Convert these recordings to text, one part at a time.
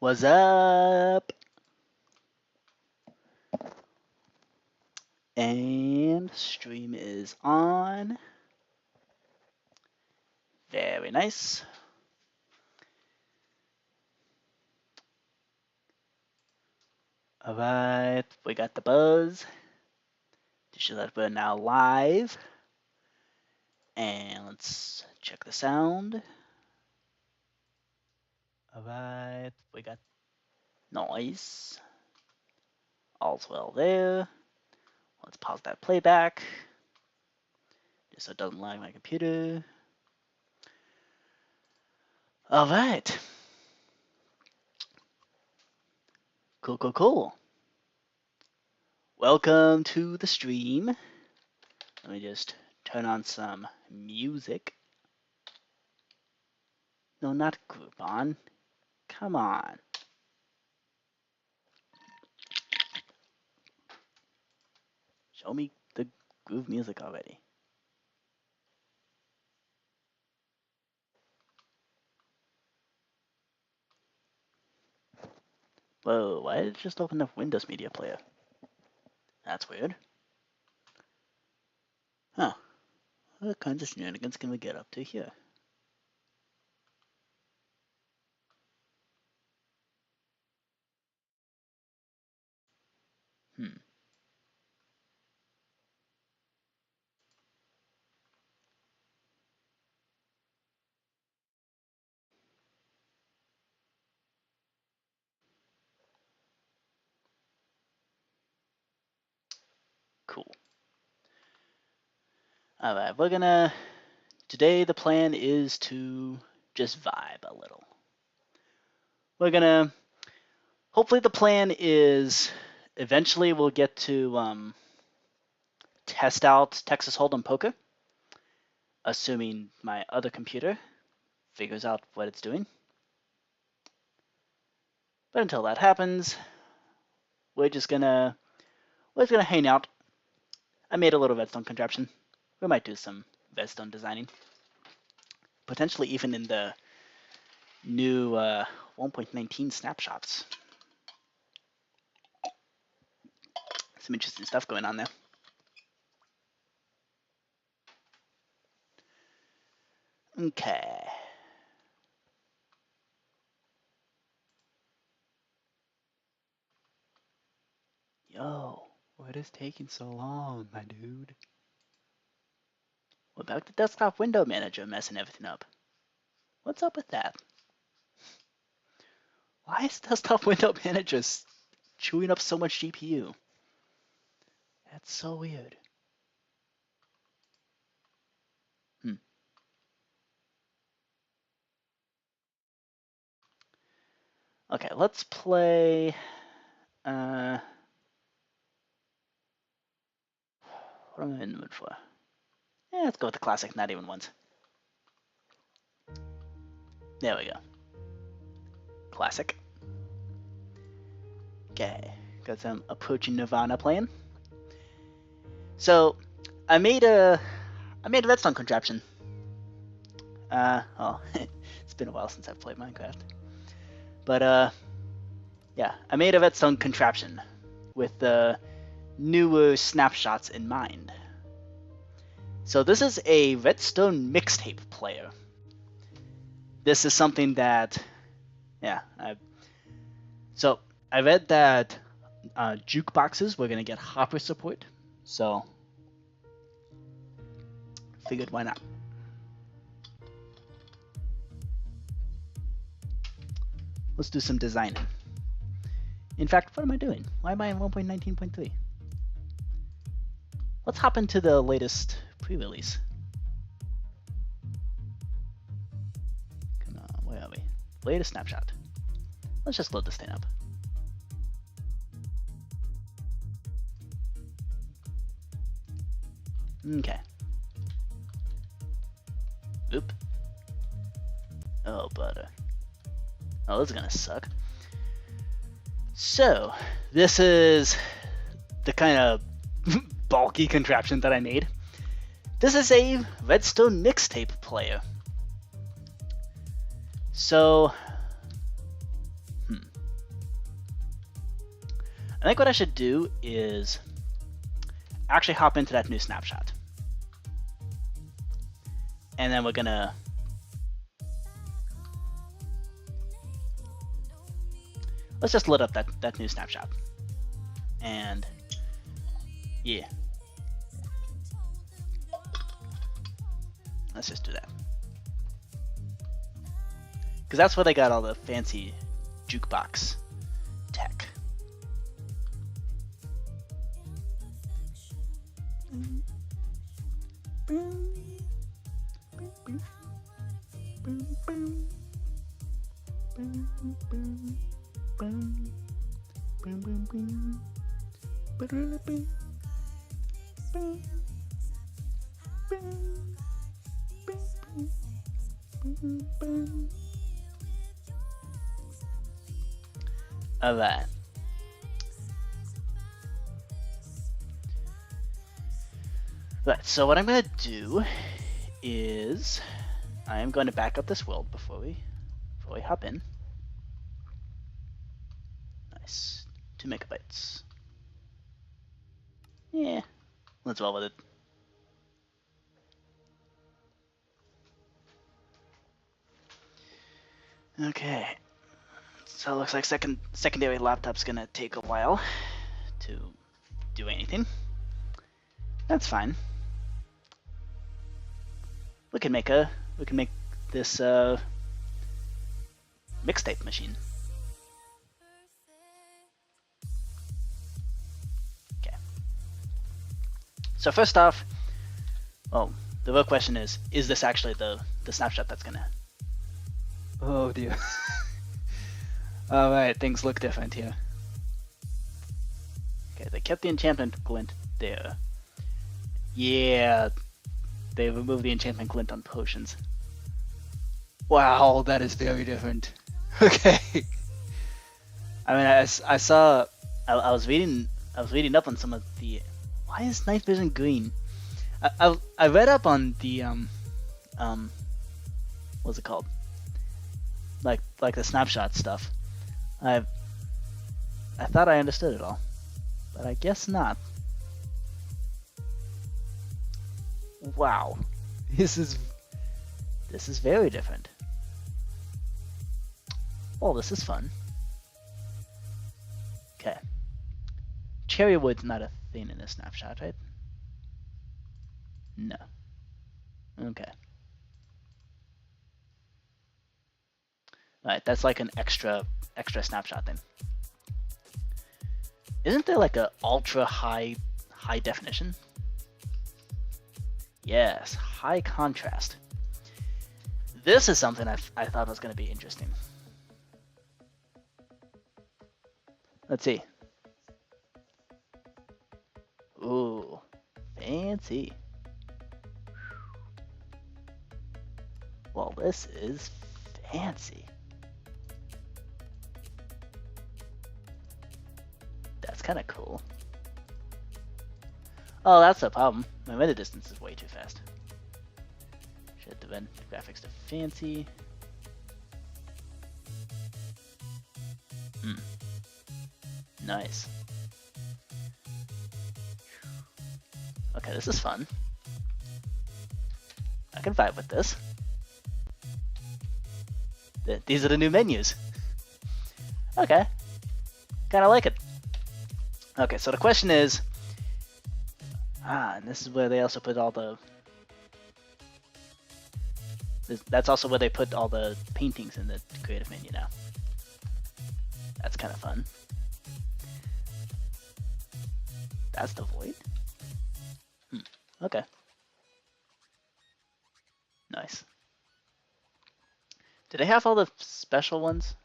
What's up? And stream is on. Very nice. Alright, we got the buzz to show that we're now live. And let's check the sound. Alright, we got noise. All's well there. Let's pause that playback, just so it doesn't lag my computer. Alright. Cool. Welcome to the stream. Let me just turn on some music. No, not Groupon. Come on. Show me the groove music already. Whoa, why did it just open up Windows Media Player? That's weird. Huh. What kinds of shenanigans can we get up to here? Cool. Alright, today the plan is to just vibe a little. Hopefully the plan is eventually we'll get to test out Texas Hold'em Poker, assuming my other computer figures out what it's doing. But until that happens, we're just gonna hang out. I made a little redstone contraption. We might do some redstone designing, potentially even in the new 1.19 snapshots. Some interesting stuff going on there. Okay. Yo, what is taking so long, my dude? What about the desktop window manager messing everything up? What's up with that? Why is desktop window manager chewing up so much GPU? That's so weird. Okay, let's play. What am I in the mood for? Yeah, let's go with the classic, not even once. There we go. Classic. Okay, got some Approaching Nirvana playing. So, I made a redstone contraption. It's been a while since I've played Minecraft. But yeah, I made a redstone contraption with the newer snapshots in mind. So this is a redstone mixtape player. This is something that, so I read that jukeboxes were gonna get hopper support, so figured why not. Let's do some designing. In fact, what am I doing? Why am I in 1.19.3? Let's hop into the latest pre-release. Come on, where are we? Latest snapshot. Let's just load this thing up. Okay. Oop. Oh, butter. Oh, this is gonna suck. So, this is the kind of bulky contraption that I made. This is a redstone mixtape player. So, I think what I should do is actually hop into that new snapshot. And then we're gonna let's just load up that new snapshot. And yeah. Let's just do that. Because that's where they got all the fancy jukebox tech. All right. Right, so what I'm going to do is I am going to back up this world before we hop in. Nice. 2 megabytes. Yeah, let's roll with it. Okay. So it looks like secondary laptop's gonna take a while to do anything. That's fine. We can make this mixtape machine. Okay. So first off, well, the real question is this actually the snapshot that's gonna? Oh dear. Alright, things look different here. Okay, they kept the enchantment glint there. Yeah, they removed the enchantment glint on potions. Wow, that is very different. Okay. I mean, I saw, I was reading up on some of the, why is night vision green? I read up on the, what's it called? Like the snapshot stuff. I thought I understood it all, but I guess not. Wow, this is very different. Oh, this is fun. Okay, cherry wood's not a thing in this snapshot, right? No. Okay. Alright, that's like an extra snapshot thing. Isn't there like a ultra high definition? Yes, high contrast. This is something I thought was going to be interesting. Let's see. Ooh, fancy. Well, this is fancy. That's kind of cool. Oh, that's the problem. My render distance is way too fast. Should have been graphics to fancy. Nice. Okay, this is fun. I can vibe with this. These are the new menus. Okay. Kinda like it. Okay, so the question is, and this is where they also put all the, that's also where they put all the paintings in the creative menu now. That's kind of fun. That's the void? Okay. Nice. Do they have all the special ones?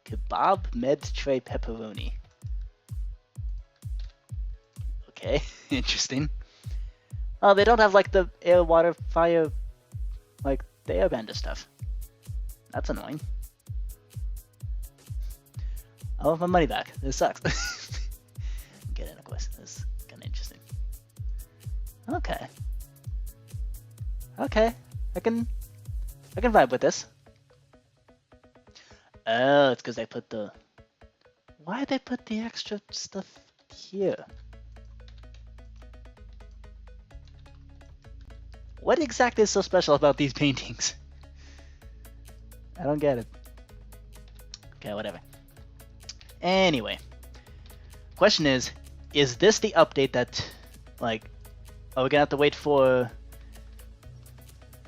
Kebab med tray pepperoni. Okay, interesting. Oh, they don't have like the air, water, fire, like the airbender stuff. That's annoying. I want my money back. This sucks. Get in, of course. This is kind of interesting. Okay. Okay. I can vibe with this. Oh, it's because they put the Why'd they put the extra stuff here? What exactly is so special about these paintings? I don't get it. Okay, whatever. Anyway, question is this the update that, like, are we gonna have to wait for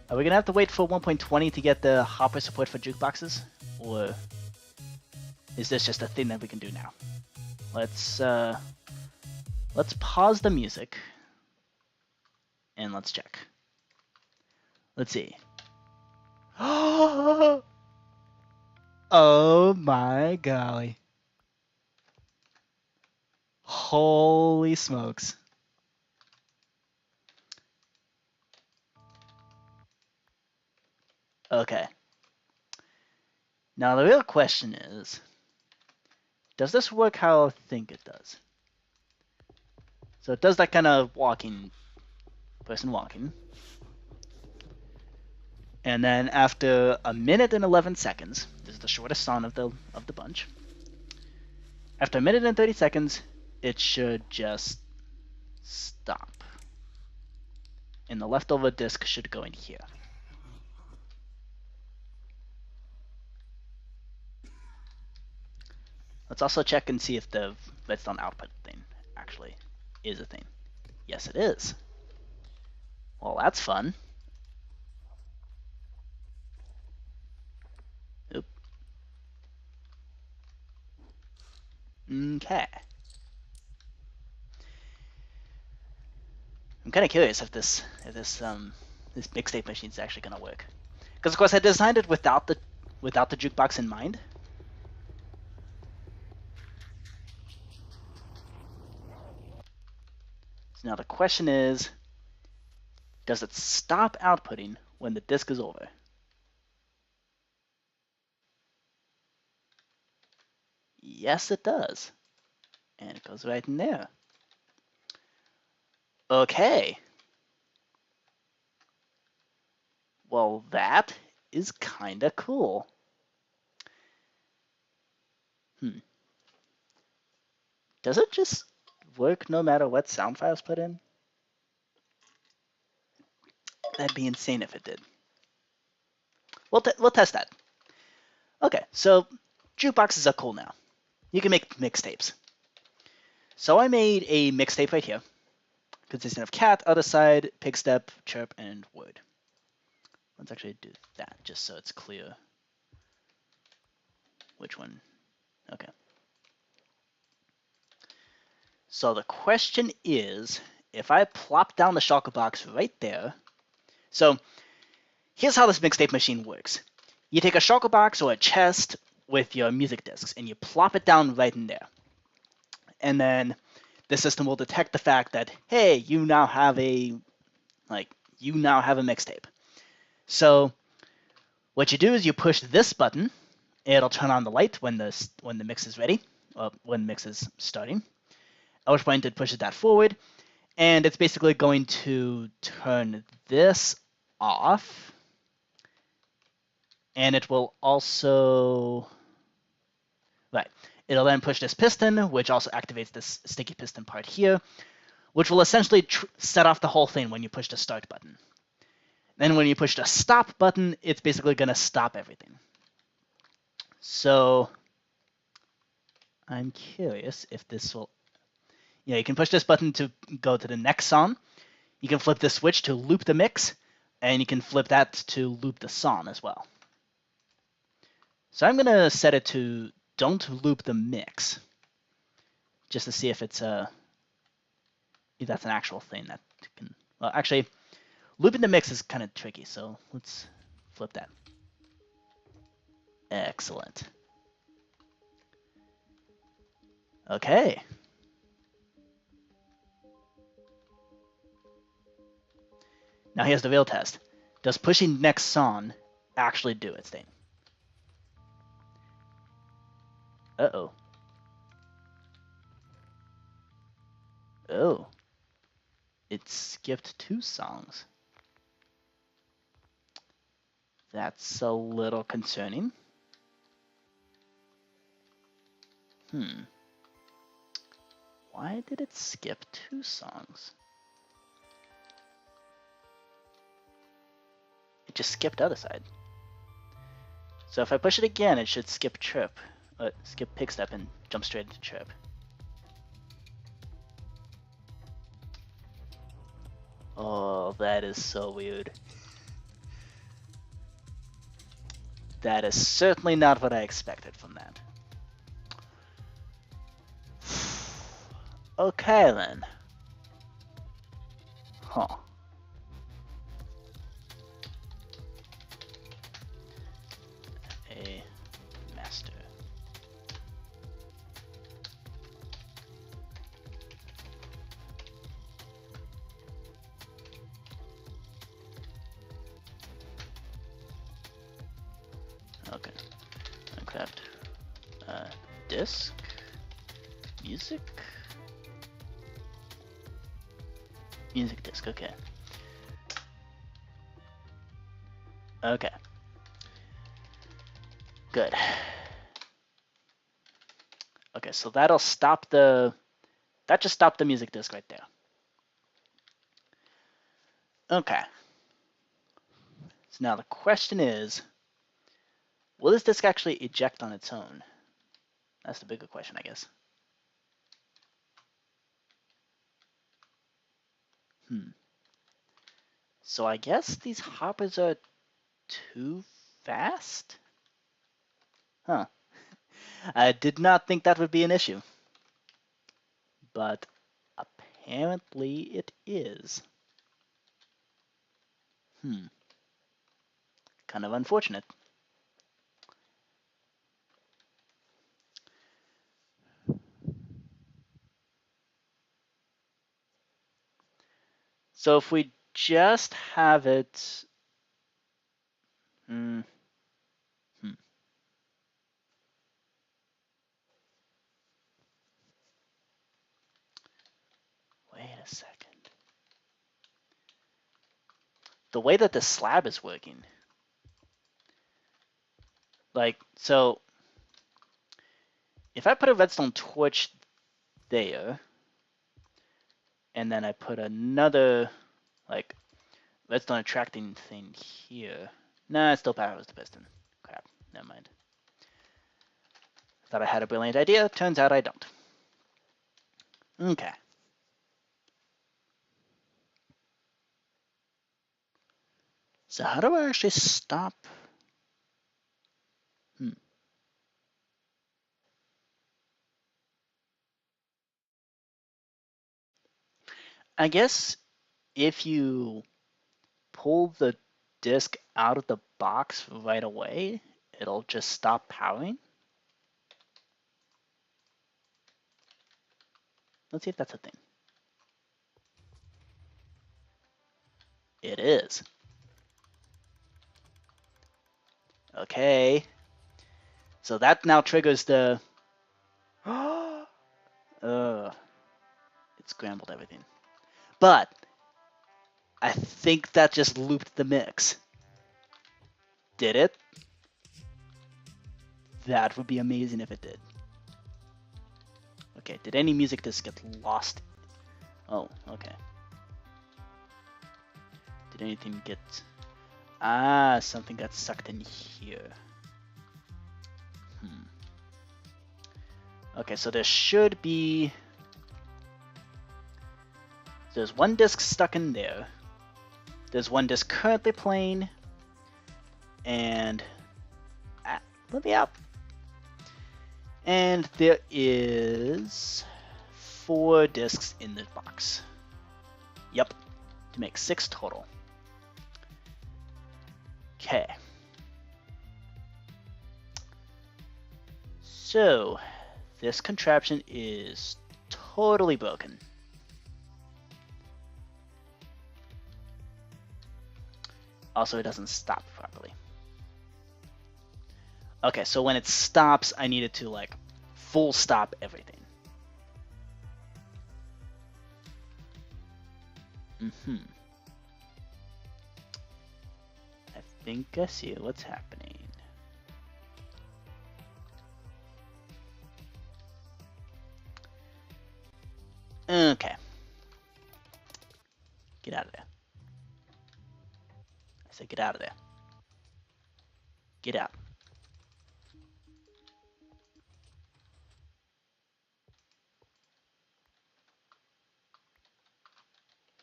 1.20 to get the hopper support for jukeboxes? Or is this just a thing that we can do now? Let's pause the music and let's check. Let's see. Oh my golly. Holy smokes. Okay. Now the real question is, does this work how I think it does? So it does that kind of person walking. And then after 1 minute and 11 seconds, this is the shortest song of the bunch. After 1 minute and 30 seconds, it should just stop. And the leftover disc should go in here. Let's also check and see if the redstone output thing actually is a thing. Yes, it is. Well, that's fun. Oop. Okay. I'm kind of curious if this mixtape machine is actually gonna work. Because of course I designed it without the jukebox in mind. So now the question is, does it stop outputting when the disk is over? Yes, it does. And it goes right in there. Okay. Well, that is kinda cool. Does it just work no matter what sound files put in? That'd be insane if it did. We'll test that. Okay, so jukeboxes are cool now. You can make mixtapes. So I made a mixtape right here, consisting of cat, other side, pig step, chirp, and wood. Let's actually do that just so it's clear which one. Okay. So the question is, if I plop down the shulker box right there. So here's how this mixtape machine works. You take a shulker box or a chest with your music discs and you plop it down right in there. And then the system will detect the fact that, hey, you now have a mixtape. So what you do is you push this button, it'll turn on the light when the mix is ready, or when the mix is starting. At which point it pushes that forward, and it's basically going to turn this off. And it will also, right, it'll then push this piston, which also activates this sticky piston part here, which will essentially set off the whole thing when you push the start button. Then when you push the stop button, it's basically going to stop everything. So I'm curious if this will, you can push this button to go to the next song. You can flip this switch to loop the mix, and you can flip that to loop the song as well. So I'm going to set it to don't loop the mix, just to see if it's if that's an actual thing that can. Well, actually, looping the mix is kind of tricky, so let's flip that. Excellent. Okay. Now here's the real test. Does pushing next song actually do its thing? Uh-oh. Oh. It skipped 2 songs. That's a little concerning. Why did it skip 2 songs? It just skipped other side. So if I push it again, it should skip chirp. Skip pick step and jump straight into chirp. Oh, that is so weird. That is certainly not what I expected from that. Okay then. Huh. A master. Okay. Minecraft. Disk. Music. Music disk. Okay. Okay. Good. Okay, so that'll stop the... That just stopped the music disk right there. Okay. So now the question is, will this disk actually eject on its own? That's the bigger question, I guess. So I guess these hoppers are too fast? Huh. I did not think that would be an issue. But apparently it is. Kind of unfortunate. So if we just have it... Wait a second. The way that the slab is working. Like, so... If I put a redstone torch there, and then I put another, like, redstone attracting thing here. Nah, it still powers the piston. Crap, never mind. Thought I had a brilliant idea, turns out I don't. Okay. So how do I actually stop? I guess if you pull the disk out of the box right away, it'll just stop powering. Let's see if that's a thing. It is. Okay. So that now triggers the... it scrambled everything. But I think that just looped the mix. Did it? That would be amazing if it did. Okay, did any music disc get lost? Oh, okay. Did anything get... Ah, something got sucked in here. Okay, so there should be... There's one disc stuck in there. There's one disc currently playing. And... let me out. And there is 4 discs in the box. Yep, to make 6 total. Okay. So, this contraption is totally broken. Also, it doesn't stop properly. Okay, so when it stops, I need it to, like, full stop everything. I think I see what's happening. Okay. Get out of there. I said get out of there. Get out.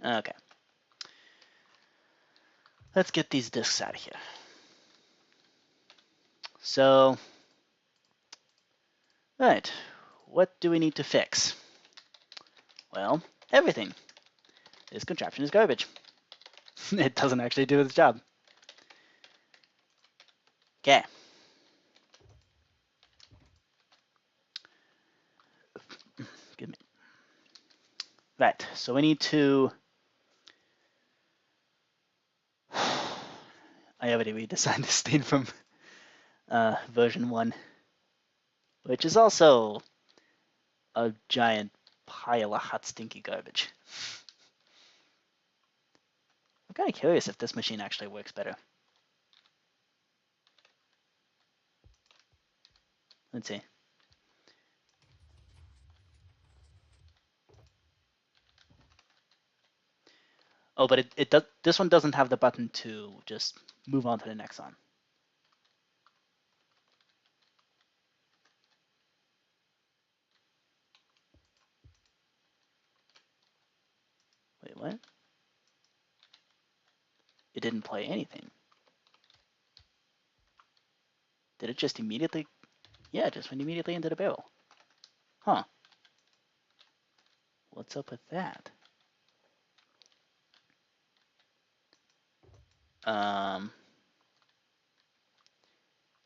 Okay. Let's get these disks out of here. So, right. What do we need to fix? Well, everything. This contraption is garbage. It doesn't actually do its job. Okay. Give me. Right. So we need to. I already redesigned this thing from version 1, which is also a giant pile of hot, stinky garbage. I'm kind of curious if this machine actually works better. Let's see. Oh, but it does. This one doesn't have the button to just move on to the next one. Wait, what? It didn't play anything. Did it just immediately? Yeah, it just went immediately into the barrel. Huh. What's up with that?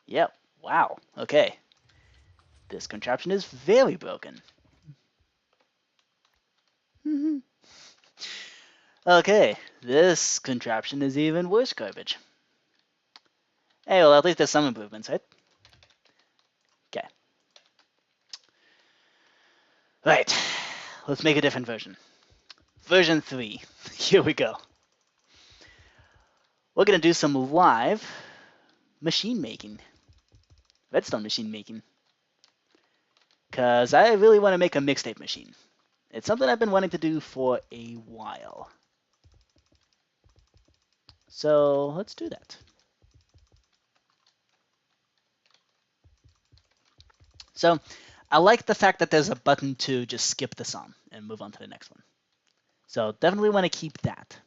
Yep. Wow. Okay. This contraption is very broken. Okay. This contraption is even worse garbage. Hey, well, at least there's some improvements, right? Okay. Right. Let's make a different version. Version 3. Here we go. We're going to do some live machine making. Redstone machine making. Because I really want to make a mixtape machine. It's something I've been wanting to do for a while. So let's do that. So I like the fact that there's a button to just skip the song and move on to the next one. So definitely want to keep that.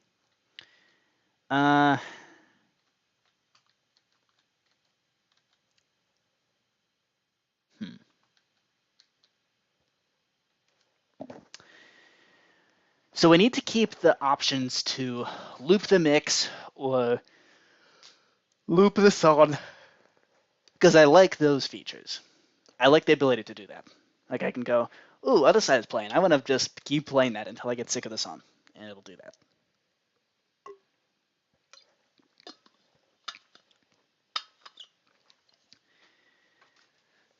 So we need to keep the options to loop the mix or loop the song, because I like those features. I like the ability to do that. Like I can go, ooh, other side is playing. I want to just keep playing that until I get sick of the song, and it'll do that.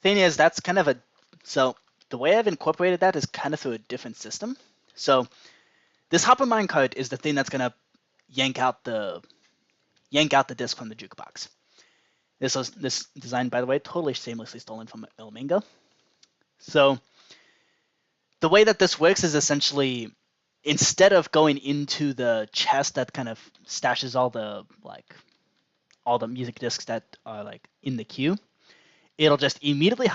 Thing is, that's kind of a, so the way I've incorporated that is kind of through a different system. So this hopper minecart is the thing that's gonna yank out the disc from the jukebox. This design, by the way, totally shamelessly stolen from Elmingo. So the way that this works is essentially, instead of going into the chest that kind of stashes all the music discs that are like in the queue, it'll just immediately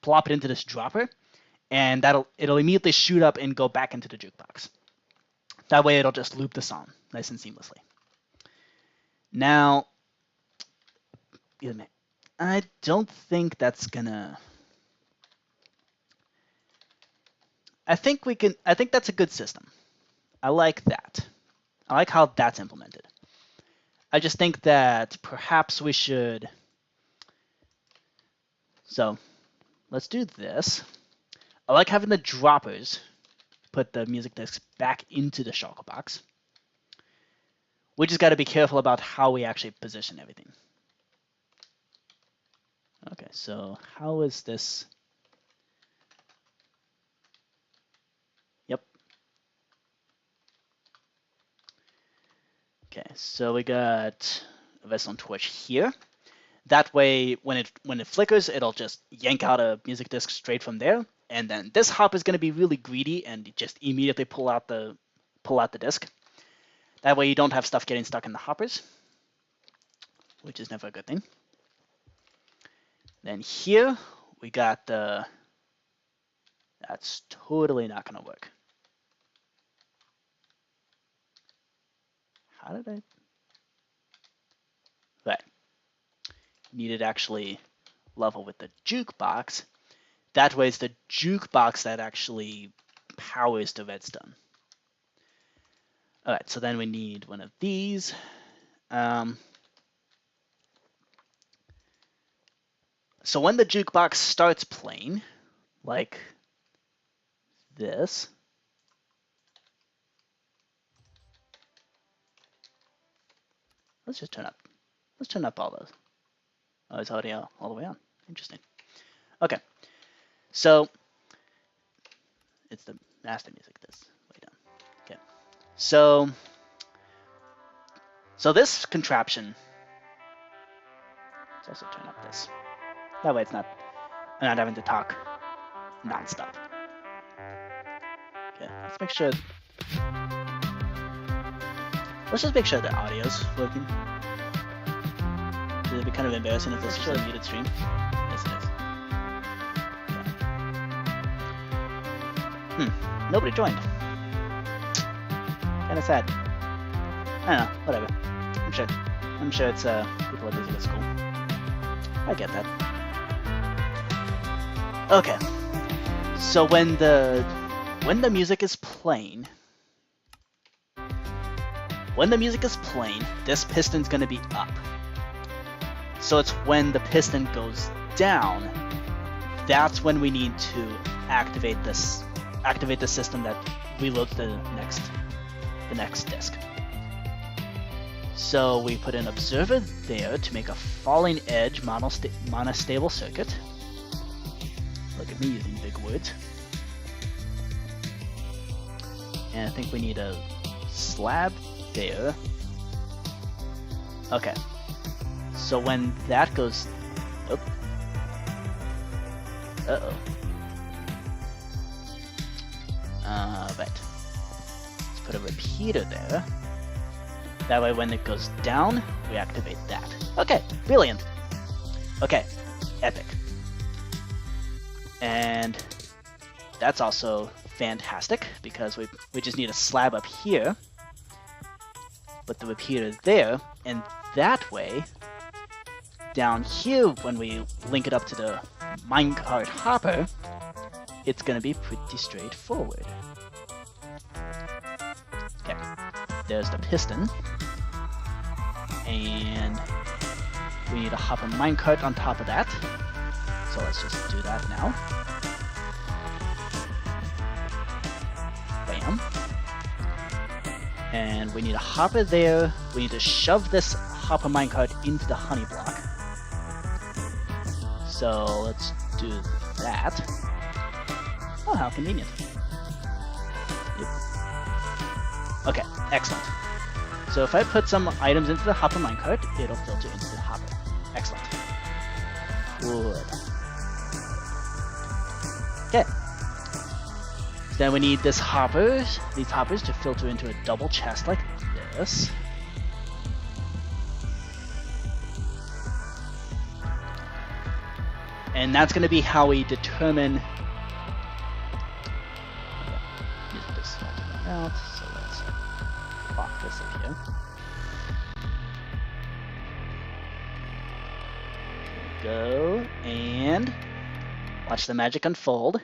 plop it into this dropper, and it'll immediately shoot up and go back into the jukebox. That way it'll just loop the song nice and seamlessly. Now, I don't think that's gonna. I think that's a good system. I like that. I like how that's implemented. I just think that perhaps we should. So let's do this. I like having the droppers put the music discs back into the shulker box. We just got to be careful about how we actually position everything. Okay, so how is this? Yep. Okay, so we got a redstone torch here. That way, when it flickers, it'll just yank out a music disc straight from there. And then this hop is going to be really greedy and just immediately pull out the disc. That way you don't have stuff getting stuck in the hoppers, which is never a good thing. Then here we got the. That's totally not going to work. How did I? Right. Need it actually level with the jukebox. That way it's the jukebox that actually powers the redstone. All right, so then we need one of these. So when the jukebox starts playing, like this, let's turn up all those. Oh, it's already all the way on. Interesting. Okay, so it's the master music that's way down. Okay, so this contraption. Let's also turn up this. That way I'm not having to talk nonstop. Okay, let's make sure. Let's just make sure the audio's working. It'd be kind of embarrassing if this was a muted stream. Yes, it is. Okay. Nobody joined. Kind of sad. I don't know. Whatever. I'm sure it's people are busy with school. I get that. Okay. So when the music is playing, this piston's going to be up. So it's when the piston goes down, that's when we need to activate the system that reloads the next disk. So we put an observer there to make a falling edge monostable circuit. Look at me using big words. And I think we need a slab there. Okay. So when that goes... Oh. Uh-oh. Right. Let's put a repeater there. That way when it goes down, we activate that. Okay, brilliant. Okay, epic. And that's also fantastic because we just need a slab up here, put the repeater there, and that way, down here when we link it up to the minecart hopper, it's going to be pretty straightforward. Okay, there's the piston, and we need a hopper minecart on top of that, so let's just do that now. Bam. And we need a hopper there. We need to shove this hopper minecart into the honey block. So let's do that. Oh, how convenient. Yep. Okay, excellent. So if I put some items into the hopper minecart, it'll filter into the hopper. Excellent. Good. Okay. Then we need these hoppers to filter into a double chest like this. And that's going to be how we determine... Use this out, so let's pop this up here. There we go, and watch the magic unfold.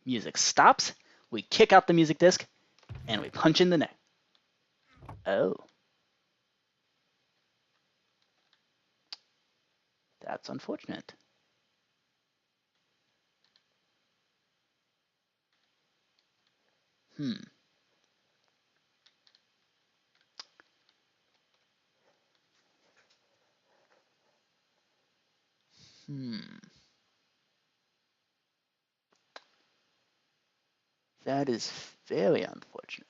Music stops, we kick out the music disc, and we punch in the neck. Oh. That's unfortunate. That is very unfortunate.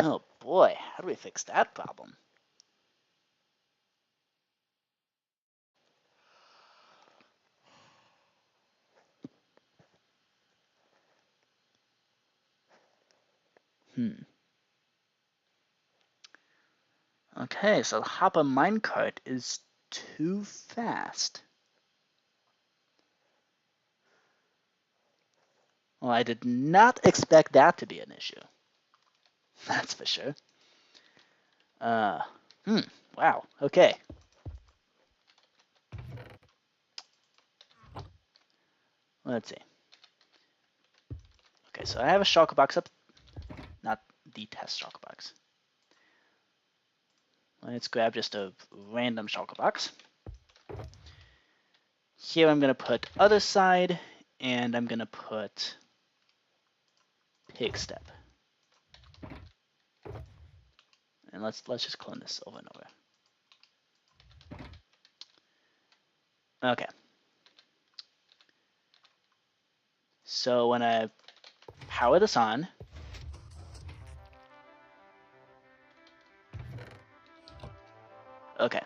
Oh boy, How do we fix that problem? Okay, so the hopper minecart is too fast. Well, I did not expect that to be an issue. That's for sure. Wow, okay. Let's see. Okay, so I have a shulker box up. Not the test shulker box. Let's grab just a random shulker box. Here I'm going to put other side, and I'm going to put pig step. And let's just clone this over and over. Okay. So when I power this on, okay,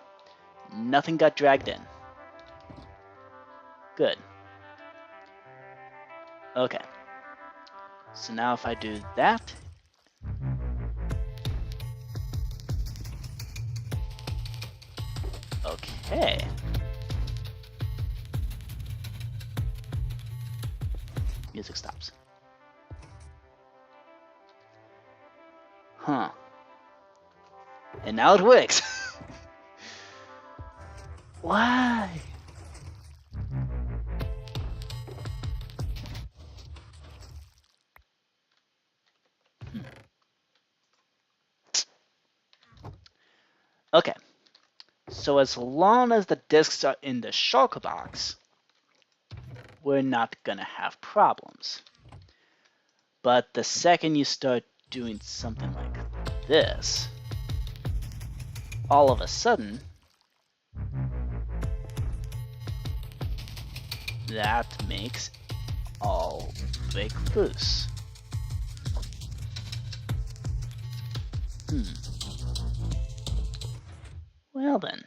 nothing got dragged in. Good. Okay. So now if I do that, okay. Music stops. Huh. And now it works. Why? Okay. So as long as the discs are in the shulker box, we're not gonna have problems. But the second you start doing something like this, all of a sudden, that makes all break loose. Well then.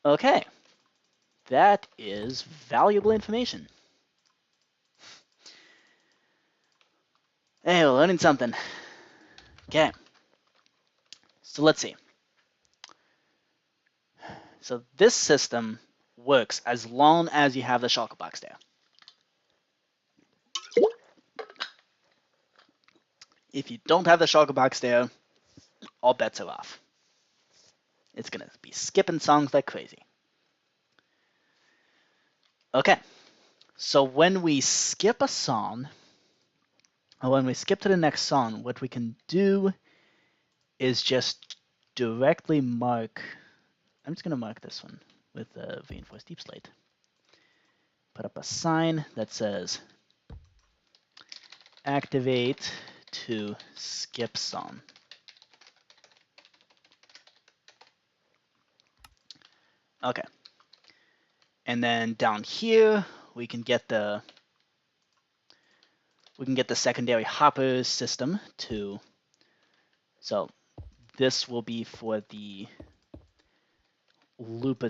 Okay. That is valuable information. Hey, we're learning something. Okay. So let's see. So this system works as long as you have the shulker box there. If you don't have the shulker box there, all bets are off. It's gonna be skipping songs like crazy. Okay, so when we skip a song, or when we skip to the next song, what we can do is just directly mark. I'm just gonna mark this one with a reinforced deep slate. Put up a sign that says activate to skip song. Okay. And then down here we can get the secondary hopper system to, so this will be for the loop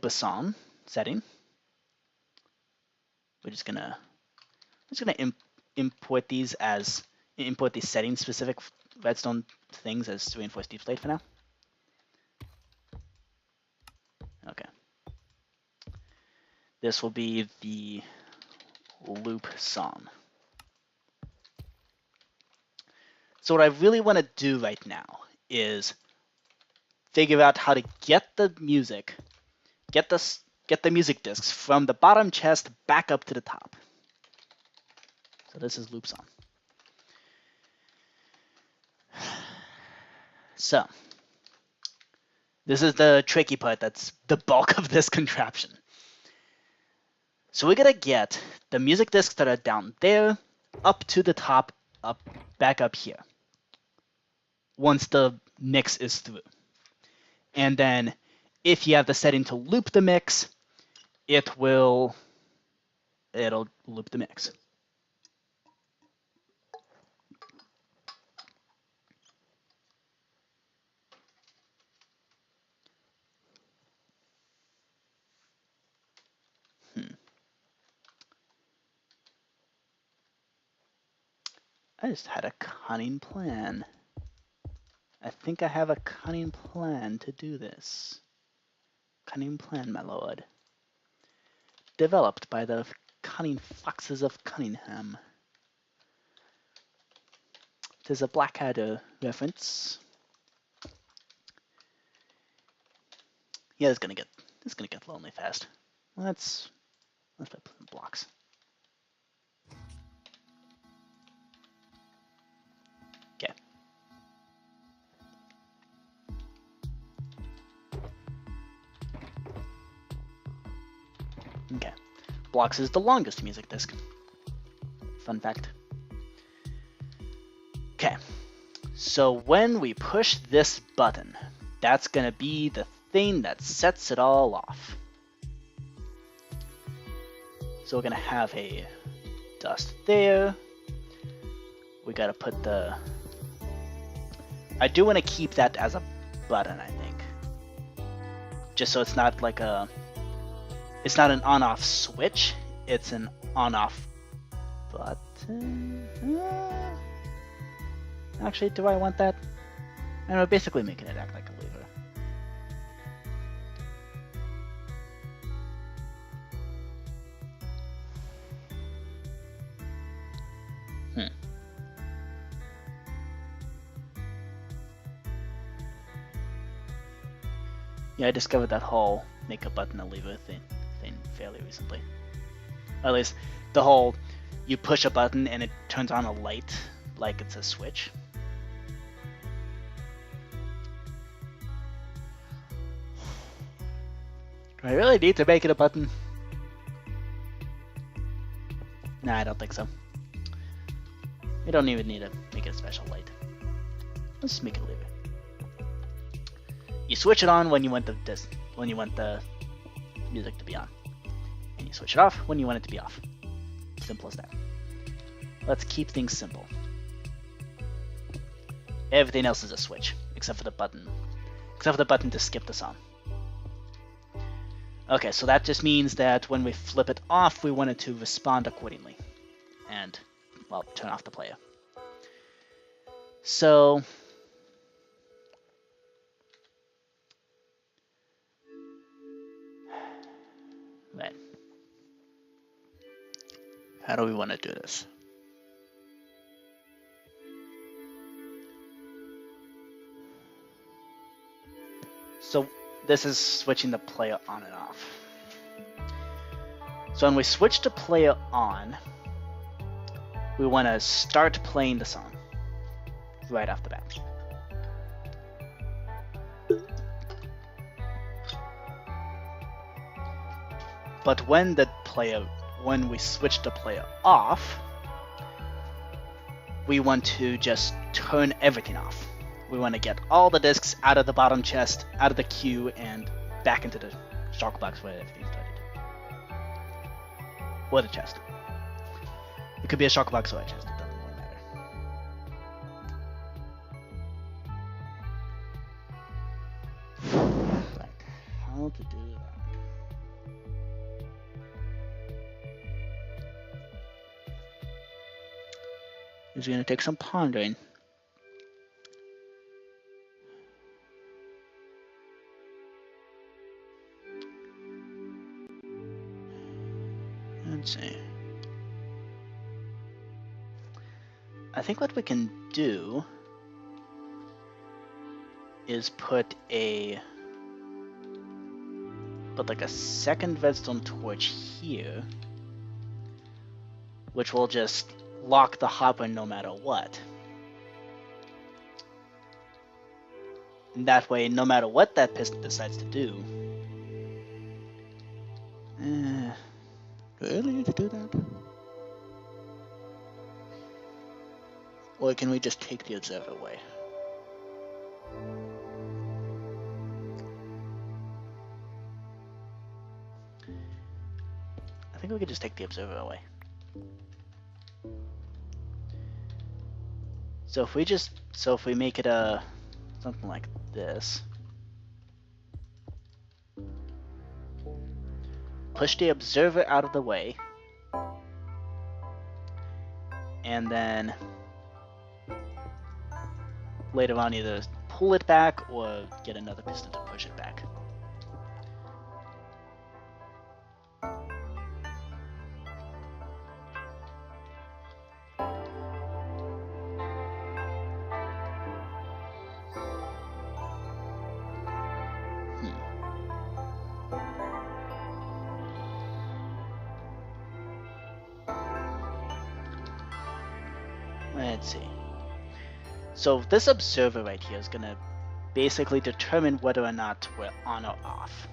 a song setting. We're just gonna import these setting specific redstone things as reinforced deep slate for now. Okay. This will be the loop song. So what I really want to do right now is figure out how to get the music, get the music discs from the bottom chest back up to the top. So this is loop song. So this is the tricky part. That's the bulk of this contraption. So we're gonna get the music discs that are down there up to the top, back up here, once the mix is through. And then if you have the setting to loop the mix, it'll loop the mix. I just had a cunning plan. I think I have a cunning plan to do this. Cunning plan, my lord. Developed by the cunning foxes of Cunningham. There's a Blackadder reference. Yeah, it's gonna get lonely fast. Let's play blocks. Okay. Okay. Blocks is the longest music disc. Fun fact. Okay. So when we push this button, that's gonna be the thing that sets it all off. So we're gonna have a dust there. We gotta put the... I do want to keep that as a button, I think. Just so it's not like a... It's not an on-off switch, it's an on-off button. Actually, do I want that? And we're basically making it act like a lever. Yeah, I discovered that whole make a button a lever thing fairly recently. Or at least the whole you push a button and it turns on a light like it's a switch. Do I really need to make it a button? Nah, I don't think so. You don't even need to make it a special light. Let's just make it a lever. You switch it on when you want the music to be on, and you switch it off when you want it to be off. Simple as that. Let's keep things simple. Everything else is a switch, except for the button. Except for the button to skip the song. Okay, so that just means that when we flip it off, we want it to respond accordingly. And, well, turn off the player. So... Right. How do we want to do this? So this is switching the player on and off. So when we switch to player on, we want to start playing the song right off the bat. But when we switch to player off, we want to just turn everything off. We want to get all the discs out of the bottom chest, out of the queue, and back into the shulker box where everything started. Or the chest. It could be a shulker box or a chest, it doesn't really matter. Right, how to do that? It's going to take some pondering. Let's see. I think what we can do is put like a second redstone torch here, which will just lock the hopper no matter what. And that way, no matter what that piston decides to do, do I really need to do that? Or can we just take the observer away? think we could just take the observer away. So if we make it something like this, push the observer out of the way, and then later on either pull it back or get another piston to push it back. Let's see. So this observer right here is going to basically determine whether or not we're on or off.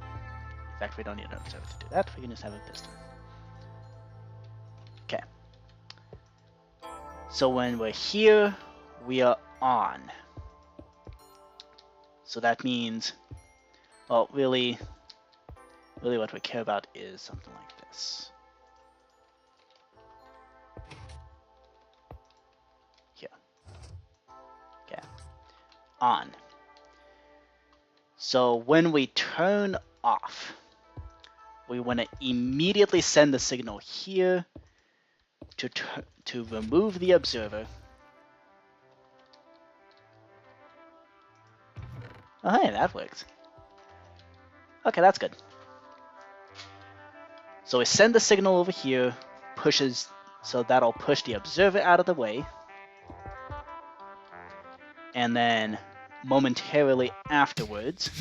In fact, we don't need an observer to do that. We can just have a piston. Okay. So when we're here, we are on. So that means, well, really what we care about is something like this. On. So when we turn off, we want to immediately send the signal here to remove the observer. Oh, hey, that works. Okay, that's good. So we send the signal over here, so that'll push the observer out of the way. And then momentarily afterwards,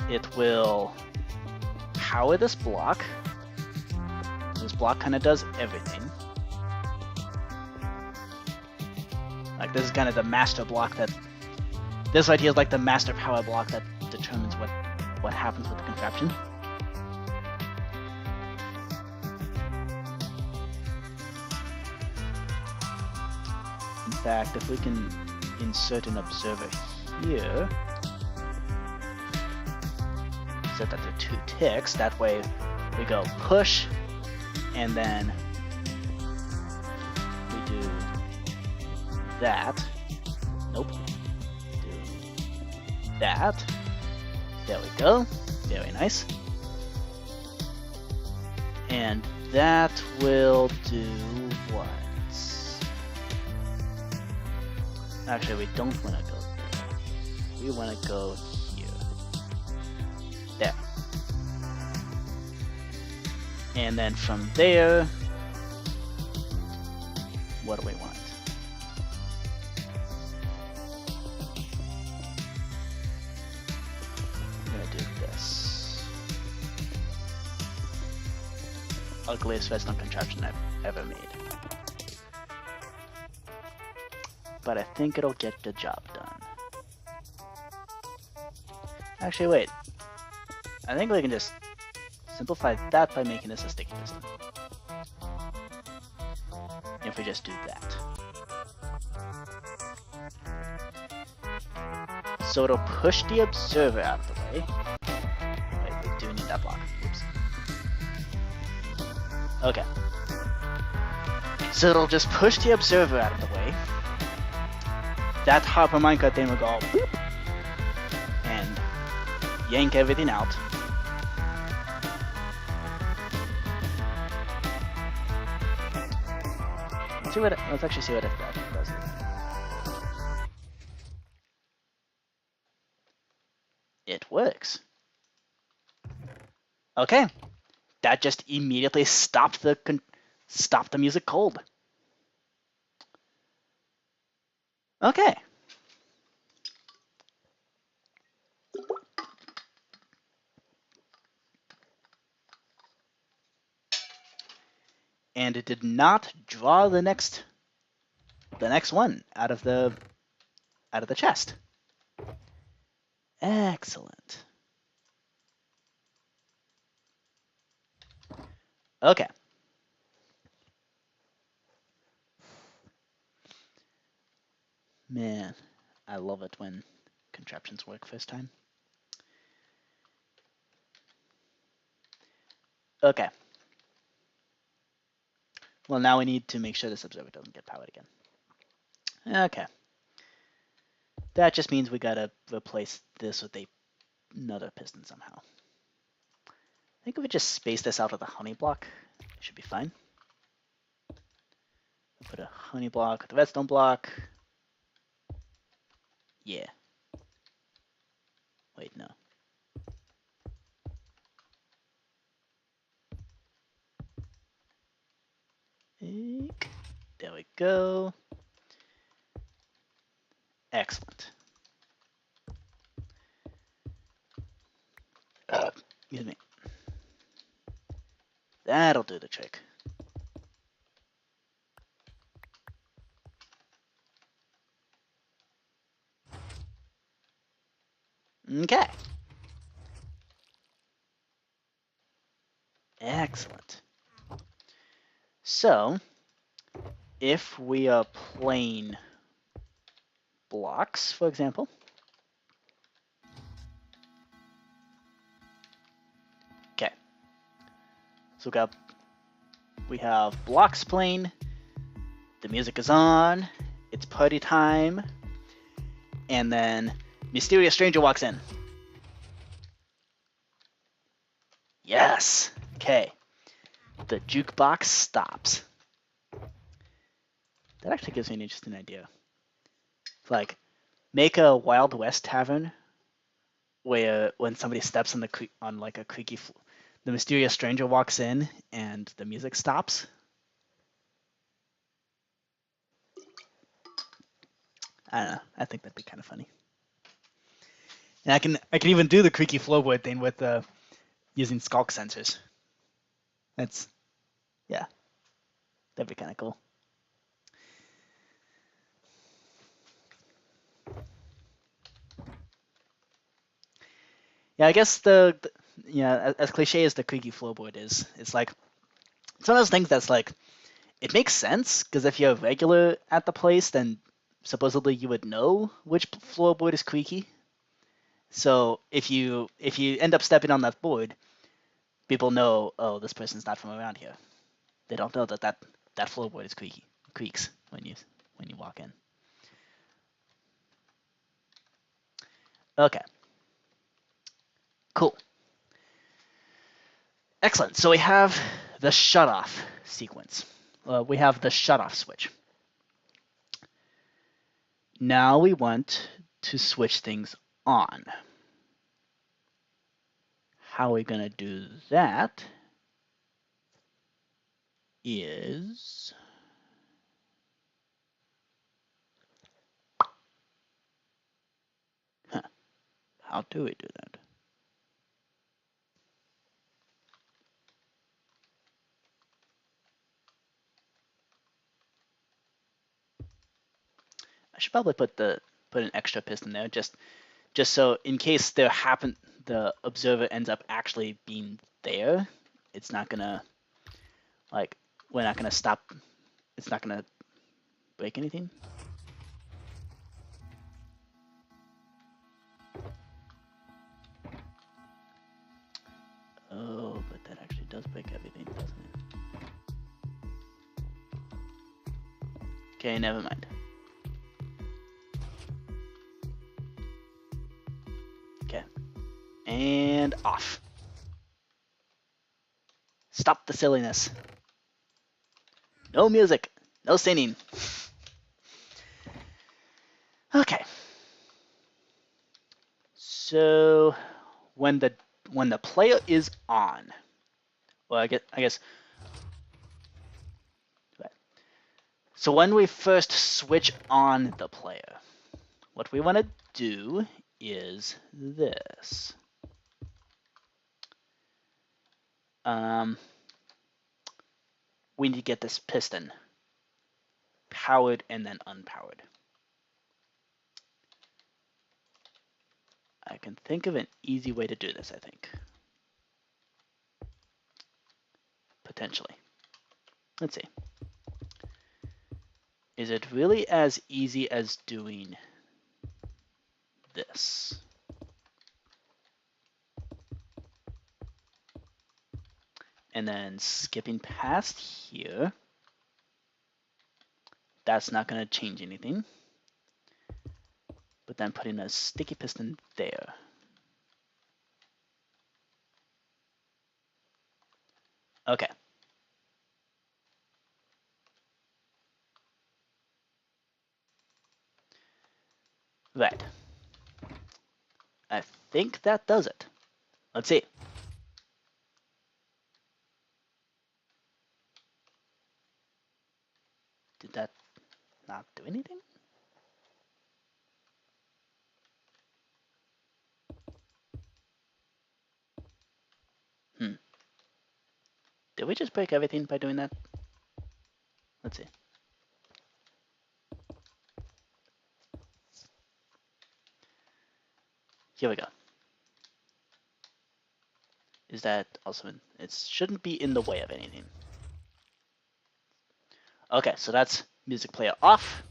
it will power this block. This block kind of does everything. Like this is kind of the master block this right here is like the master power block that determines what happens with the contraption. In fact, if we can insert an observer here, set that to 2 ticks, that way we go push, and then we do that. Nope. Do that. There we go. Very nice. And that will do what? Actually, we don't want to go there. We want to go here. There. And then from there, what do we want? I'm going to do this. Ugliest redstone contraption I've ever made. But I think it'll get the job done. Actually, wait. I think we can just simplify that by making this a sticky piston. If we just do that. So it'll push the observer out of the way. Wait, we do need that block. Oops. Okay. So it'll just push the observer out of the way. That Harper minecart thing will go boop, and yank everything out. Let's actually see what it does. It works. Okay, that just immediately stopped the music cold. Okay. And it did not draw the next one out of the chest. Excellent. Okay. Man, I love it when contraptions work first time. Okay. Well, now we need to make sure this observer doesn't get powered again. Okay. That just means we gotta replace this with another piston somehow. I think if we just space this out with a honey block, it should be fine. Put a honey block with a redstone block. Yeah. Wait, no. There we go. Excellent. Excuse me. That'll do the trick. Okay. Excellent. So, if we are playing blocks, for example, okay. So we have blocks playing. The music is on. It's party time. And then mysterious stranger walks in. Yes. Okay. The jukebox stops. That actually gives me an interesting idea. Like, make a Wild West tavern where when somebody steps on like a creaky, the mysterious stranger walks in and the music stops. I don't know. I think that'd be kind of funny. And I can even do the creaky floorboard thing with using skulk sensors. Yeah, that'd be kind of cool. Yeah, I guess as cliche as the creaky floorboard is, it's like it's one of those things that's like it makes sense because if you're regular at the place, then supposedly you would know which floorboard is creaky. So if you end up stepping on that board, people know, oh, this person's not from around here. They don't know that floorboard is creaks when you walk in. Okay. Cool. Excellent. So we have the shutoff sequence. We have the shutoff switch. Now we want to switch things on. How are we going to do that is how do we do that? I should probably put an extra piston there just so in case the observer ends up actually being there, it's not gonna we're not gonna stop. It's not gonna break anything. Oh, but that actually does break everything, doesn't it? Okay, never mind. Okay. And off. Stop the silliness. No music. No singing. Okay. So when the player is on, well, I guess. So when we first switch on the player, what we want to do is this. We need to get this piston powered and then unpowered. I can think of an easy way to do this, I think. Potentially. Let's see. Is it really as easy as doing this? And then skipping past here, that's not going to change anything. But then putting a sticky piston there. Okay. Right. I think that does it. Let's see. Did that not do anything? Did we just break everything by doing that? Let's see. Here we go. Is that also in, it shouldn't be in the way of anything. Okay, so that's music player off.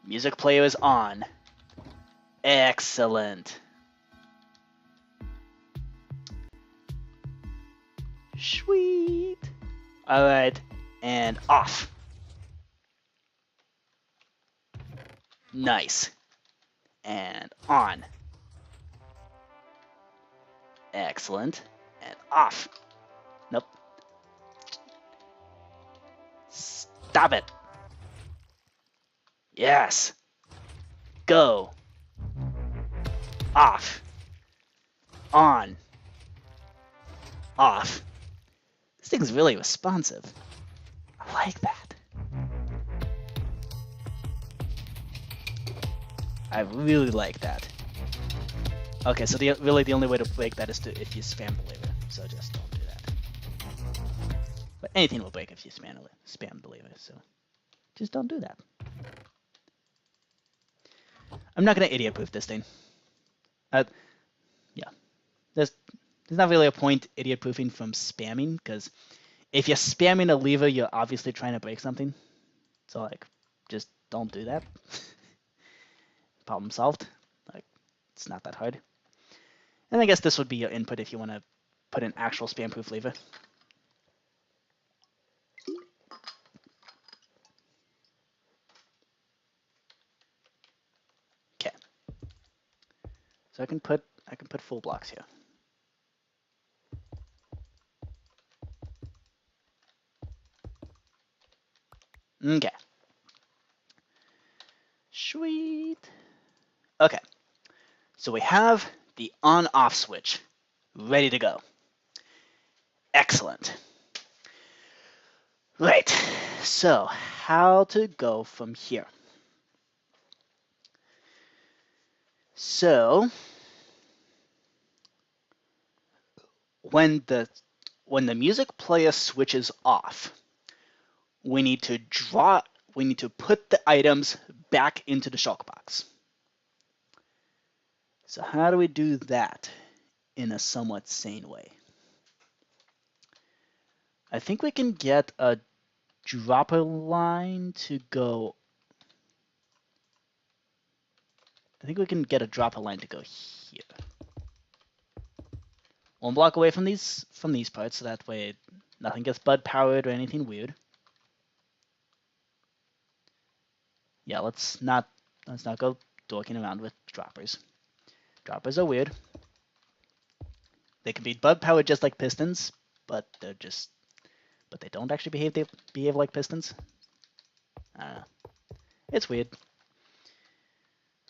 Music player is on. Excellent. Sweet. All right, and off. Nice. And on. Excellent. And off. Nope. Stop it. Yes. Go. Off. On. Off. This thing's really responsive. I like that. I really like that. Okay, so really the only way to break that is if you spam the lever. So just don't do that. But anything will break if you spam the lever. So just don't do that. I'm not gonna idiot-proof this thing. Yeah, there's not really a point idiot-proofing from spamming, because if you're spamming a lever, you're obviously trying to break something. So like, just don't do that. Problem solved. Like, it's not that hard. And I guess this would be your input if you want to put an actual spam-proof lever. Okay. So I can put full blocks here. Okay. Sweet. Okay. So we have the on-off switch ready to go. Excellent. Right. So how to go from here? So when the music player switches off, we need to put the items back into the shulk box. So how do we do that in a somewhat sane way? I think we can get a dropper line to go. I think we can get a dropper line to go here. One block away from these parts, so that way nothing gets bud powered or anything weird. Yeah, let's not go dorking around with droppers. Droppers are weird. They can be bud powered just like pistons, but they don't actually behave like pistons. It's weird.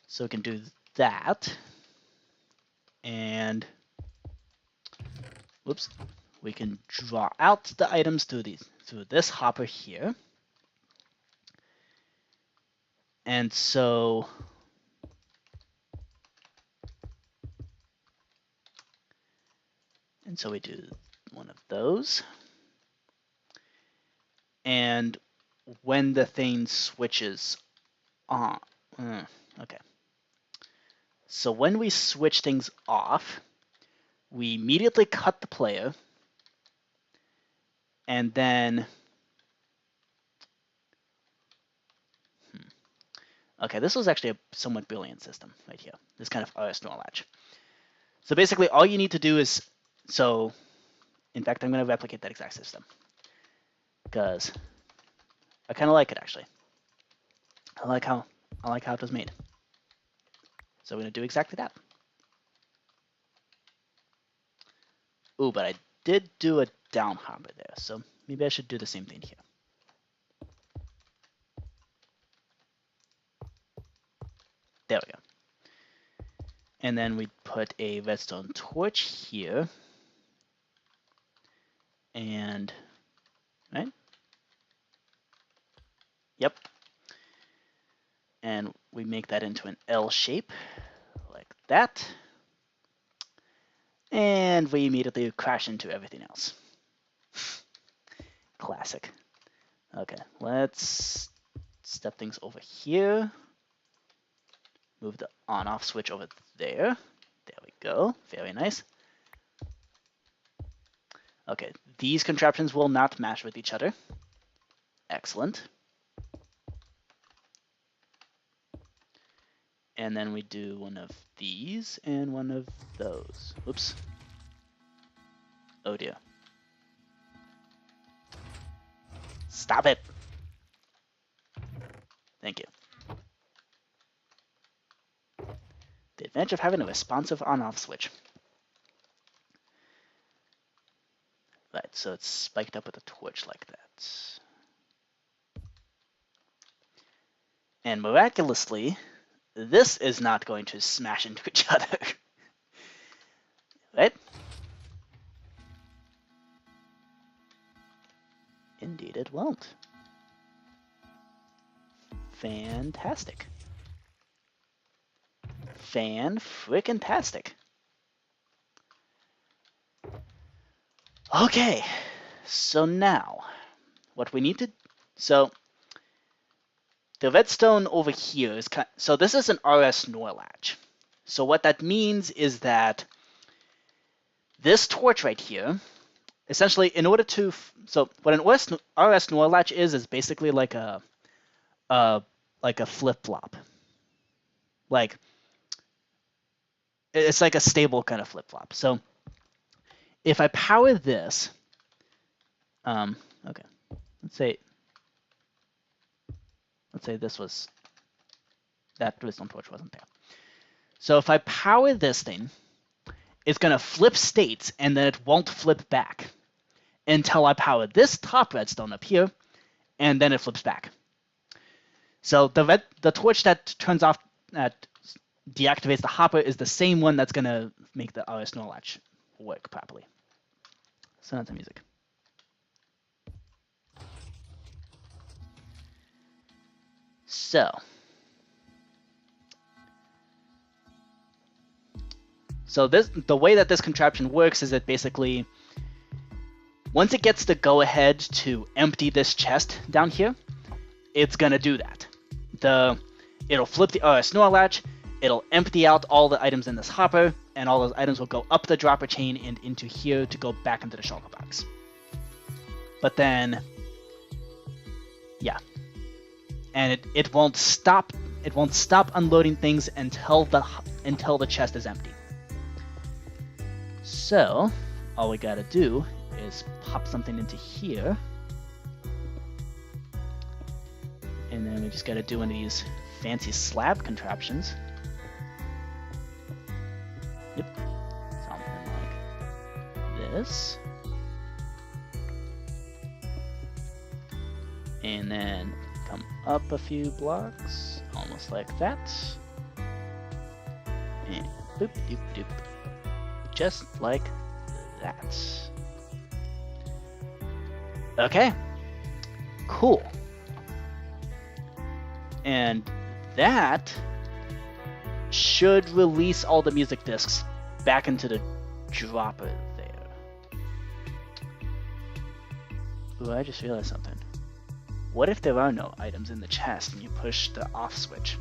So we can do that, and whoops, we can draw out the items through this hopper here, and so we do one of those, and when the thing switches on, okay. So when we switch things off, we immediately cut the player, and then okay, this was actually a somewhat brilliant system right here. This kind of RS neural latch. So basically all you need to do is, so In fact, I'm going to replicate that exact system because I kind of like it actually. I like how it was made. So we're going to do exactly that. Ooh, but I did do a down hopper there, so maybe I should do the same thing here. There we go. And then we put a redstone torch here. And, right? Yep. And we make that into an L shape, like that. And we immediately crash into everything else. Classic. Okay, let's step things over here. Move the on-off switch over there. There we go. Very nice. Okay, these contraptions will not match with each other. Excellent. And then we do one of these and one of those. Oops. Oh dear. Stop it. Thank you. The advantage of having a responsive on-off switch. Right, so it's spiked up with a torch like that. And miraculously, this is not going to smash into each other. Right? Indeed it won't. Fantastic. Fan-frickin-tastic. Okay, so now, what we need to... So, the redstone over here is... So this is an RS NOR latch. So what that means is that this torch right here, essentially, in order to... So what an RS NOR latch is basically like a flip-flop. Like, it's like a stable kind of flip-flop. So if I power this, okay, let's say this was, that redstone torch wasn't there. So if I power this thing, it's going to flip states, and then it won't flip back until I power this top redstone up here, and then it flips back. So the torch that turns off, that deactivates the hopper, is the same one that's going to make the RS NOR latch work properly. So that's the music. So the way that this contraption works is that basically, once it gets the go-ahead to empty this chest down here, it's gonna do that. It'll flip the RS NOR latch, it'll empty out all the items in this hopper, and all those items will go up the dropper chain and into here to go back into the shulker box. But then, yeah, and it won't stop unloading things until the chest is empty. So all we gotta do is pop something into here, and then we just gotta do one of these fancy slab contraptions. Yep, something like this. And then come up a few blocks, almost like that. And boop, doop, doop. Just like that. Okay, cool. And that should release all the music discs back into the dropper there. Ooh, I just realized something. What if there are no items in the chest and you push the off switch?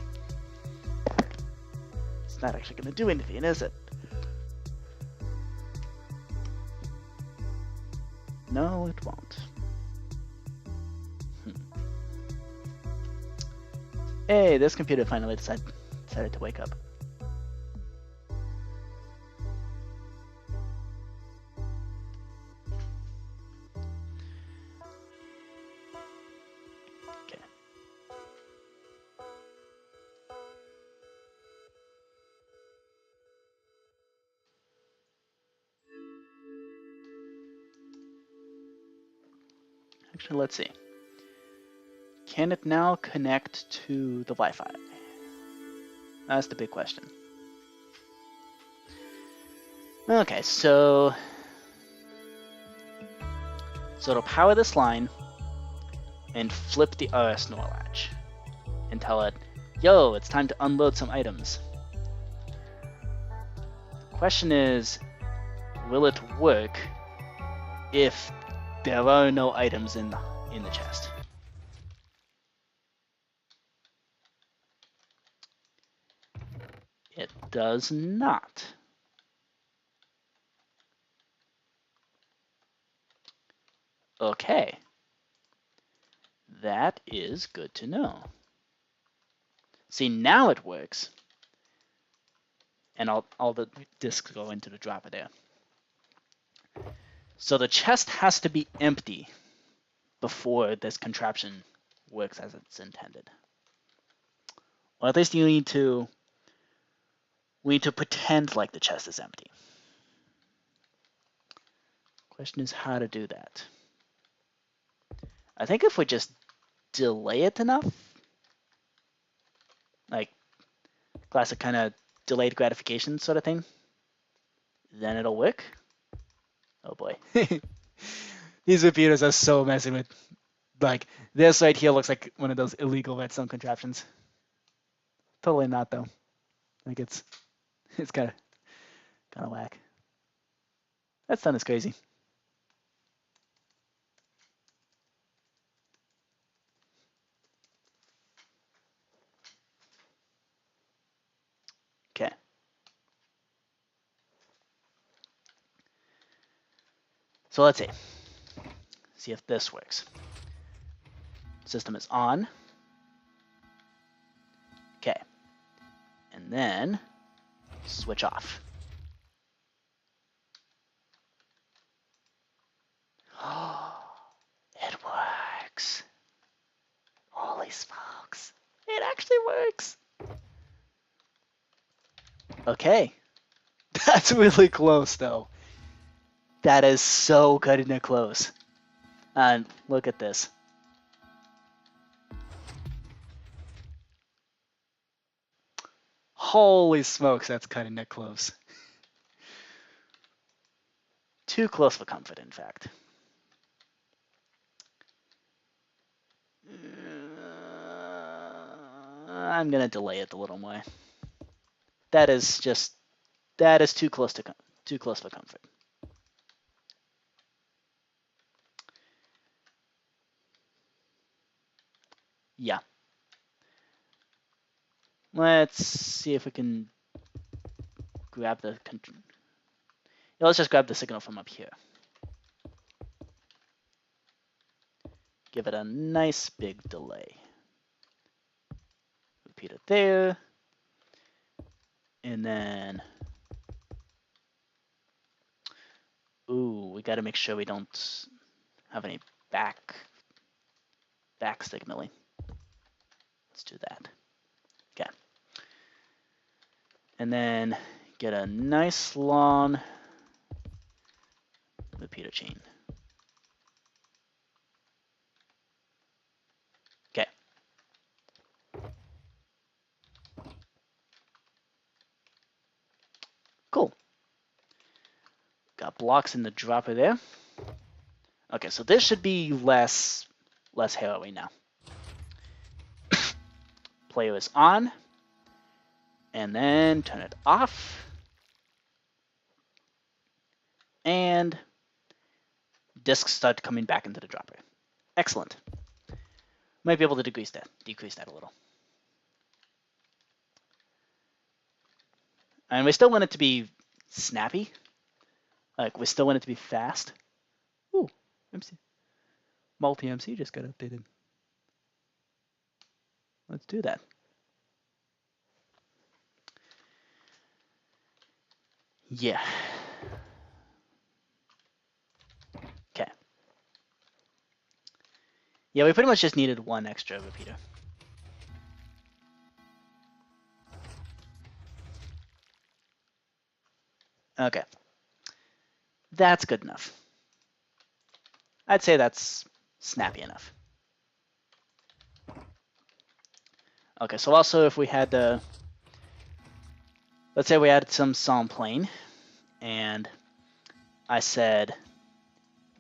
It's not actually going to do anything, is it? No, it won't. Hey, this computer finally decided to wake up. Actually, let's see. Can it now connect to the Wi-Fi? That's the big question. Okay, so it'll power this line and flip the RS NOR latch and tell it, yo, it's time to unload some items. The question is, will it work if there are no items in the chest? It does not. Okay. That is good to know. See, now it works. And all the discs go into the dropper there. So the chest has to be empty before this contraption works as it's intended. Or at least we need to pretend like the chest is empty. Question is how to do that. I think if we just delay it enough, like classic kind of delayed gratification sort of thing, then it'll work. Oh boy. These repeaters are so messy with, like, this right here looks like one of those illegal redstone contraptions. Totally not though. Like it's kind of whack. That's done is crazy. Okay. So let's see. See if this works. System is on. Okay. And then switch off. It works. Holy smokes. It actually works. Okay. That's really close though. That is so cutting it close. And look at this. Holy smokes, that's cutting it close. Too close for comfort, in fact. I'm gonna delay it a little more. That is too close for comfort. Yeah. Let's see if we can grab the. Yeah, let's just grab the signal from up here. Give it a nice big delay. Repeat it there. And then, ooh, we got to make sure we don't have any back signaling. Let's do that. Okay. And then get a nice long repeater chain. Okay. Cool. Got blocks in the dropper there. Okay, so this should be less harrowing now. Player is on. And then turn it off. And discs start coming back into the dropper. Excellent. Might be able to decrease that a little. And we still want it to be snappy. Like, we still want it to be fast. Ooh, MC. Multi-MC just got updated. Let's do that. Yeah. Okay. Yeah, we pretty much just needed one extra repeater. Okay. That's good enough. I'd say that's snappy enough. Okay, so also if we had the, let's say we had some song playing, and I said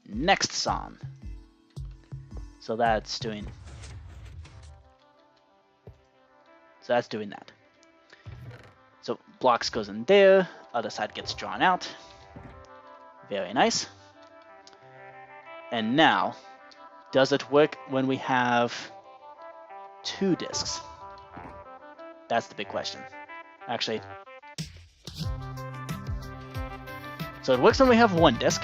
next song. So that's doing that. So blocks goes in there, other side gets drawn out. Very nice. And now, does it work when we have 2 discs? That's the big question. Actually, so it works when we have 1 disc.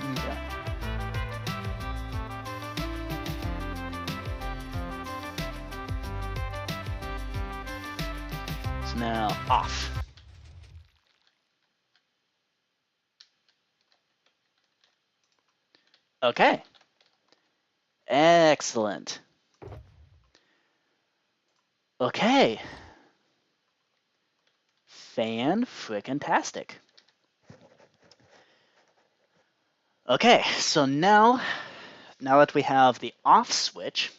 Okay. So now off. Okay. Excellent. Okay. Fan-frickin-tastic. Okay, so now that we have the off switch,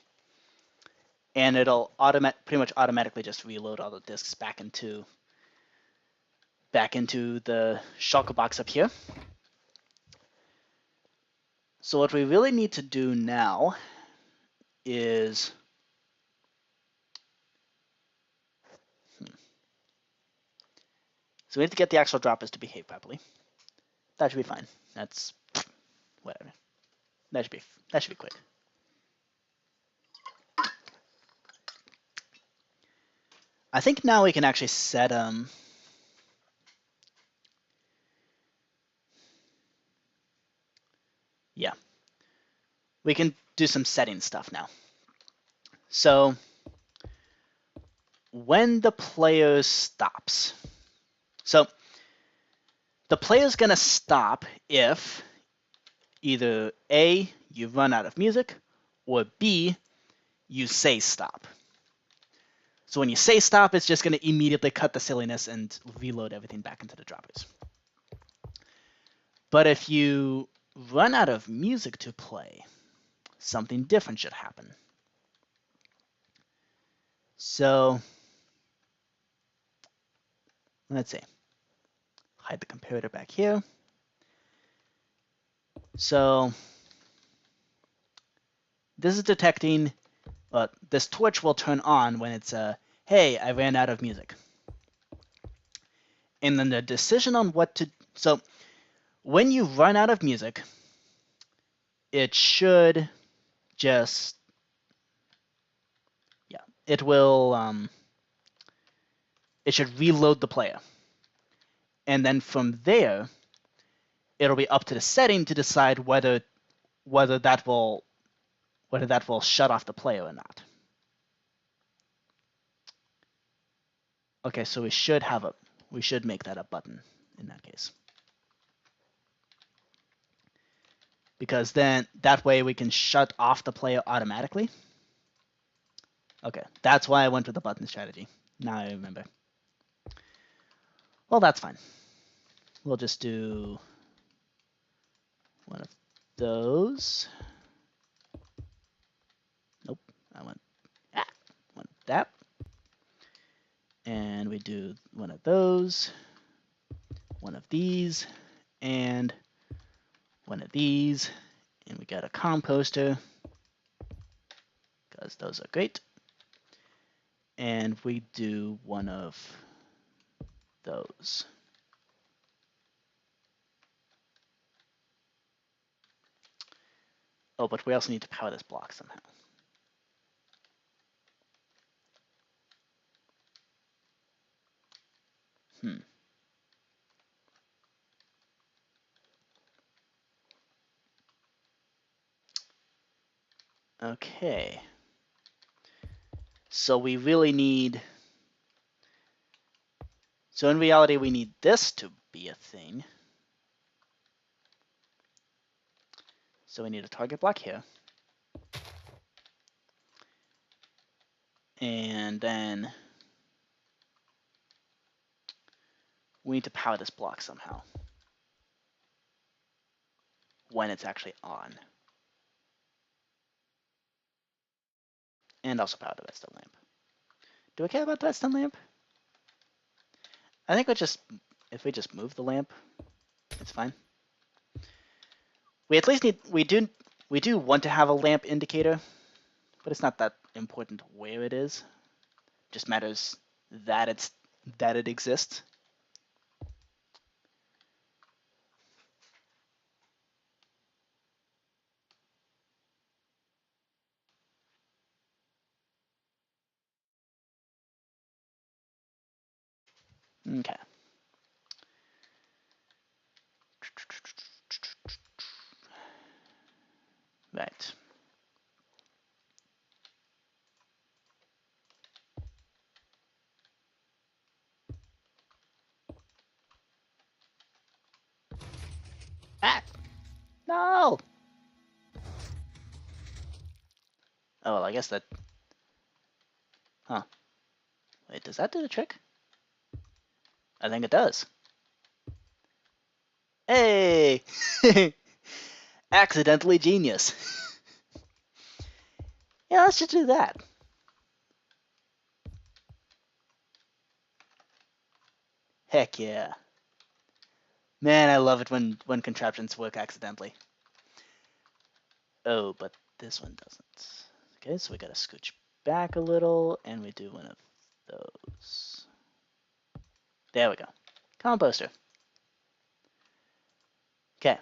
and it'll pretty much automatically just reload all the disks back into the shulker box up here. So what we really need to do now is so we need to get the actual droppers to behave properly. That should be fine. That's whatever. That should be quick. I think now we can actually set yeah. We can do some setting stuff now. So when the player stops. So the player's gonna stop if either A, you run out of music, or B, you say stop. So when you say stop, it's just going to immediately cut the silliness and reload everything back into the droppers. But if you run out of music to play, something different should happen. So let's see. Hide the comparator back here. So this is detecting, this torch will turn on when it's hey, I ran out of music. And then the decision on what to, so when you run out of music, it should just, yeah, it will, it should reload the player. And then from there, it'll be up to the setting to decide whether that will shut off the player or not. Okay, so we should make that a button in that case. Because then that way we can shut off the player automatically. Okay, that's why I went with the button strategy. Now I remember. Well, that's fine. We'll just do one of those. Nope, I want that. And we do one of those, one of these, and one of these. And we got a composter, because those are great. And we do one of those. Oh, but we also need to power this block somehow. Okay. So we really need, so in reality we need this to be a thing. So we need a target block here. And then we need to power this block somehow when it's actually on. And also power the redstone lamp. Do I care about the redstone lamp? I think if we just move the lamp, it's fine. We at least we do want to have a lamp indicator, but it's not that important where it is. It just matters that it exists. Okay. Right. Ah! No! Oh, well, I guess that... Huh. Wait, does that do the trick? I think it does. Hey! Accidentally genius. Yeah, let's just do that. Heck yeah. Man, I love it when contraptions work accidentally. Oh, but this one doesn't. Okay, so we gotta scooch back a little, and we do one of those. There we go. Composter. Okay.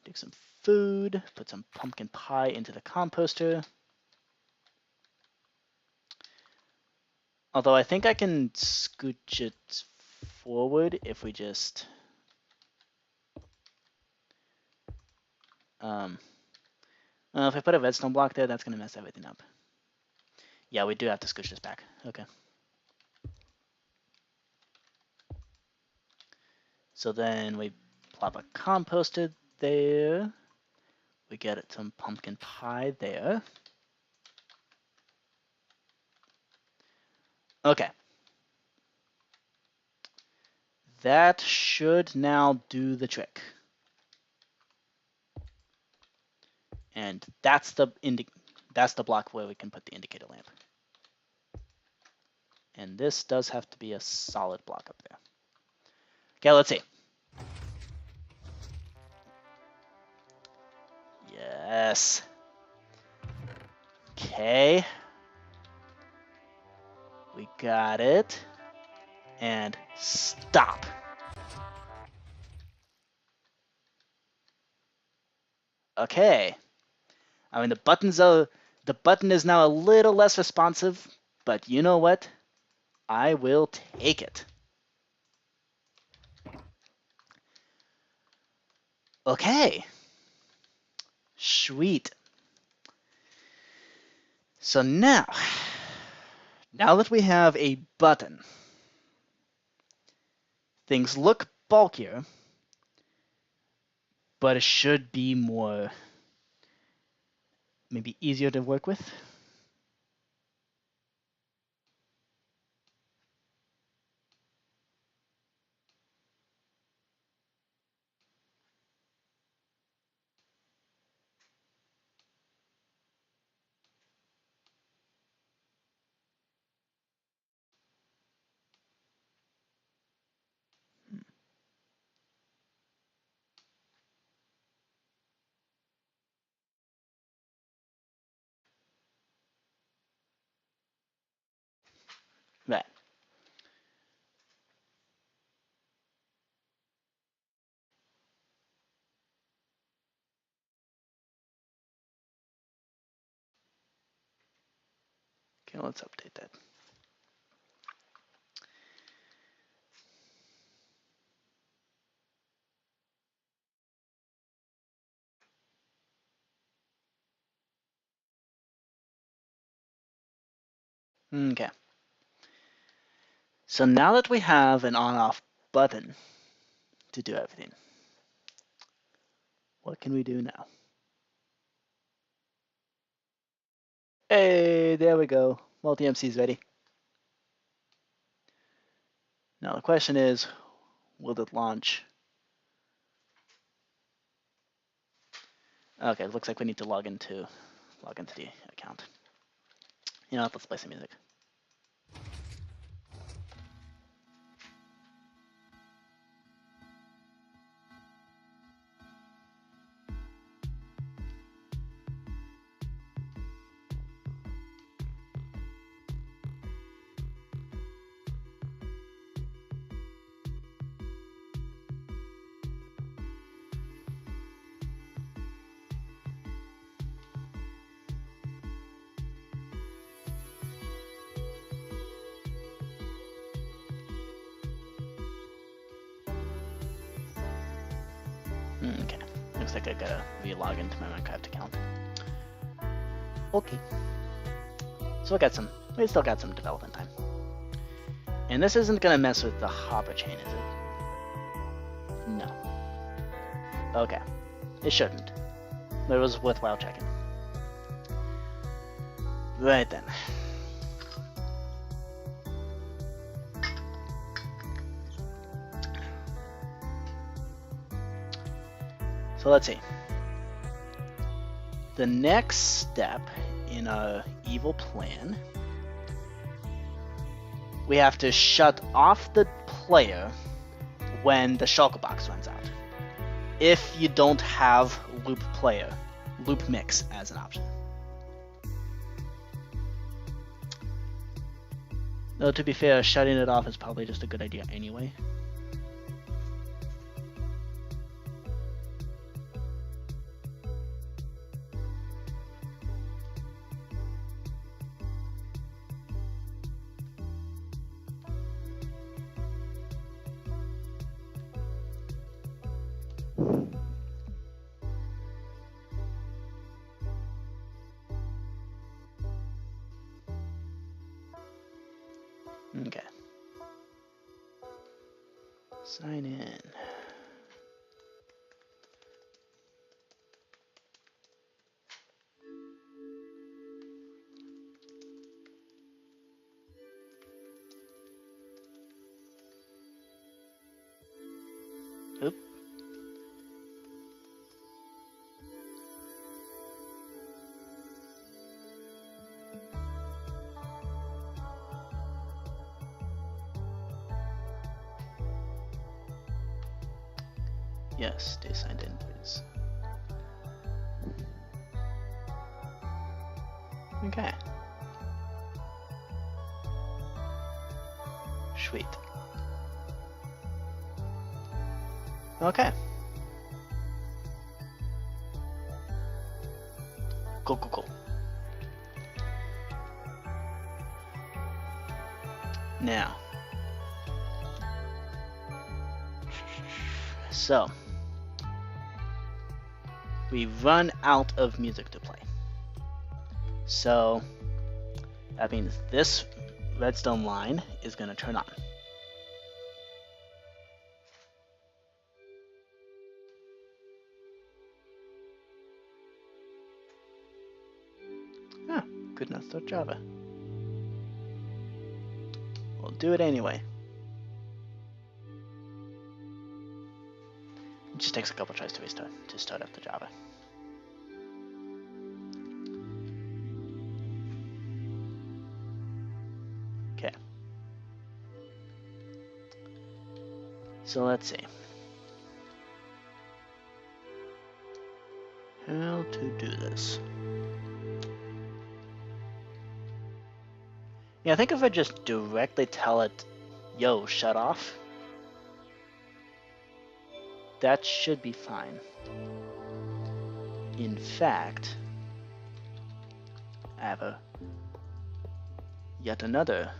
Do some food, put some pumpkin pie into the composter. Although I think I can scooch it forward if we just... if I put a redstone block there, that's going to mess everything up. Yeah, we do have to scooch this back. Okay. So then we plop a composter there. We get some pumpkin pie there. Okay. That should now do the trick. And that's the block where we can put the indicator lamp. And this does have to be a solid block up there. Okay, let's see. Yes. Okay. We got it. And stop. Okay. I mean, the button is now a little less responsive, but you know what? I will take it. Okay. Sweet. So now that we have a button, things look bulkier, but it should be more, maybe easier to work with. Right. Okay, let's update that. Okay. So now that we have an on-off button to do everything, What can we do now? Hey, there we go. Multi-MC is ready. Now the question is, will it launch? Okay, it looks like we need to log into the account. You know what, let's play some music. Okay, looks like I gotta re-log into my Minecraft account. Okay. So we still got some development time. And this isn't gonna mess with the hopper chain, is it? No. Okay. It shouldn't. But it was worthwhile checking. Right then. So let's see. The next step in our evil plan, we have to shut off the player when the shulker box runs out. If you don't have loop mix as an option. Though to be fair, shutting it off is probably just a good idea anyway. Okay. Sign in. Oop. Yes, stay signed in, please. Okay. Sweet. Okay. Cool. Now. So. We run out of music to play. So that means this redstone line is going to turn on. Ah, could not start Java. We'll do it anyway. It just takes a couple tries to start up the Java. Okay. So let's see. How to do this. Yeah, I think if I just directly tell it, yo, shut off, that should be fine. In fact, I have yet another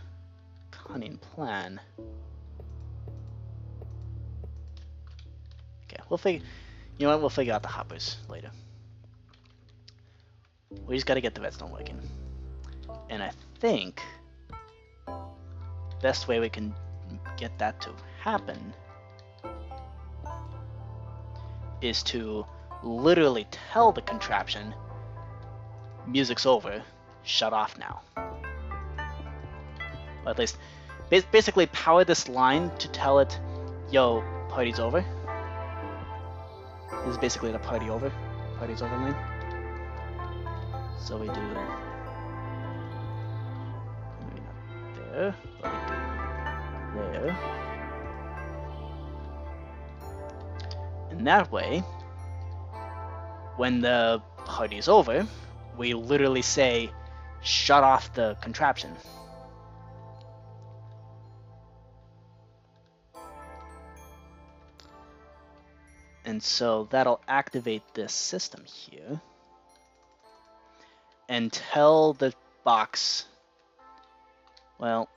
cunning plan. Okay, we'll figure out the hoppers later. We just gotta get the redstone working. And I think best way we can get that to happen is to literally tell the contraption, music's over, shut off now. Or at least, basically power this line to tell it, yo, party's over. This is basically the party's over line. So we do, maybe not there, but we do there. And that way, when the party's over, we literally say, shut off the contraption. And so that'll activate this system here and tell the box, well,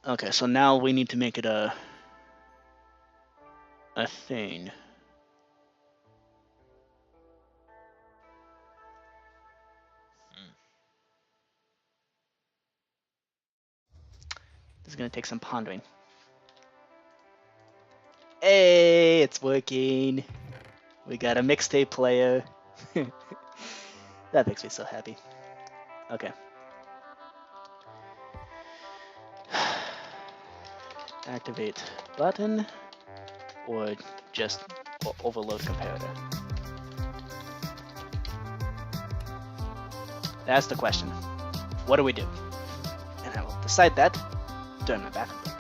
okay, so now we need to make it a thing. This is going to take some pondering. Hey, it's working. We got a mixtape player. That makes me so happy. Okay. Activate button or just overload comparator. That's the question. What do we do? And I will decide that during my bathroom break.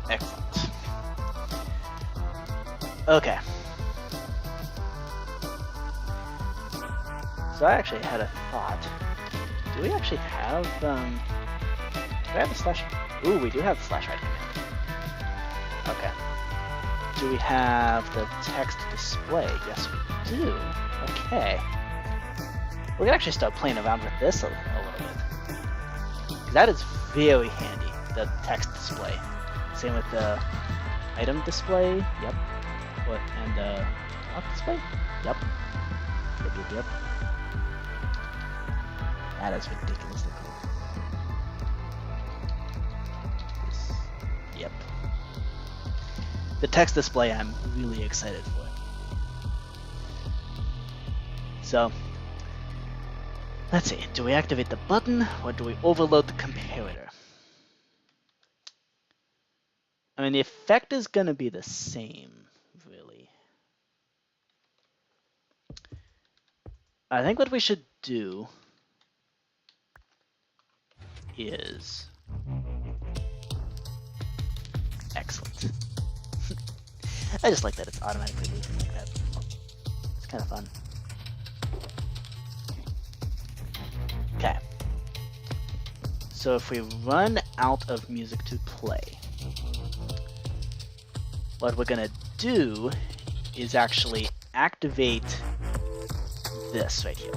Excellent. Okay. So I actually had a thought. Do we actually have, do we have the slash? Ooh, we do have the slash right command. Okay. Do we have the text display? Yes, we do. Okay. We can actually start playing around with this a little bit. That is very handy, the text display. Same with the item display. Yep. And the lock display. Yep. Yep. That is ridiculously cool. Yep. The text display I'm really excited for. So, let's see. Do we activate the button or do we overload the comparator? I mean, the effect is going to be the same, really. I think what we should do is... Excellent. I just like that it's automatically moving like that. It's kind of fun. Okay. So if we run out of music to play, what we're gonna do is actually activate this right here.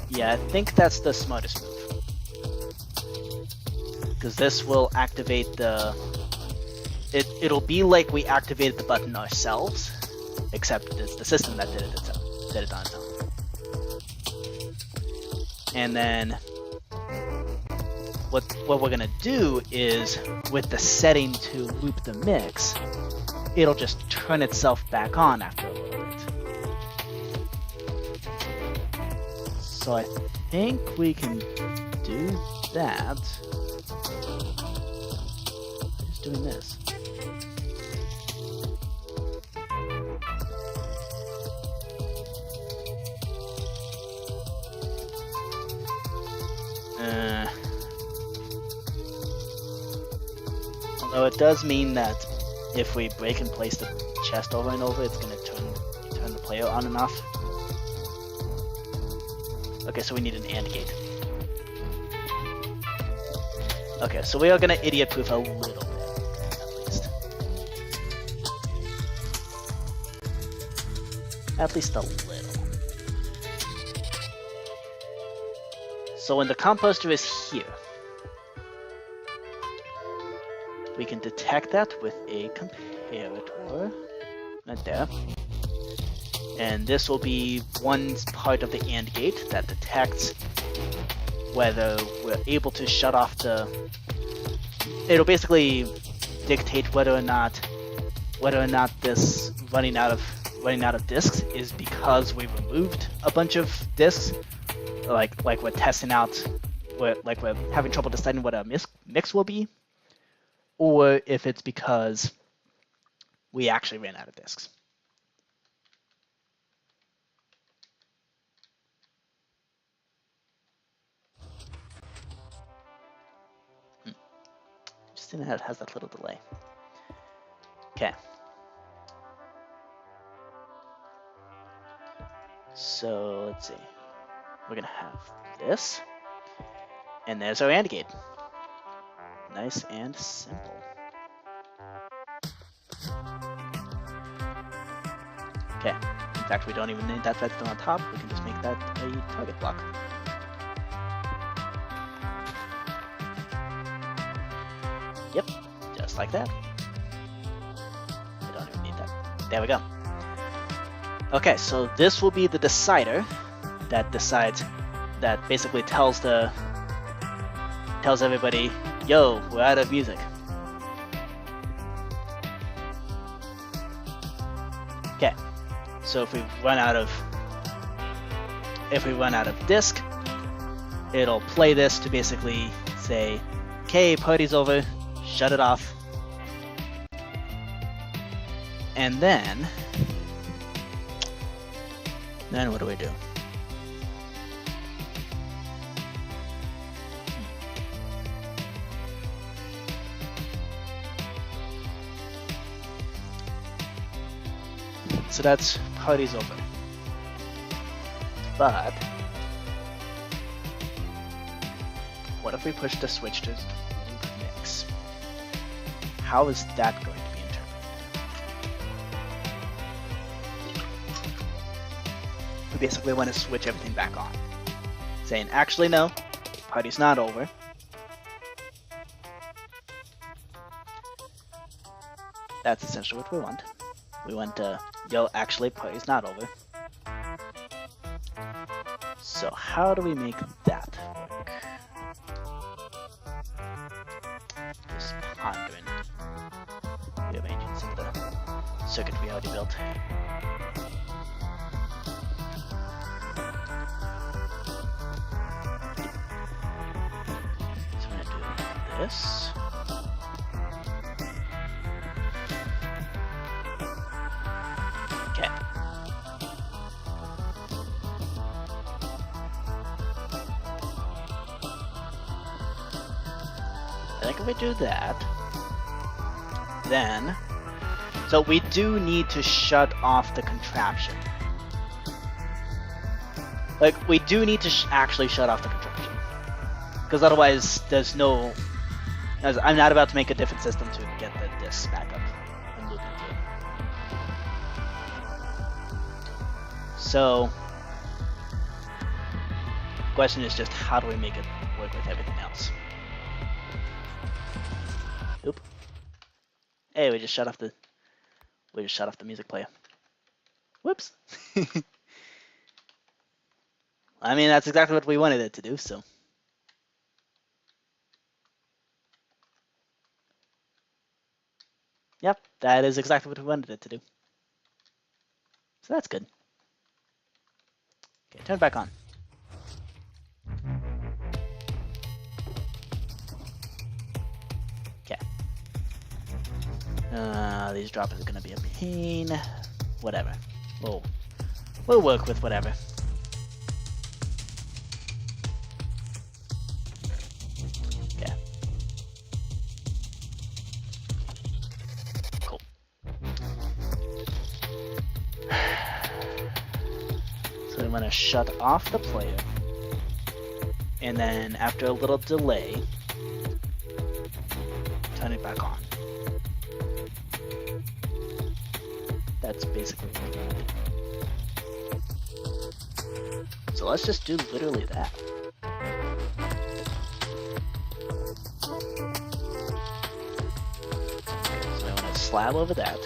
Yeah, I think that's the smartest move. Because this will activate the... It'll be like we activated the button ourselves, except it's the system that did it on its own. And then what we're gonna do is, with the setting to loop the mix, it'll just turn itself back on after a little bit. So I think we can do that. Just doing this. Although it does mean that if we break and place the chest over and over, it's going to turn the player on and off. Okay, so we need an AND gate. Okay, so we are going to idiot-proof a little bit, at least. At least a little. So when the composter is here, we can detect that with a comparator, right there. And this will be one part of the AND gate that detects whether we're able to shut off the... It'll basically dictate whether or not this running out of disks is because we removed a bunch of disks, like we're testing out, like we're having trouble deciding what a mix will be, or if it's because we actually ran out of disks. Just in that it has that little delay. Okay. So let's see. We're gonna have this, and there's our AND gate. Nice and simple. Okay. In fact, we don't even need that redstone on top. We can just make that a target block. Yep, just like that. We don't even need that. There we go. Okay, so this will be the decider that decides, that basically tells everybody, yo, we're out of music. Okay, so if we run out of disk, it'll play this to basically say, okay, party's over, shut it off. And then what do we do? So that's party's over. But what if we push the switch to loop mix? How is that going to be interpreted? We basically want to switch everything back on, saying, actually no, party's not over. That's essentially what we want. We want to, yo, actually, party's not over. So how do we make that work? Just pondering. Rearranging some of the circuit we already built. So I'm gonna do this. If we do that, then, so we do need to shut off the contraption. Like, we do need to actually shut off the contraption, because otherwise there's no As I'm not about to make a different system to get the discs back up and loop into it. So, the question is just how do we make it work with everything else? Oop. Hey, we just shut off the music player. Whoops. I mean, that's exactly what we wanted it to do, so. Yep, that is exactly what we wanted it to do. So that's good. Okay, turn it back on. Okay. These droppers are gonna be a pain. Whatever. We'll work with whatever. Okay. Cool. So I'm gonna shut off the player, and then after a little delay, turn it back on. That's basically what we're gonna do. So let's just do literally that. So I want to slab over that.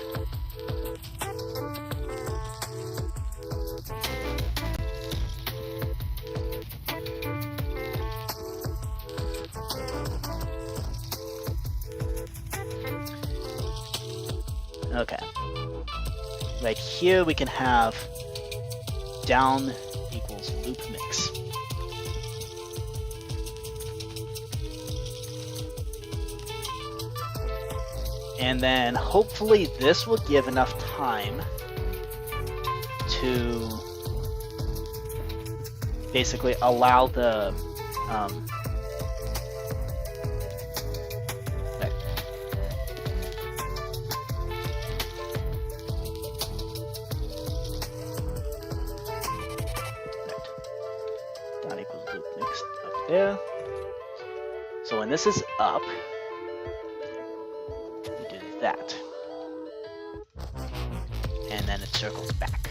Okay. Right here we can have down equals loop mix. And then hopefully this will give enough time to basically allow the down equals loop mix up there. So when this is up, we do that. And then it circles back.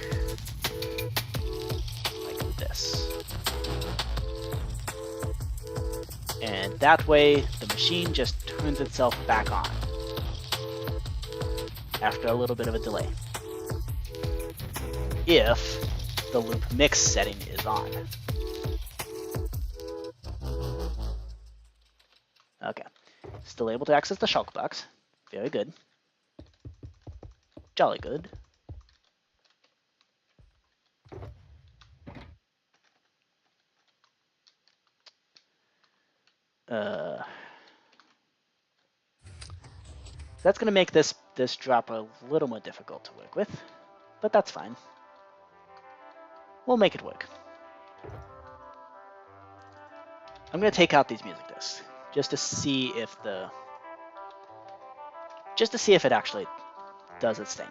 Like this. And that way, the machine just turns itself back on. After a little bit of a delay. If the loop mix setting is on. Okay, still able to access the shulk box. Very good. Jolly good. That's gonna make this drop a little more difficult to work with, but that's fine. We'll make it work. I'm gonna take out these music discs just to see if it actually does its thing.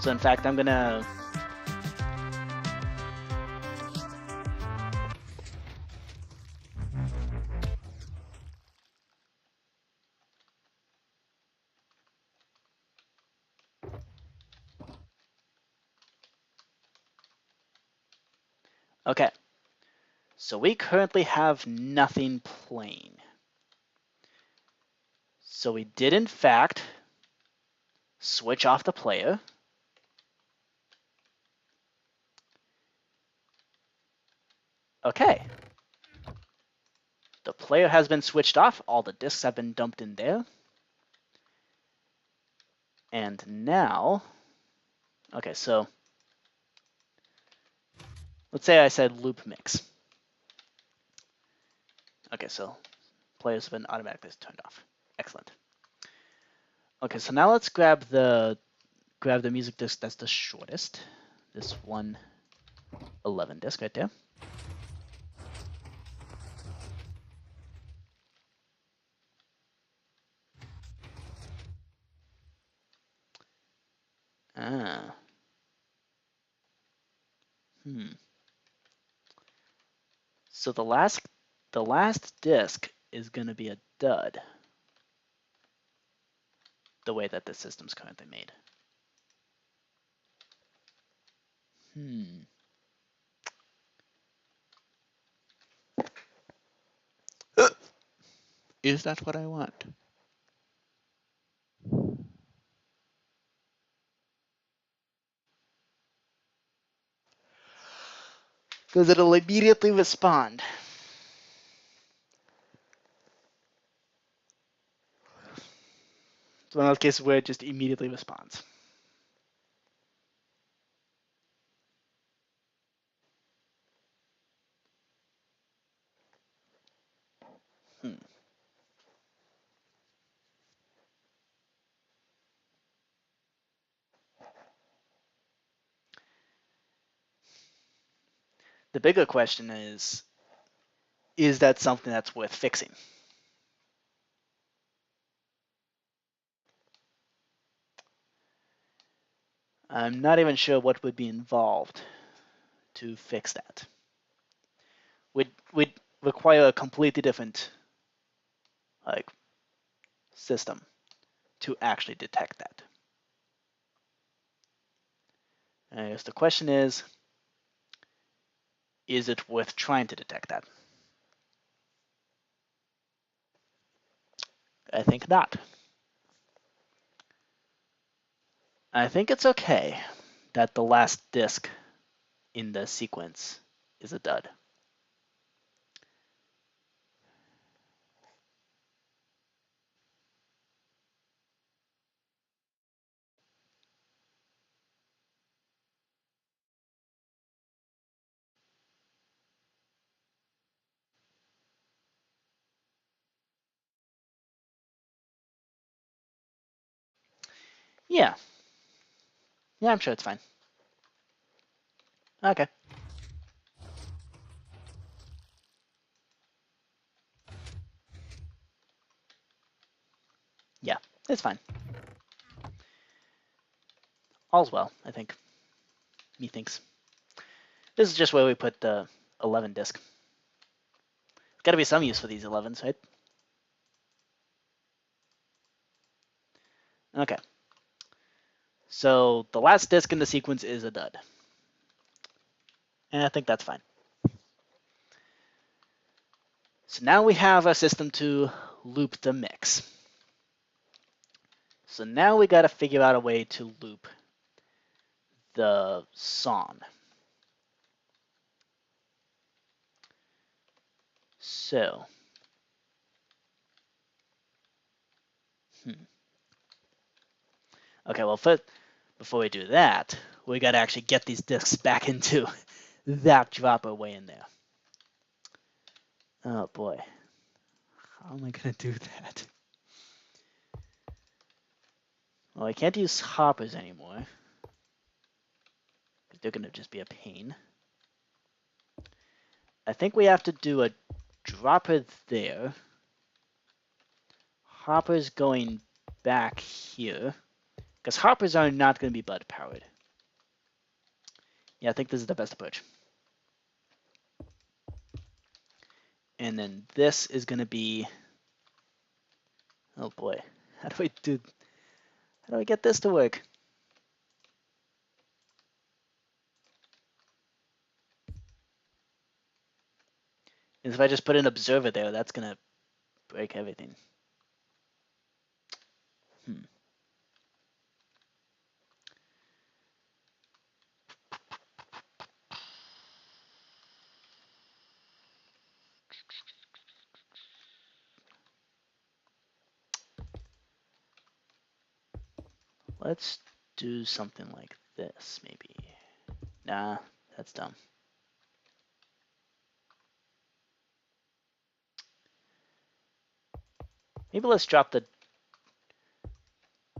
So in fact, I'm gonna okay. So we currently have nothing playing. So we did in fact switch off the player. Okay. The player has been switched off. All the disks have been dumped in there. And now, okay, so let's say I said loop mix. Okay, so players have been automatically turned off. Excellent. Okay, so now let's grab the music disc that's the shortest. This 111 disc right there. Ah. So the last disk is going to be a dud, the way that the system's currently made. Is that what I want? Because it'll immediately respond. It's one of those cases where it just immediately responds. The bigger question is that something that's worth fixing? I'm not even sure what would be involved to fix that. Would require a completely different system to actually detect that. And I guess the question is it worth trying to detect that? I think not. I think it's okay that the last disk in the sequence is a dud. Yeah. Yeah, I'm sure it's fine. Okay. Yeah, it's fine. All's well, I think. Methinks. This is just where we put the 11 disk. Got to be some use for these 11s, right? Okay. So the last disk in the sequence is a dud. And I think that's fine. So now we have a system to loop the mix. So now we got to figure out a way to loop the song. So, okay, well, before we do that, we got to actually get these disks back into that dropper way in there. Oh boy, how am I gonna do that? Well, I can't use hoppers anymore. They're gonna just be a pain. I think we have to do a dropper there. Hoppers going back here. Because hoppers are not going to be bud powered. Yeah, I think this is the best approach. And then this is going to be, oh boy, how do I get this to work? And if I just put an observer there, that's going to break everything. Let's do something like this, maybe. Nah, that's dumb. Maybe let's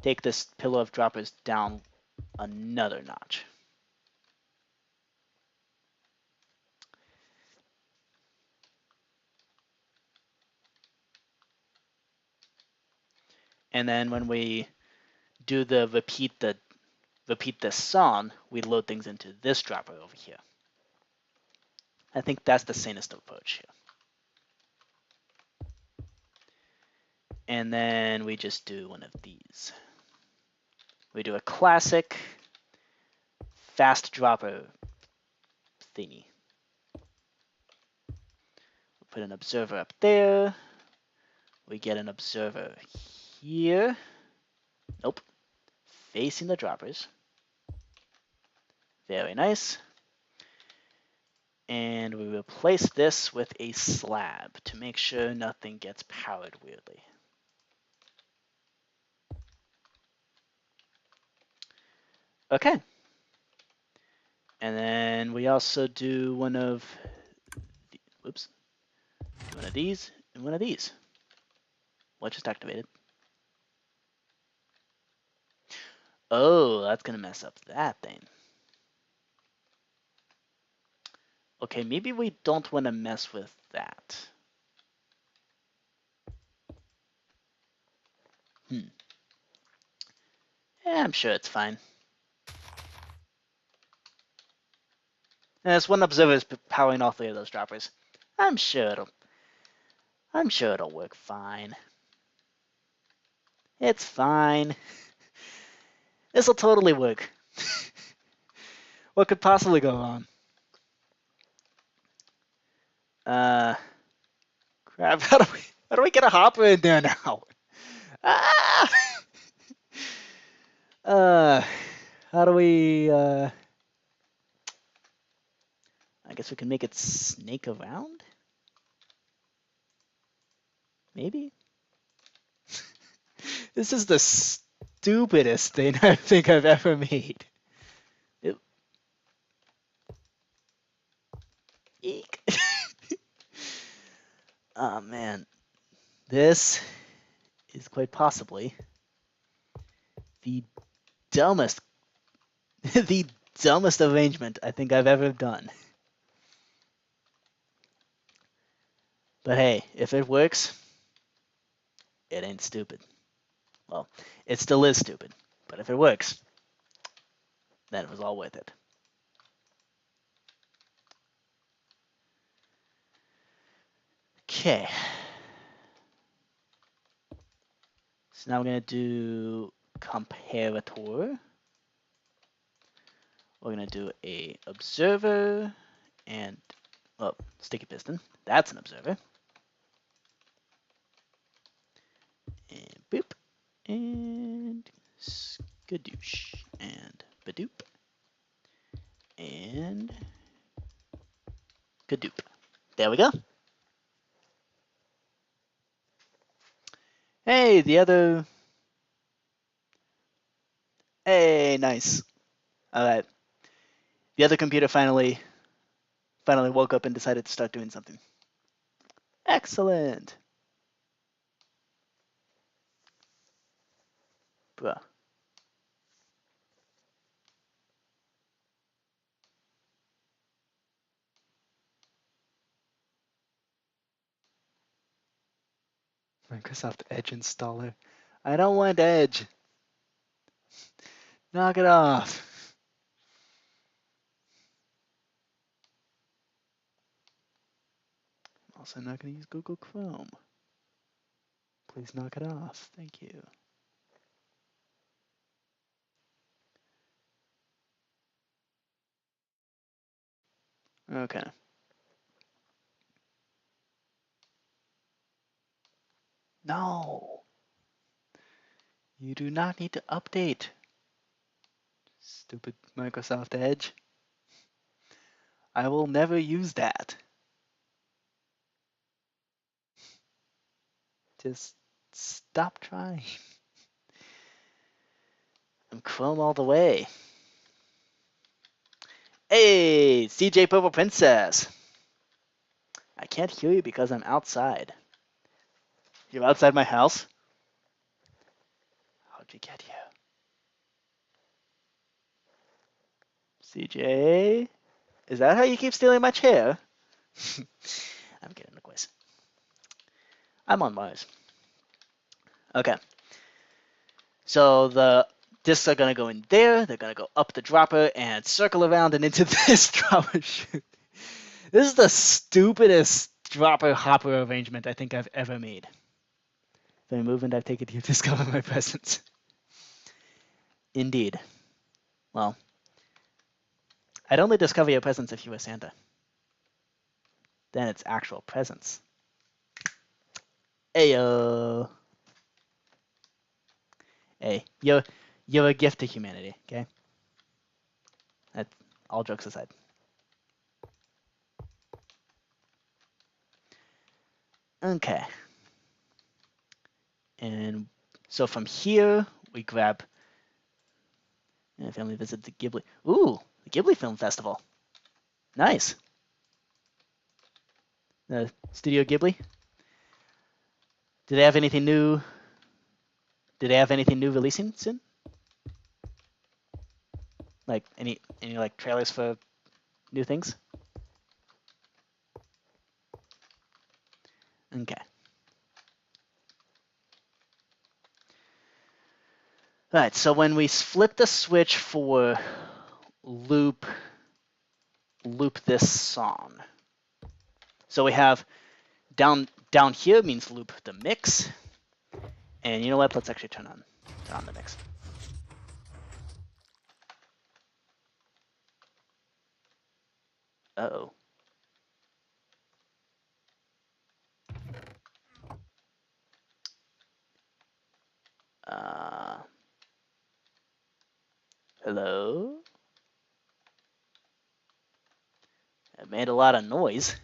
take this pillar of droppers down another notch. And then when we do the repeat repeat this song, we load things into this dropper over here. I think that's the sanest approach here. And then we just do one of these. We do a classic fast dropper thingy. We put an observer up there. We get an observer here. Nope. Facing the droppers. Very nice. And we replace this with a slab to make sure nothing gets powered weirdly. Okay. And then we also do one of these and one of these. What just activated? Oh, that's gonna mess up that thing. Okay, maybe we don't want to mess with that. Yeah, I'm sure it's fine. There's one observer is powering all three of those droppers. I'm sure it'll work fine. It's fine. This'll totally work. What could possibly go wrong? Crap, how do we get a hopper in there now? Ah! How do we, I guess we can make it snake around? Maybe? This is the stupidest thing I think I've ever made. Eek. Oh man, this is quite possibly the dumbest, the dumbest arrangement I think I've ever done. But hey, if it works, it ain't stupid. Well, it still is stupid, but if it works, then it was all worth it. Okay. So now we're going to do comparator. We're going to do a observer and, well, sticky piston. That's an observer. And boop. And skadoosh. And badoop. And kadoop. There we go. Hey, the other... Hey, nice. All right. The other computer finally woke up and decided to start doing something. Excellent. Bruh. Microsoft Edge installer. I don't want Edge. Knock it off. I'm also not going to use Google Chrome. Please knock it off. Thank you. Okay. No. You do not need to update. Stupid Microsoft Edge. I will never use that. Just stop trying. I'm Chrome all the way. Hey, CJ Purple Princess. I can't hear you because I'm outside. You're outside my house? How'd you get here? CJ? Is that how you keep stealing my chair? I'm kidding, of course. I'm on Mars. Okay. So the discs are gonna go in there. They're gonna go up the dropper and circle around and into this dropper chute. This is the stupidest dropper hopper arrangement I think I've ever made. If I move and I've taken to discover my presence. Indeed. Well, I'd only discover your presence if you were Santa. Then it's actual presence. Ayo. Hey, you're a gift to humanity, okay? That, all jokes aside. Okay. And so from here, we grab family visit the Ghibli. Ooh, the Ghibli Film Festival. Nice. Studio Ghibli. Do they have anything new? Do they have anything new releasing soon? Like any like trailers for new things? Okay. All right, so when we flip the switch for loop this song. So we have down here means loop the mix. And you know what? Let's actually turn on the mix. Uh-oh. Hello? It made a lot of noise.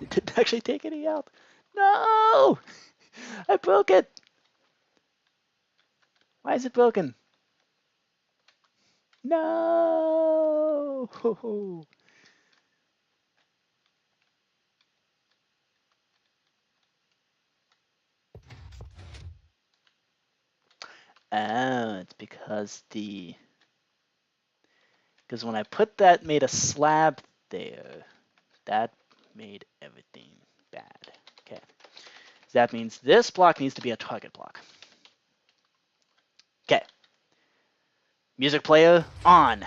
It didn't actually take any out. No! I broke it! Why is it broken? No! Oh, it's because when I put that made a slab there, that made everything bad. Okay. So that means this block needs to be a target block. Okay. Music player on.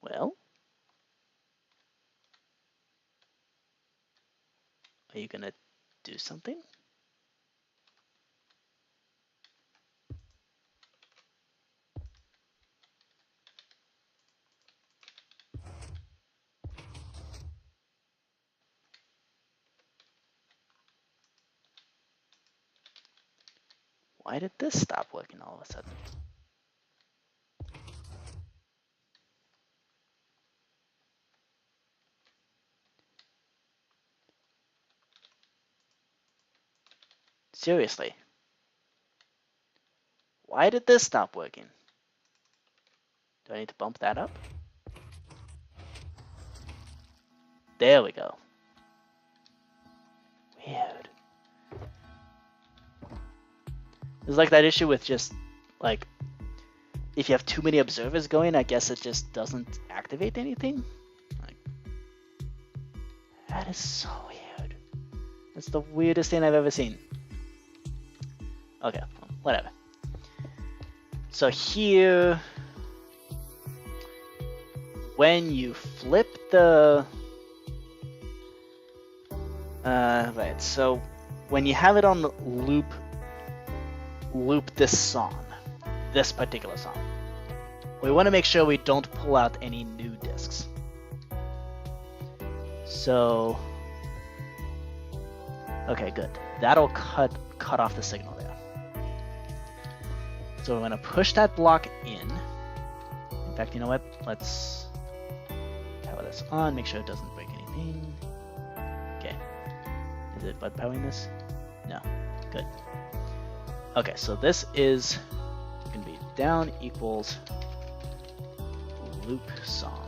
Well, are you gonna do something? Why did this stop working all of a sudden? Seriously. Why did this stop working? Do I need to bump that up? There we go. Weird. It's like that issue with just, like, if you have too many observers going, I guess it just doesn't activate anything. Like, that is so weird. That's the weirdest thing I've ever seen. Okay, well, whatever. So here, when you flip the... right, so when you have it on the loop this song, this particular song, we want to make sure we don't pull out any new discs. So, okay, good. That'll cut off the signal there. So we're going to push that block in. In fact, you know what? Let's power this on, make sure it doesn't break anything. Okay. Is it bud powering this? No. Good. Okay, so this is going to be down equals loop song.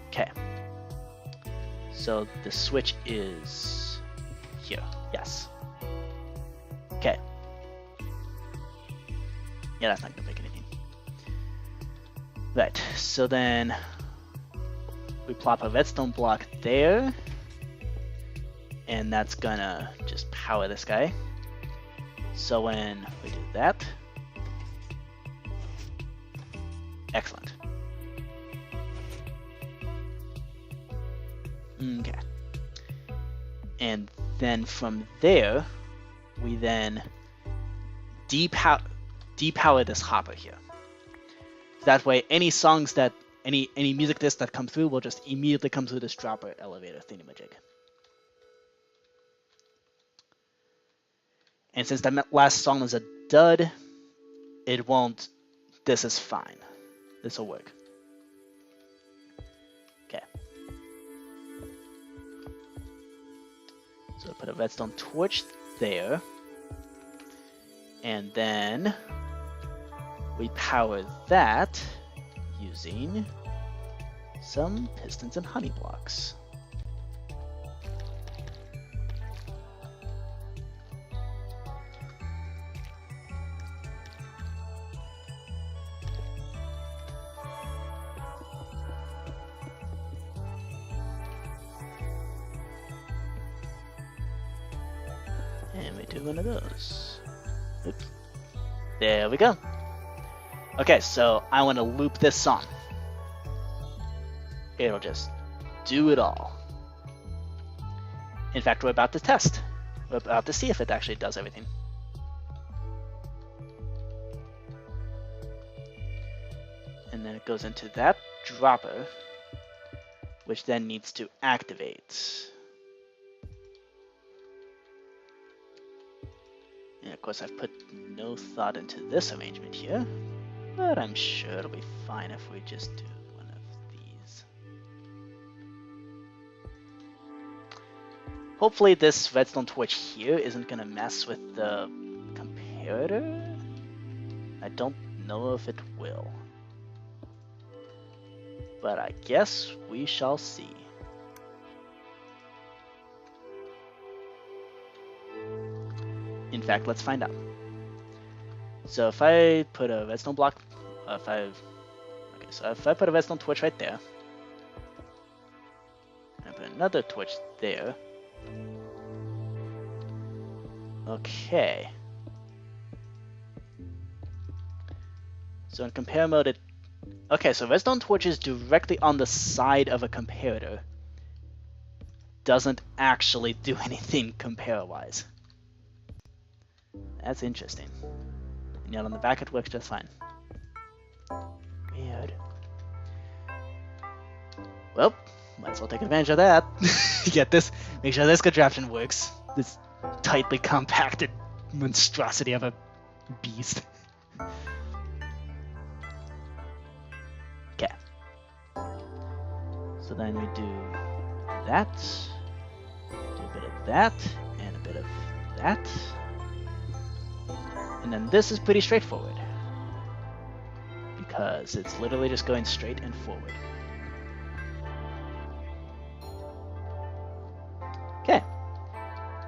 Okay. So the switch is here. Yes. Okay. Yeah, that's not going to make anything. Right, so then we plop a redstone block there, and that's gonna just power this guy. So when we do that, excellent. Okay. And then from there, we then depower this hopper here. That way, any songs that any music discs that come through will just immediately come through this dropper elevator thingamajig. And since that last song was a dud, it won't. This is fine. This will work. Okay. So I put a redstone torch there, and then we power that using some pistons and honey blocks. And we do one of those. Oops. There we go. Okay, so I want to loop this song. It'll just do it all. In fact, we're about to test. We're about to see if it actually does everything. And then it goes into that dropper, which then needs to activate. And of course, I've put no thought into this arrangement here, but I'm sure it'll be fine if we just do one of these. Hopefully this redstone torch here isn't going to mess with the comparator. I don't know if it will, but I guess we shall see. In fact, let's find out. So if I put a redstone block, if I put a redstone torch right there, and I put another torch there. Okay. So in compare mode, it. Okay, so redstone torch is directly on the side of a comparator. Doesn't actually do anything compare-wise. That's interesting. And yet on the back it works just fine. Weird. Well, might as well take advantage of that. Get this. Make sure this contraption works. This tightly compacted monstrosity of a beast. Okay. So then we do that. Do a bit of that. And a bit of that. And then this is pretty straightforward, because it's literally just going straight and forward. Okay,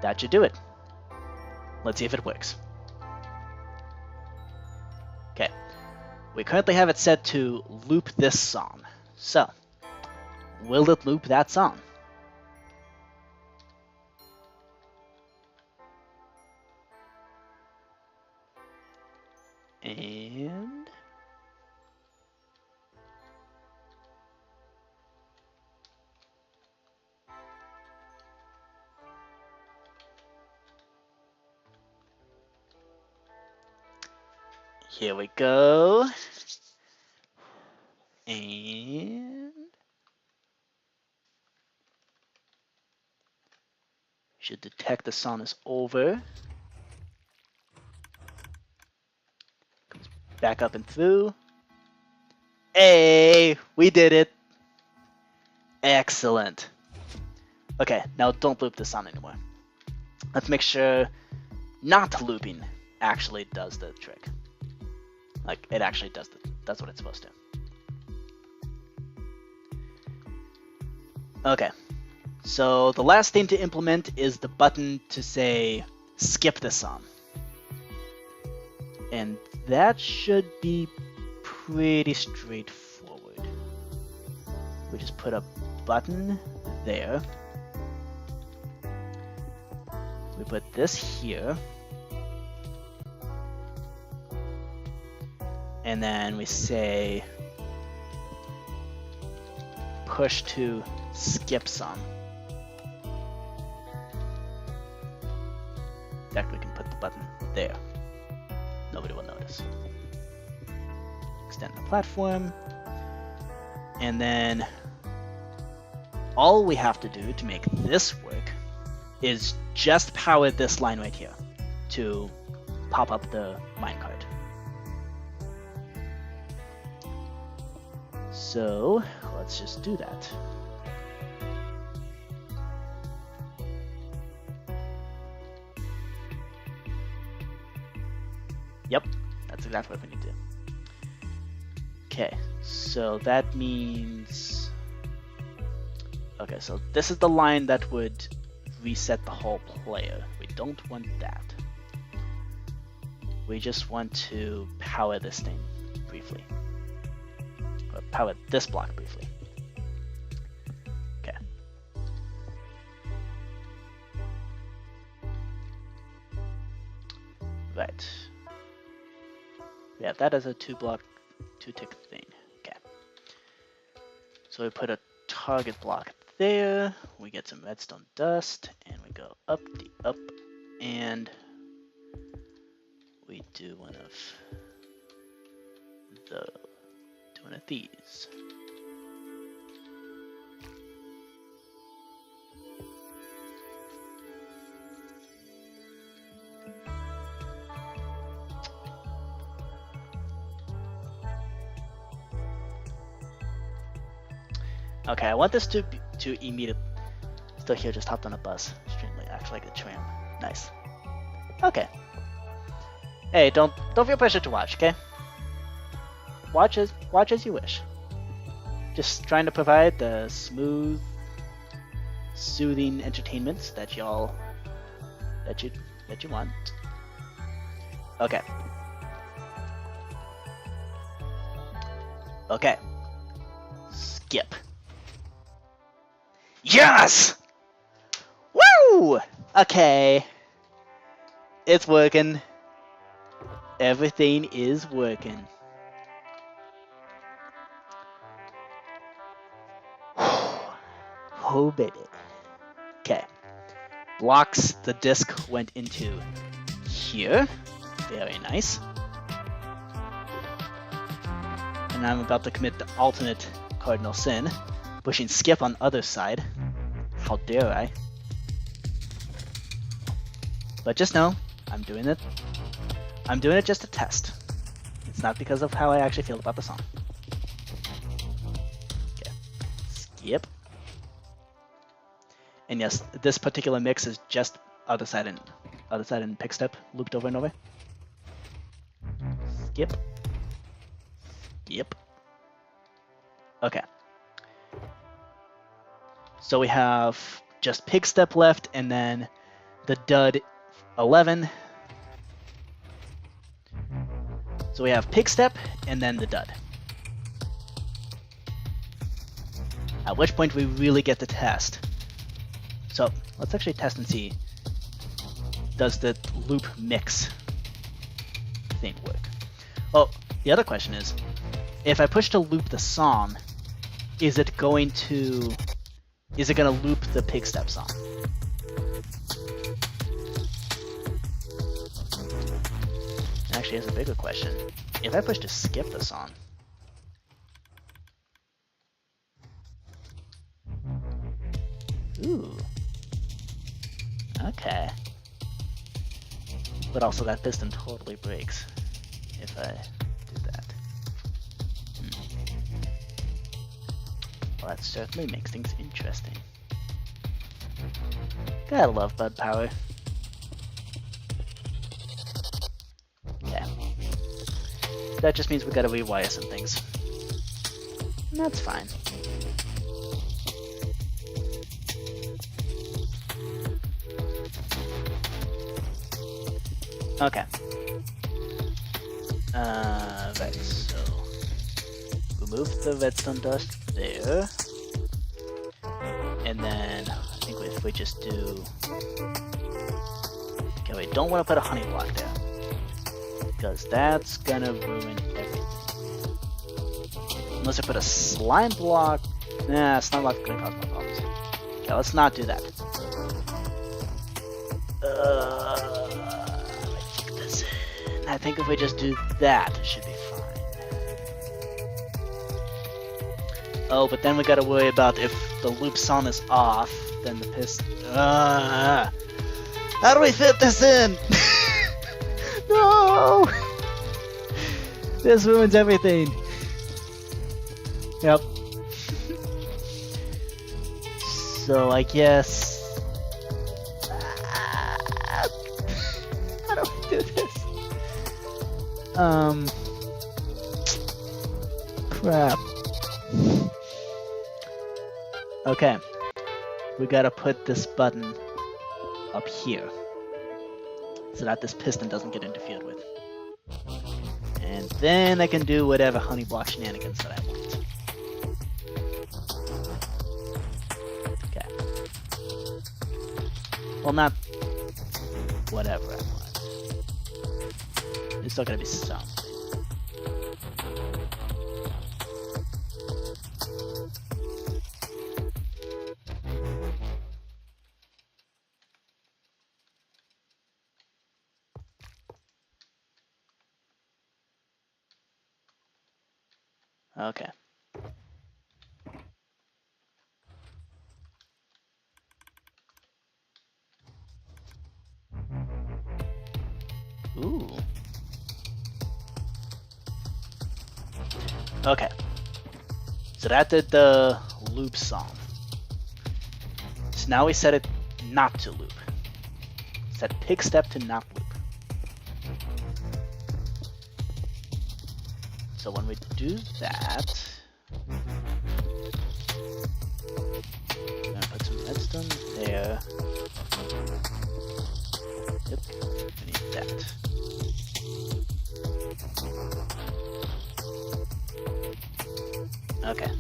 that should do it. Let's see if it works. Okay, we currently have it set to loop this song. So, will it loop that song? And here we go. And should detect the song is over. Back up and through. Hey, we did it. Excellent. Okay, now don't loop the sound anymore. Let's make sure not looping actually does the trick. Like, it actually does that's what it's supposed to. Okay, so the last thing to implement is the button to say skip the song. And that should be pretty straightforward. we just put a button there. We put this here. And then we say push to skip some. In fact, we can put the button there. Nobody will notice. Extend the platform. And then all we have to do to make this work is just power this line right here to pop up the minecart. So let's just do that. Yep, that's exactly what we need to do. Okay, so that means... Okay, so this is the line that would reset the whole player. We don't want that. We just want to power this thing briefly. Or power this block briefly. Okay. Right. We have that as a two tick thing. Okay. So we put a target block there. We get some redstone dust, and we go up, and we do one of these. Okay, I want this to immediately. Still here, just hopped on a bus. Extremely acts like a tram. Nice. Okay. Hey, don't feel pressure to watch, okay? Watch as you wish. Just trying to provide the smooth, soothing entertainments that you want. Okay. Okay. Skip. Yes! Woo! Okay. It's working. Everything is working. Oh, baby. Okay. Blocks, the disc went into here. Very nice. And I'm about to commit the ultimate cardinal sin, pushing skip on other side. How dare I? But just know, I'm doing it just to test. It's not because of how I actually feel about the song. Okay. Skip. And yes, this particular mix is just other side and pick step looped over and over. Skip. Skip. Okay. So we have just pig step left, and then the dud 11. So we have pig step and then the dud. At which point we really get to test. So let's actually test and see, does the loop mix thing work? Oh, the other question is, if I push to loop the song, is it going to loop the pig step song? Actually, here's a bigger question. If I push to skip the song, ooh, okay. But also that piston totally breaks if I do that. Well, that certainly makes things interesting. Gotta love bud power. Okay. That just means we gotta rewire some things. And that's fine. Okay. Right, so remove the redstone dust there. And then I think if we just do... Okay, we don't want to put a honey block there, because that's gonna ruin everything. Unless I put a slime block. Nah, slime block is gonna cause more problems. Okay, let's not do that. Kick this in. I think if we just do that, it should be fine. Oh, but then we gotta worry about if the loop song is off, then the piston. How do we fit this in? No! This ruins everything. Yep. So I guess... How do we do this? Crap. Okay. We gotta put this button up here, so that this piston doesn't get interfered with. And then I can do whatever honey block shenanigans that I want. Okay. Well, not whatever I want. There's still gonna be something. Okay. Ooh. Okay. So that did the loop song. So now we set it not to loop. Set pick step to not loop. So when we do that, I'm gonna put some redstone there. Yep, we need that. Okay.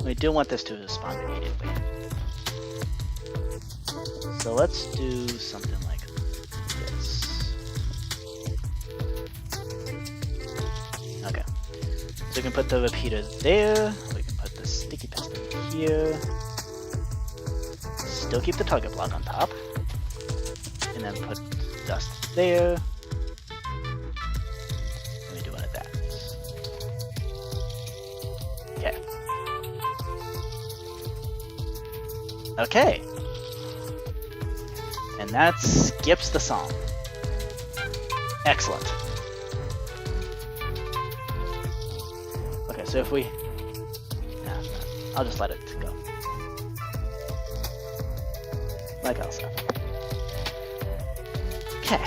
We do want this to respond immediately. So let's do something like this. Okay. So we can put the repeater there. We can put the sticky piston here. Still keep the target block on top. And then put dust there. Let me do one of that. Okay. Okay. And that skips the song. Excellent. Okay, so if we... Nah, I'll just let it go. Like I said. Okay.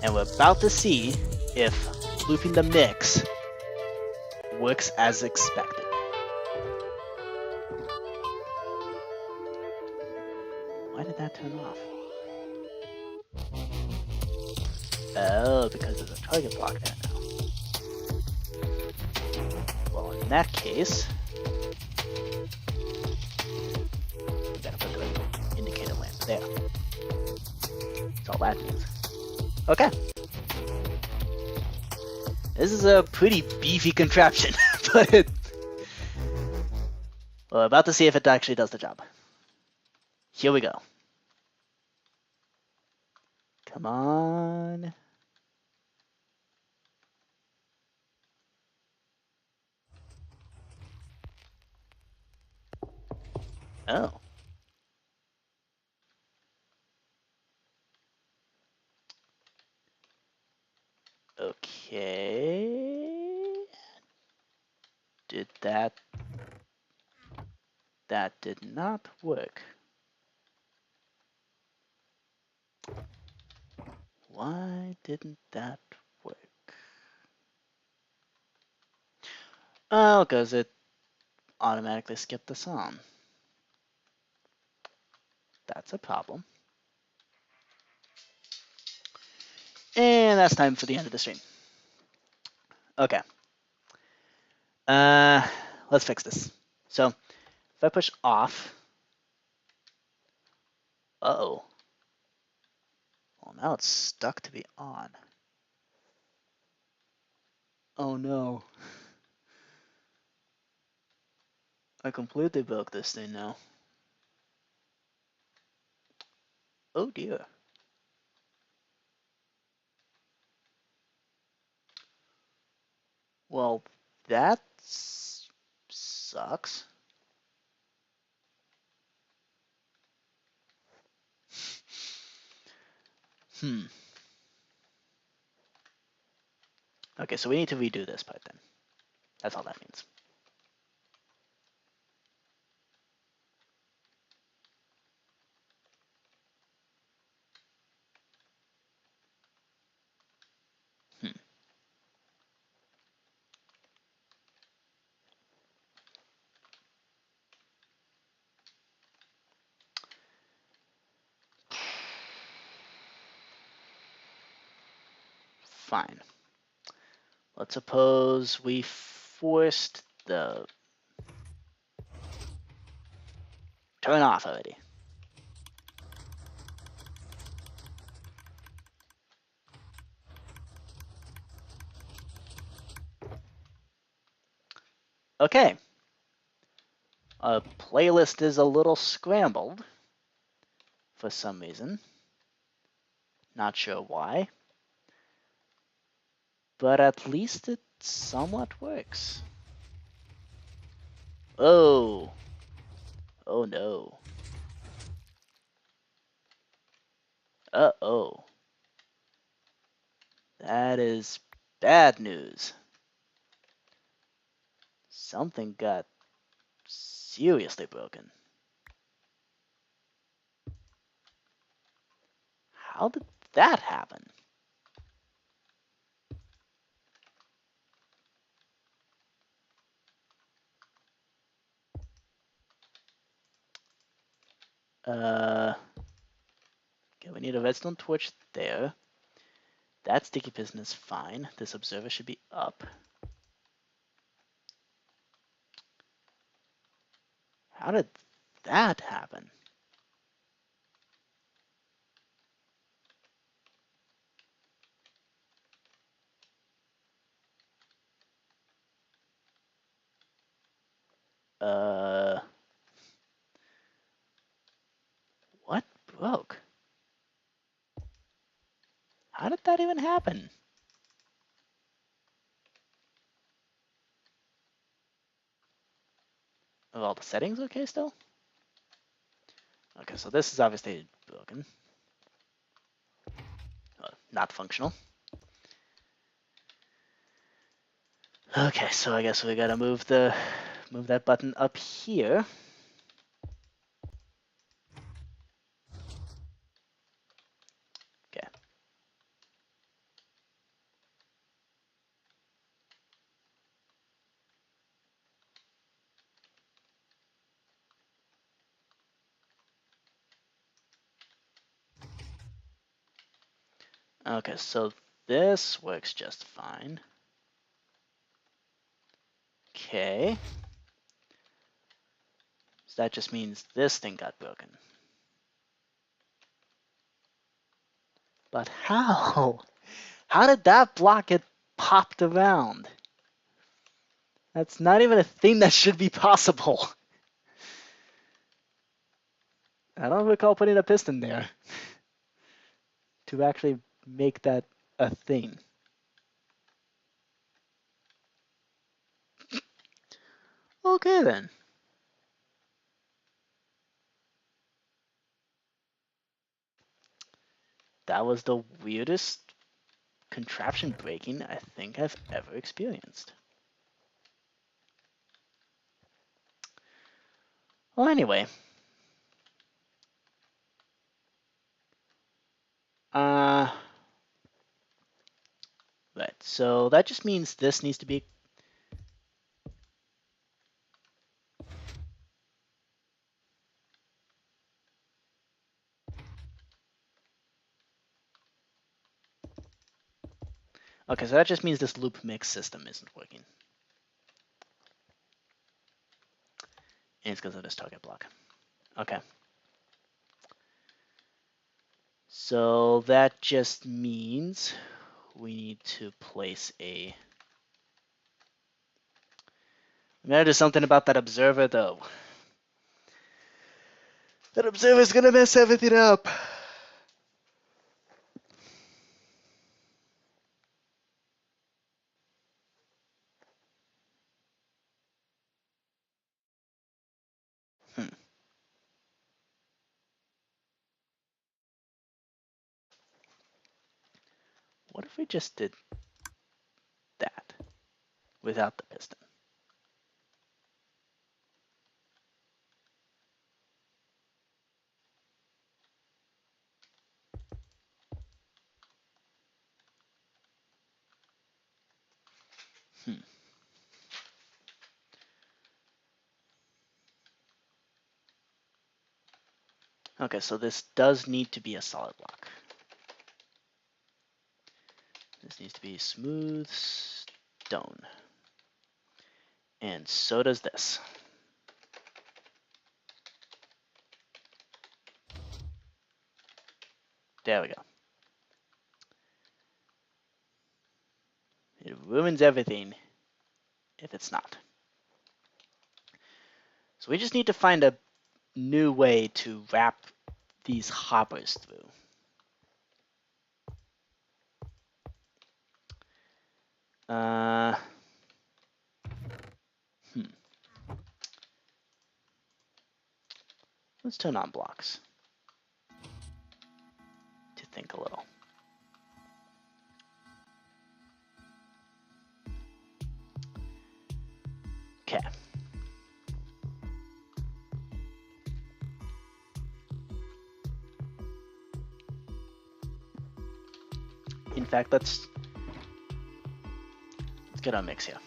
And we're about to see if looping the mix works as expected. Why did that turn off? Oh, because there's a target block there now. Well, in that case, we gotta put the indicator lamp there. That's all that means. Okay. This is a pretty beefy contraption, but we're about to see if it actually does the job. Here we go. Come on. Oh. Okay. Did that... That did not work. Why didn't that work? Oh, because it automatically skipped the song. That's a problem. And And that's time for the end of the stream. Okay. Let's fix this. So if I push off, uh-oh. Well, now it's stuck to be on. Oh no. I completely broke this thing now. Oh dear. Well, that sucks. Okay, so we need to redo this part then. That's all that means. Fine. Let's suppose we forced the turn off already. Okay. Our playlist is a little scrambled for some reason. Not sure why. But at least it somewhat works. Oh. Oh no. Uh-oh. That is bad news. Something got seriously broken. How did that happen? Okay, we need a redstone torch there. That sticky piston is fine. This observer should be up. How did that happen? What broke? How did that even happen? Are all the settings okay still? Okay, so this is obviously broken. Not functional. Okay, so I guess we gotta move that button up here. Okay. Okay, so this works just fine. Okay. So that just means this thing got broken. But how? How did that block get popped around? That's not even a thing that should be possible. I don't recall putting a piston there to actually make that a thing. Okay then. That was the weirdest contraption breaking I think I've ever experienced. Well, anyway. Right, so that just means this needs to be... Okay, so that just means this loop mix system isn't working. And it's because of this target block. Okay. So that just means we need to place a... We gotta do something about that observer, though. That observer's gonna mess everything up. What if we just did that without the piston? Okay, so this does need to be a solid block. This needs to be smooth stone. And so does this. There we go. It ruins everything if it's not. So we just need to find a new way to wrap these hoppers through. Let's turn on blocks to think a little. Okay. In fact, let's get our mix here.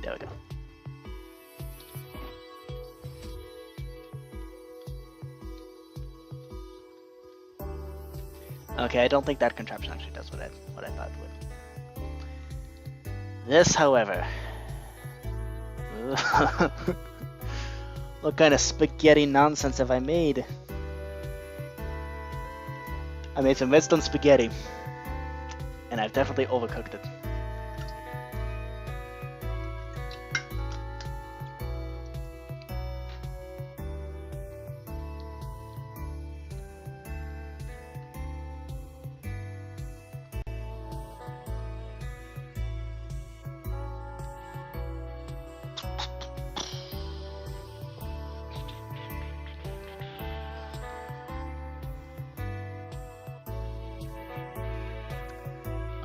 There we go. Okay, I don't think that contraption actually does what I thought it would. This, however, what kind of spaghetti nonsense have I made? I made some redstone spaghetti, and I've definitely overcooked it.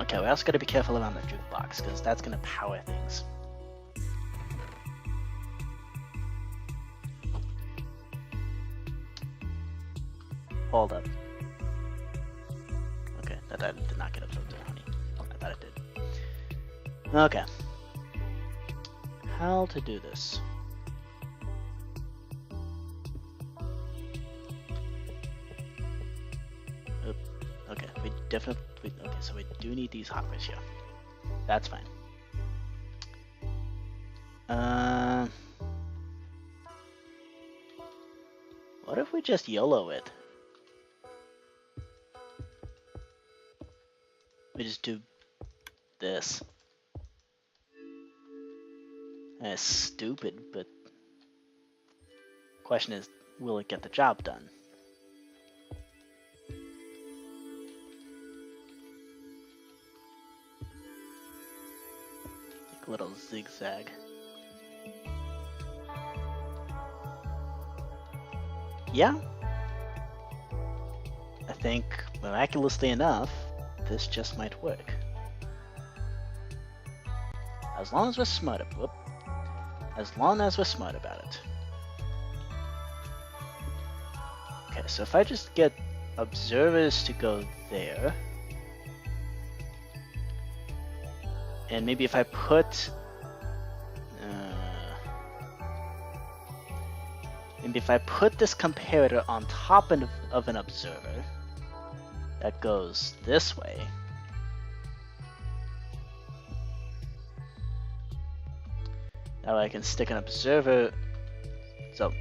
Okay, we also got to be careful around the jukebox, because that's going to power things. Hold up. Okay, that did not get absorbed in honey. I thought it did. Okay. How to do this? Okay, we definitely... Okay, so we do need these hoppers here. That's fine. What if we just YOLO it? We just do this. That's stupid, but question is, will it get the job done? Like a little zigzag. Yeah. I think, miraculously enough, this just might work. As long as we're smart about it. Okay, so if I just get observers to go there, and maybe if I put this comparator on top of an observer, that goes this way. That way I can stick an observer. So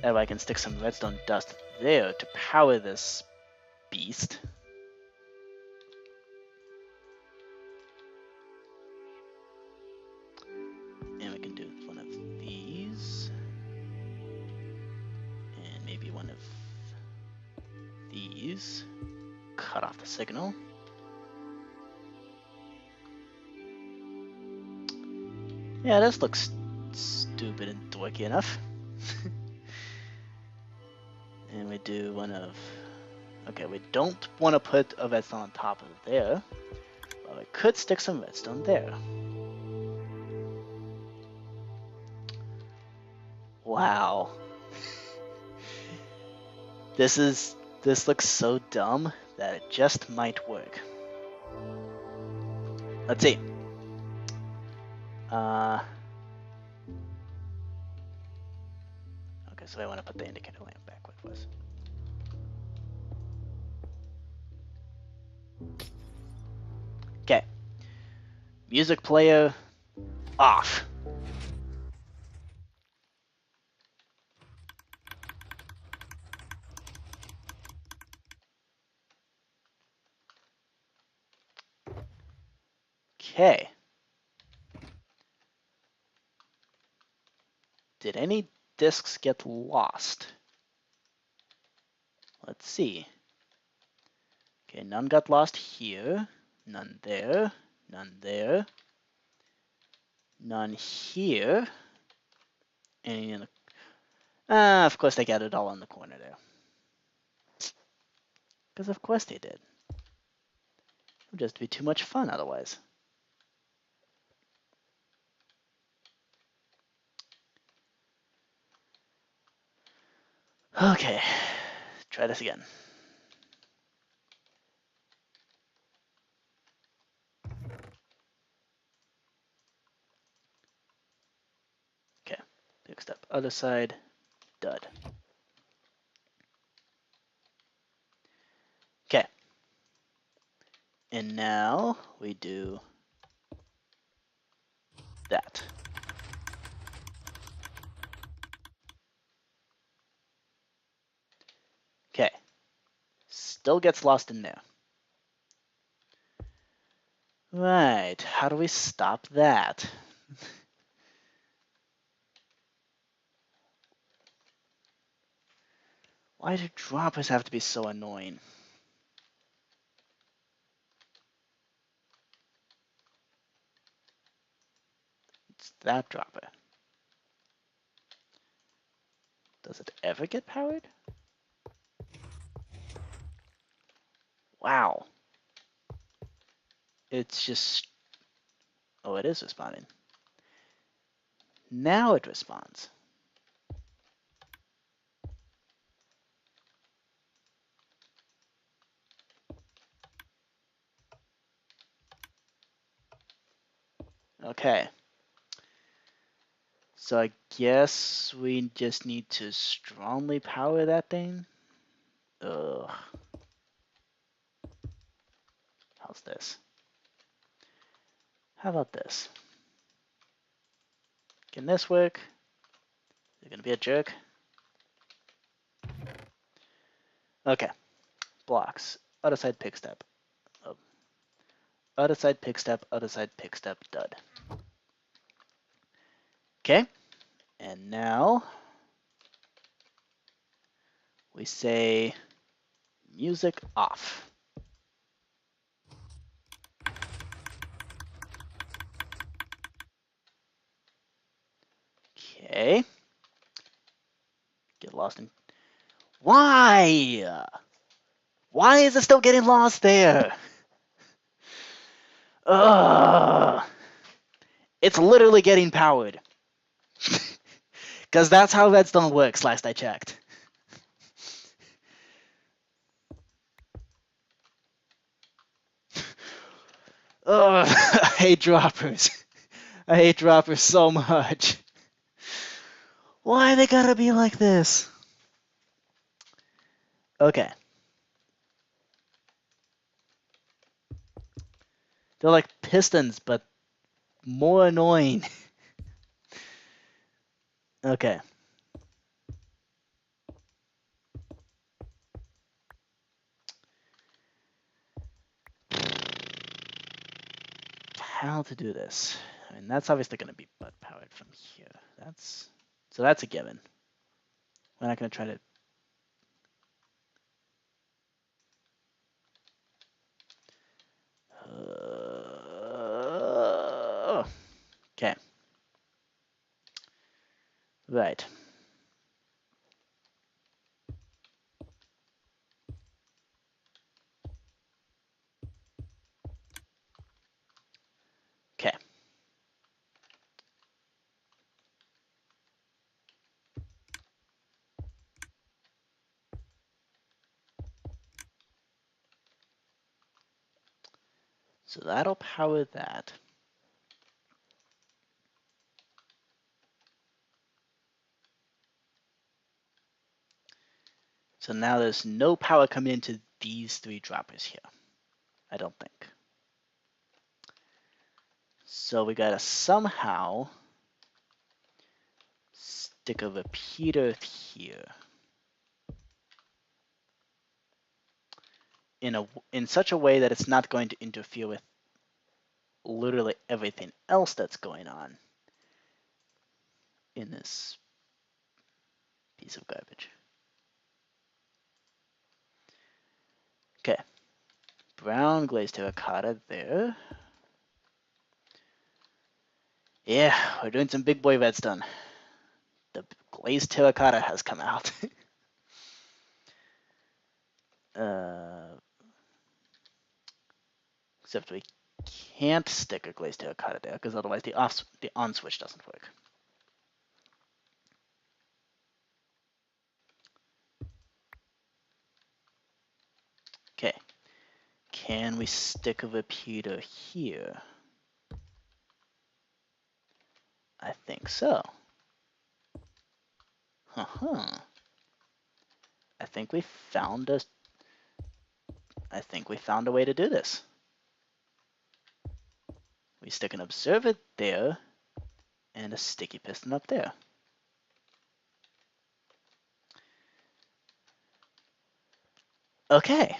that way I can stick some redstone dust there to power this beast. And we can do one of these. And maybe one of these. Cut off the signal. Yeah, this looks stupid and dorky enough. And we do one of... Okay, we don't want to put a redstone on top of there. But we could stick some redstone there. Wow. This looks so dumb that it just might work. Let's see. Okay, so I want to put the indicator lamp back where it was. Okay. Music player off. Okay. Did any discs get lost? Let's see. Okay, none got lost here. None there. None there. None here. Any in the... of course they got it all in the corner there. Because of course they did. It would just be too much fun otherwise. Okay, try this again. Okay, next step, other side, dud. Okay, and now we do that. Okay, still gets lost in there. Right, how do we stop that? Why do droppers have to be so annoying? It's that dropper. Does it ever get powered? Wow. It's just... Oh, it is responding. Now it responds. Okay. So I guess we just need to strongly power that thing. Ugh. How's this? How about this? Can this work? Is it gonna be a jerk? Okay. Blocks. Other side pick step. Oh. Other side pick step, other side pick step, dud. Okay. And now we say music off. Okay. Get lost in... Why? Why is it still getting lost there? Ugh. It's literally getting powered. Because that's how redstone works, last I checked. Ugh. I hate droppers. I hate droppers so much. Why they gotta be like this? Okay. They're like pistons, but more annoying. Okay. How to do this? I mean, that's obviously going to be butt powered from here. So that's a given. We're not going to try to. Okay. Right. Okay. So that'll power that. So now there's no power coming into these three droppers here. I don't think. So we gotta somehow stick a repeater here in such a way that it's not going to interfere with literally everything else that's going on in this piece of garbage. Okay. Brown glazed terracotta there. Yeah, we're doing some big boy redstone. The glazed terracotta has come out. Except we can't stick a glazed terracotta there because otherwise the on switch doesn't work. Okay. Can we stick a repeater here? I think so. I think we found a way to do this. We stick an observer there and a sticky piston up there. Okay.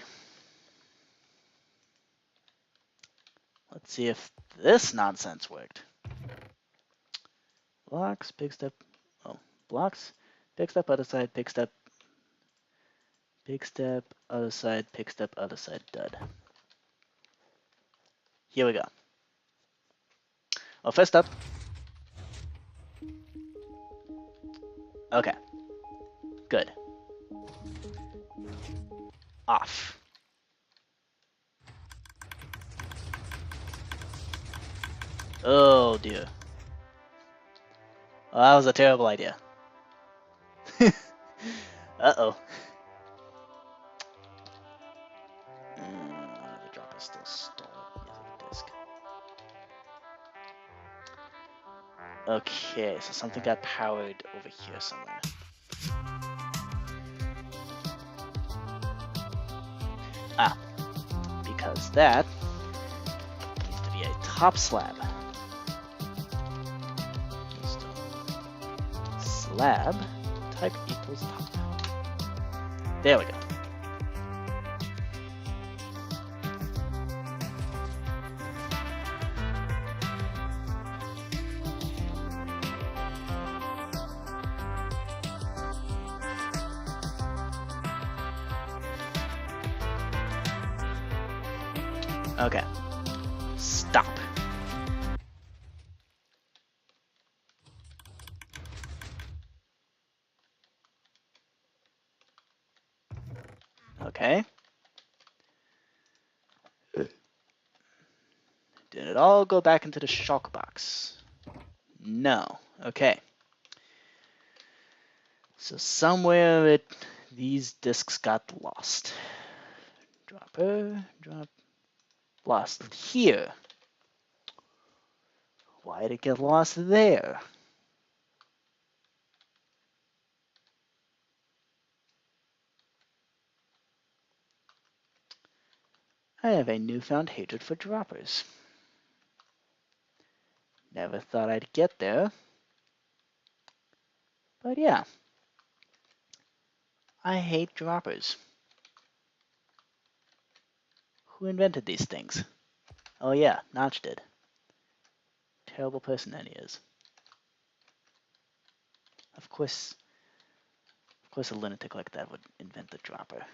Let's see if this nonsense worked. Blocks, big step. Oh, blocks, big step, other side, big step, other side, big step, other side, dud. Here we go. Well, first up. Okay. Good. Off. Oh dear. Well, that was a terrible idea. Uh-oh. The drop is still stalled using disk. Okay, so something got powered over here somewhere. Ah, because that needs to be a top slab. Slab type equals top. There we go. Okay. Stop. Okay. Did it all go back into the shock box? No. Okay. So somewhere these discs got lost. Dropper, drop, lost here. Why did it get lost there? I have a newfound hatred for droppers. Never thought I'd get there. But yeah. I hate droppers. Who invented these things? Oh yeah, Notch did. Terrible person that he is. Of course a lunatic like that would invent the dropper.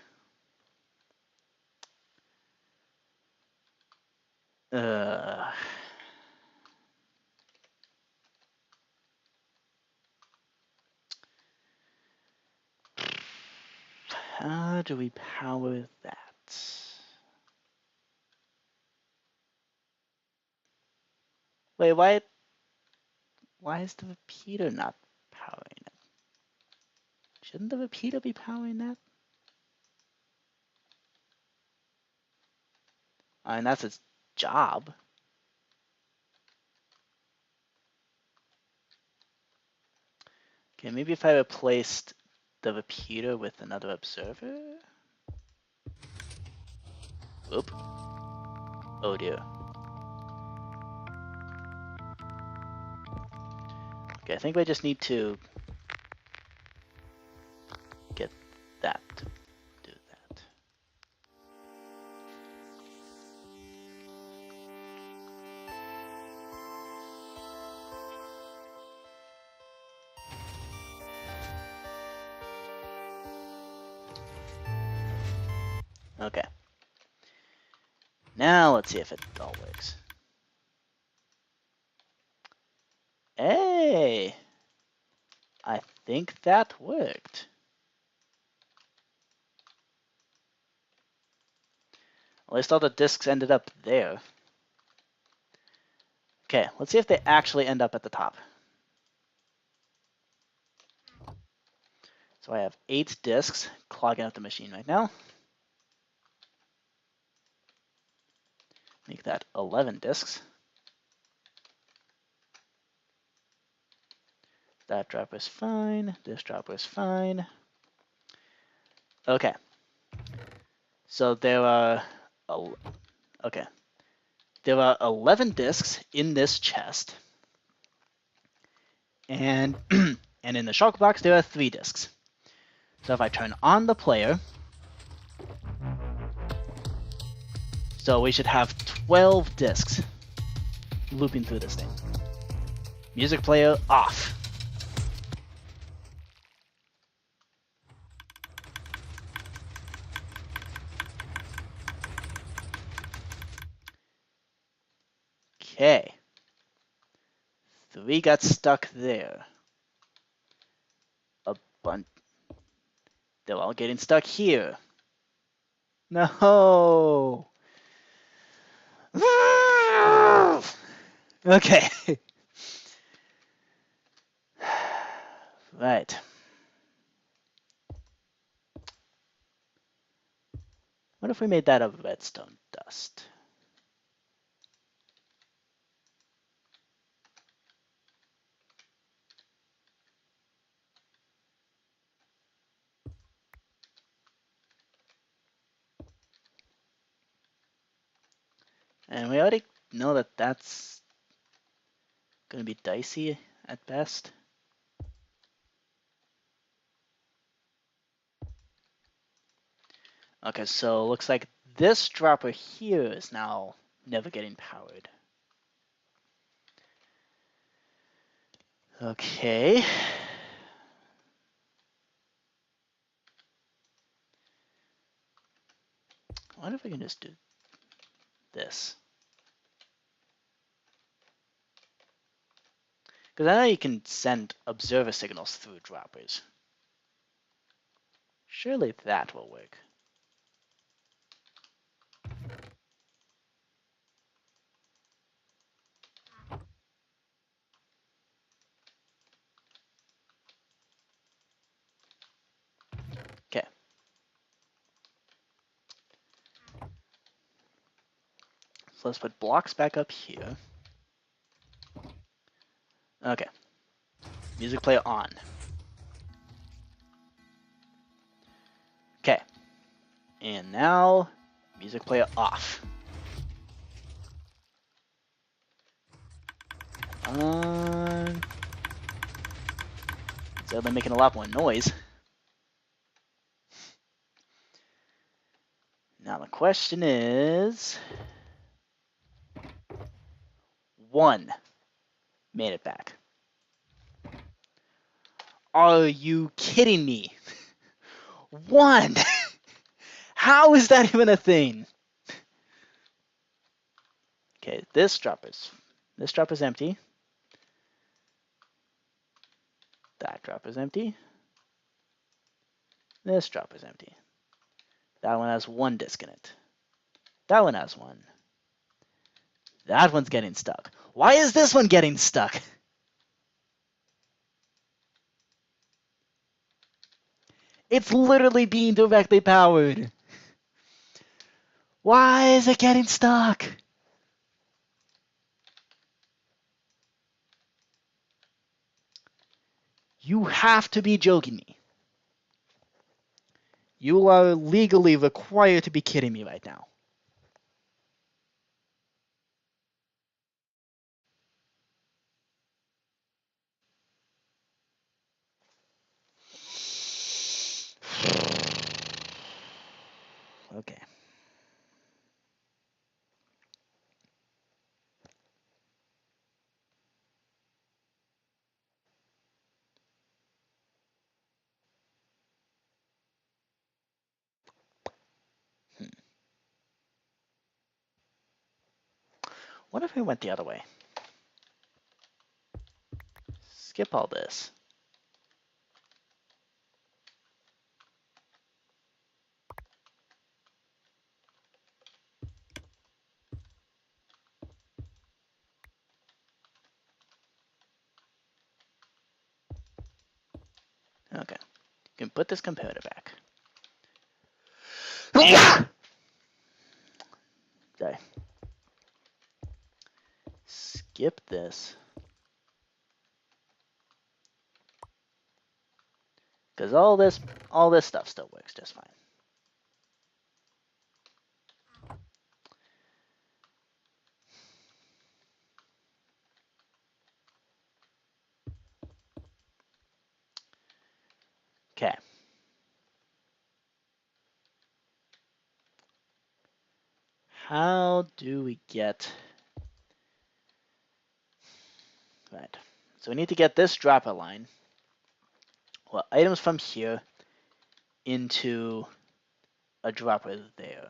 How do we power that? Wait, why is the repeater not powering it? Shouldn't the repeater be powering that? I mean, that's its job. Okay, maybe if I replaced the repeater with another observer? Oop. Oh dear. Okay, I think we just need to get that to do that. Okay. Now let's see if it all works. Hey! I think that worked. At least all the discs ended up there. Okay, let's see if they actually end up at the top. So I have 8 discs clogging up the machine right now. Make that 11 discs. That dropper is fine. This dropper is fine. Okay. So there are okay. There are 11 discs in this chest. And and in the shulker box there are 3 discs. So if I turn on the player, so we should have 12 discs looping through this thing. Music player off. Okay. 3 got stuck there. A bunch. They're all getting stuck here. No. Okay. Right. What if we made that of redstone dust? And we already know that that's going to be dicey at best. Okay, so looks like this dropper here is now never getting powered. Okay. I wonder if we can just do this. Because I know you can send observer signals through droppers. Surely that will work. Okay. So let's put blocks back up here. Okay. Music player on. Okay. And now, music player off. So they're making a lot more noise. Now the question is, 1 made it back. Are you kidding me? 1! How is that even a thing? Okay, this drop is empty. That drop is empty. This drop is empty. That one has 1 disc in it. That one has 1. That one's getting stuck. Why is this one getting stuck? It's literally being directly powered. Why is it getting stuck? You have to be joking me. You are legally required to be kidding me right now. Okay. What if we went the other way? Skip all this. Okay. You can put this comparator back. Okay. Skip this. Because all this stuff still works just fine. Okay. How do we get... Right. So we need to get this dropper line. Well, items from here into a dropper there.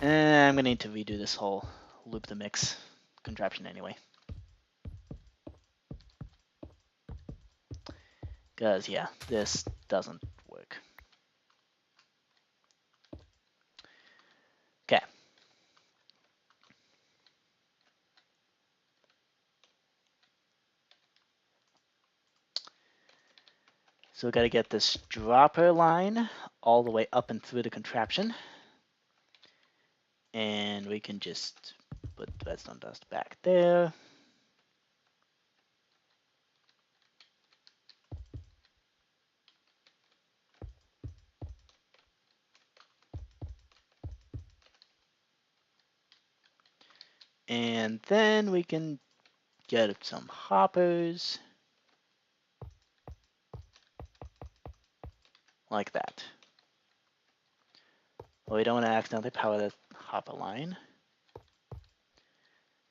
And I'm going to need to redo this whole loop the mix contraption anyway. Because, yeah, this doesn't work. Okay. So we got to get this dropper line all the way up and through the contraption. And we can just put redstone dust back there. And then we can get some hoppers. Like that. Well, we don't want to accidentally power the hopper line.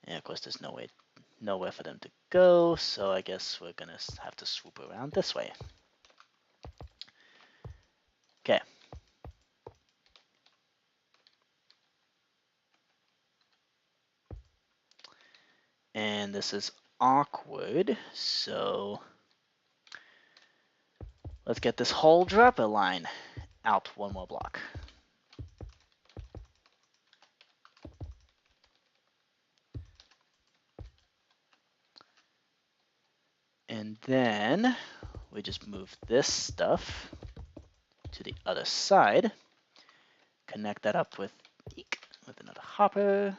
And of course, there's nowhere for them to go, so I guess we're gonna have to swoop around this way. Okay. And this is awkward, so let's get this whole dropper line out 1 more block. And then we just move this stuff to the other side, Connect that up with another hopper.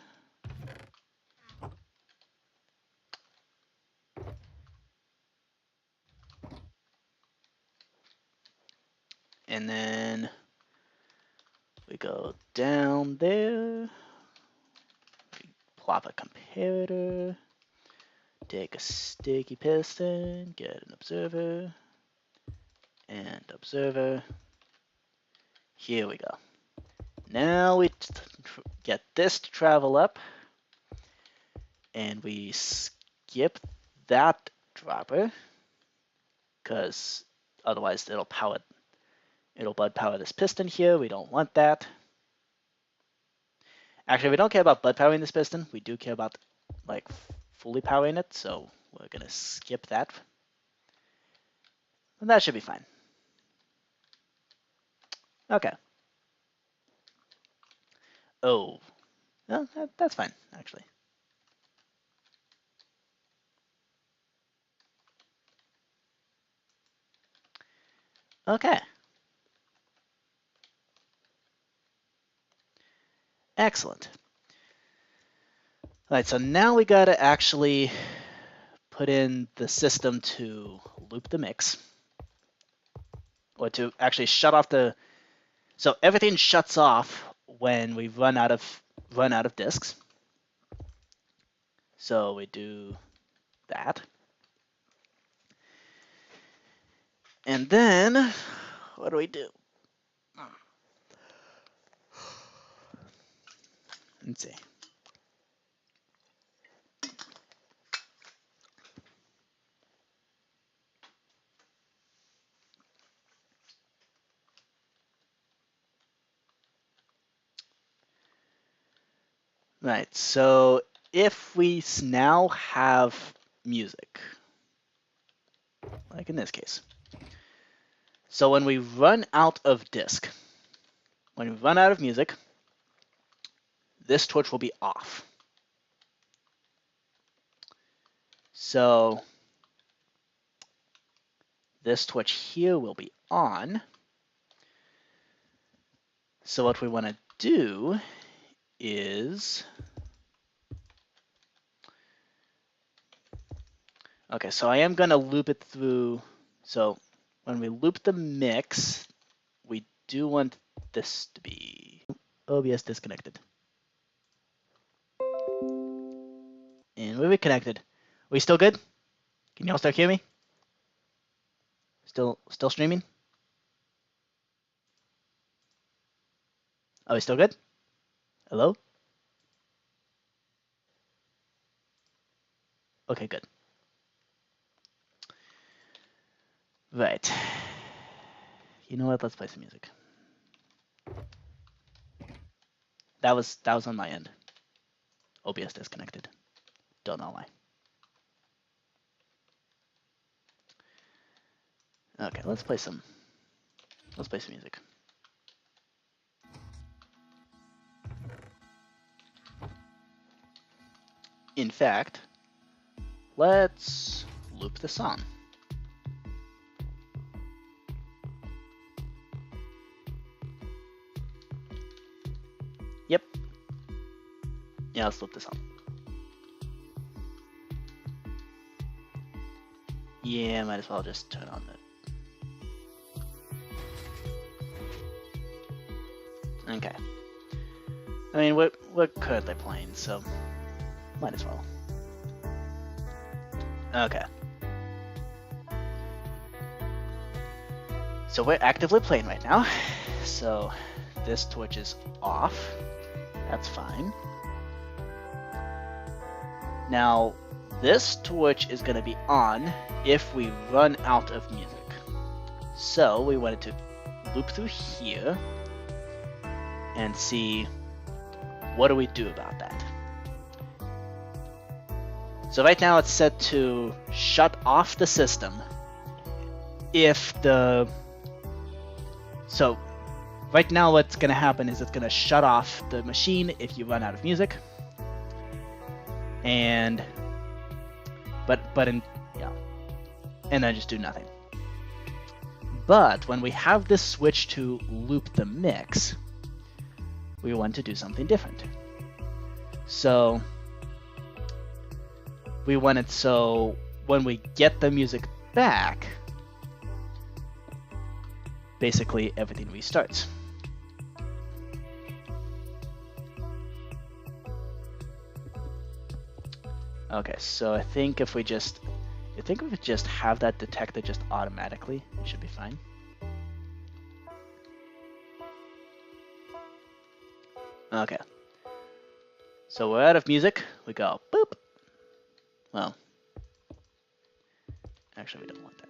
And then we go down there, we plop a comparator, take a sticky piston, get an observer, and observer. Here we go. Now we get this to travel up, and we skip that dropper, because otherwise it'll bud power this piston here. We don't want that. Actually, we don't care about bud powering this piston. We do care about like fully powering it, so we're gonna skip that. And that should be fine. Okay. Oh, no, that's fine, actually. Okay. Excellent. All right, so now we gotta actually put in the system to loop the mix, or to actually shut off the. So everything shuts off when we run out of disks. So we do that, and then what do we do? Let's see. Right, so if we now have music, like in this case, so when we run out of disk, when we run out of music, this torch will be off. So this torch here will be on. So what we want to do is, okay, so I am going to loop it through. So when we loop the mix, we do want this to be OBS disconnected. And we're reconnected. We still good? Can y'all still hear me? Still streaming? Are we still good? Hello? Okay, good. Right. You know what? Let's play some music. That was on my end. OBS disconnected. Don't know why. Okay, let's play some music. In fact, let's loop the song. Yep. Yeah, let's loop the song. Yeah, might as well just turn on the. Okay. I mean, we're currently playing, so might as well. Okay. So we're actively playing right now. So this torch is off. That's fine. Now, this torch is going to be on if we run out of music. So we wanted to loop through here and see what do we do about that. So right now it's set to shut off the system if the... So right now what's going to happen is it's going to shut off the machine if you run out of music. And... and then just do nothing. But when we have this switch to loop the mix, we want to do something different. So we want it so when we get the music back, basically everything restarts. Okay, so I think if we just have that detected just automatically, it should be fine. Okay. So we're out of music. We go boop. Well, actually, we don't want that.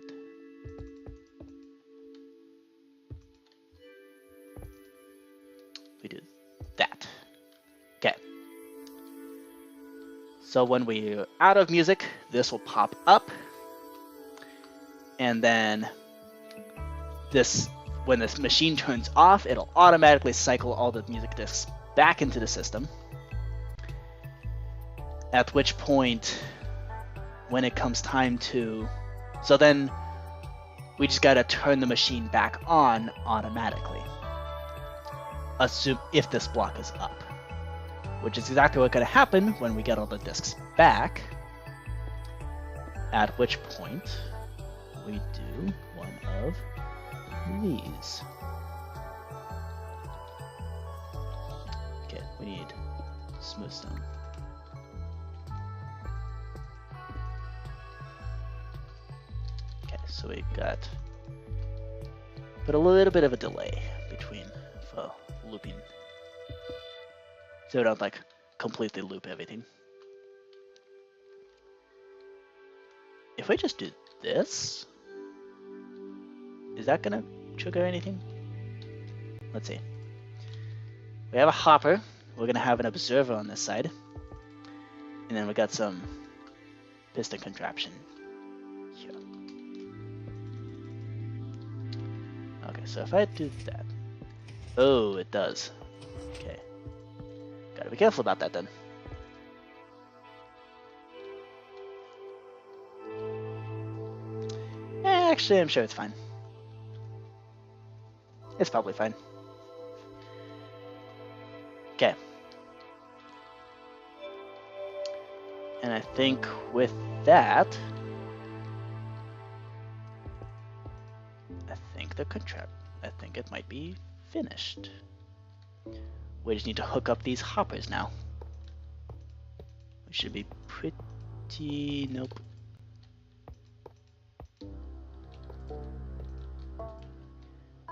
We do that. Okay. So when we're out of music, this will pop up. And then when this machine turns off, it'll automatically cycle all the music discs back into the system. At which point, when it comes time to... So then we just gotta turn the machine back on automatically. Assume if this block is up. Which is exactly what's gonna happen when we get all the discs back. At which point, we do one of these. Okay, we need smooth stone. Okay, so we got a little bit of a delay between looping, so we don't like completely loop everything. If we just do this, is that gonna trigger anything? Let's see. We have a hopper. We're gonna have an observer on this side, and then we got some piston contraption here. Okay, so if I do that, oh, it does. Okay, gotta be careful about that then. Actually, I'm sure it's fine. It's probably fine. Okay. And I think with that, I think it might be finished. We just need to hook up these hoppers now. We should be pretty... Nope.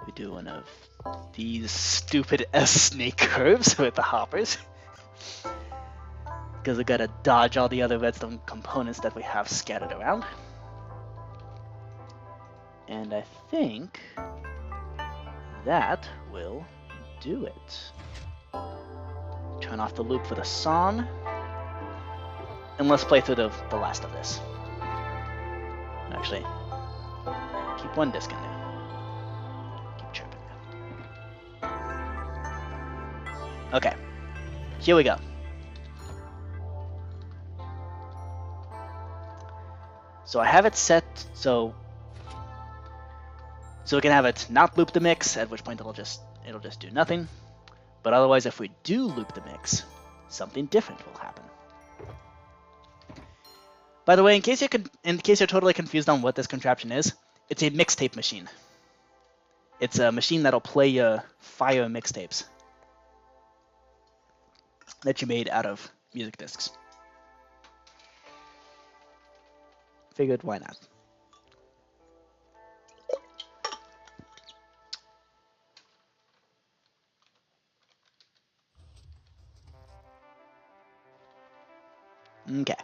We do one of these stupid S-snake curves with the hoppers. Because we gotta dodge all the other redstone components that we have scattered around. And I think that will do it. Turn off the loop for the song. And let's play through the last of this. Actually, keep one disc in there. Keep chirping. Okay, here we go. So I have it set so we can have it not loop the mix, at which point it'll just do nothing. But otherwise, if we do loop the mix, something different will happen. By the way, in case you're totally confused on what this contraption is, it's a mixtape machine. It's a machine that'll play your fire mixtapes that you made out of music discs. Figured, why not? Okay.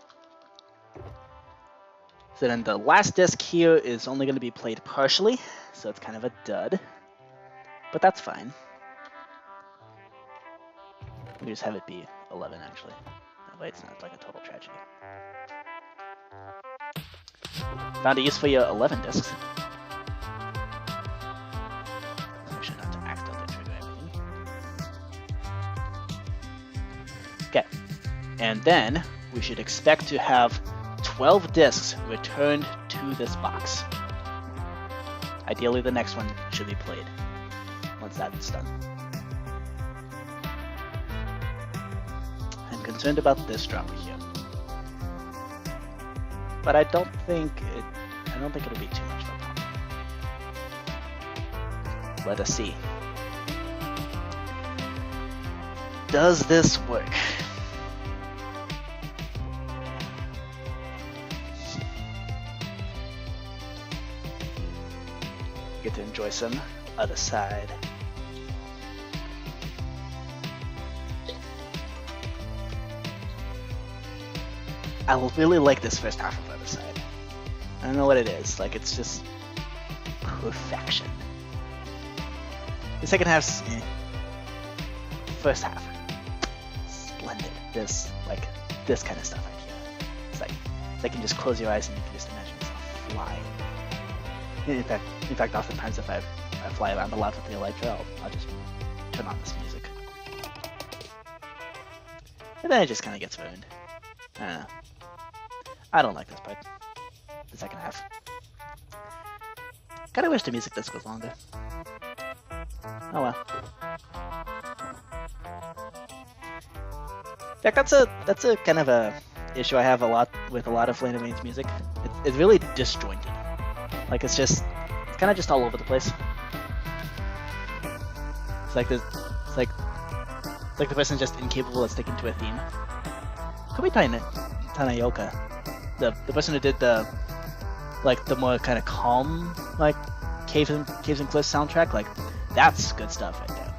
So then the last disc here is only going to be played partially, so it's kind of a dud. But that's fine. We just have it be 11, actually. That way it's not like a total tragedy. Found a use for your 11 discs. Make sure not to accidentally trigger everything. Okay. And then we should expect to have 12 discs returned to this box. Ideally, the next one should be played once that's done. concerned about this drama here. But I don't think it'll be too much of a problem. Let us see. Does this work? Get to enjoy some other side. I really like this first half of other side. I don't know what it is. Like, it's just perfection. The second half's first half, splendid. This kind of stuff right here. It's like you can just close your eyes and you can just imagine yourself flying. In fact, oftentimes if I fly around a lot with the Elytra, I'll just turn on this music, and then it just kind of gets ruined. I don't know. I don't like this part. The second half. Kinda wish the music disc was longer. Oh well. In fact, that's a kind of a issue I have with a lot of Flame of Veins music. It's really disjointed. Like it's kind of just all over the place. It's like the person's just incapable of sticking to a theme. Could be Tanayoka, the person who did the more kind of calm Caves and Cliffs soundtrack. Like that's good stuff right there.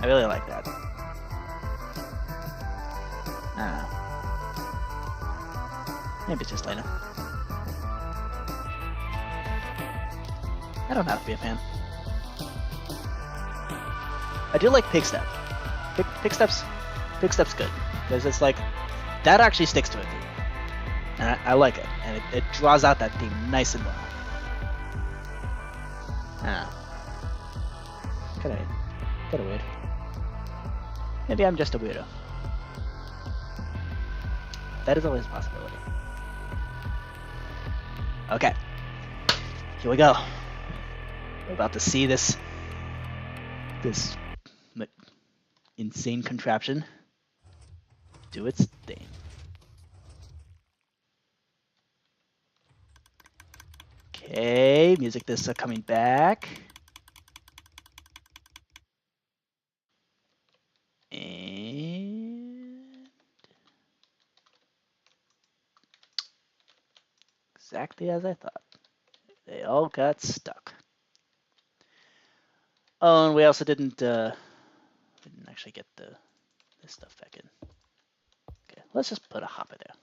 I really like that. I don't know. Maybe it's just later. I don't have to be a fan. I do like Pigstep. Pigstep's good. Because it's like, that actually sticks to a theme. And I like it. And it draws out that theme nice and well. Kinda weird. Maybe I'm just a weirdo. That is always a possibility. Okay. Here we go. We're about to see this insane contraption do its thing. Okay, music discs are coming back. And exactly as I thought. They all got stuck. Oh, and we also didn't actually get this stuff back in. Okay, let's just put a hopper there.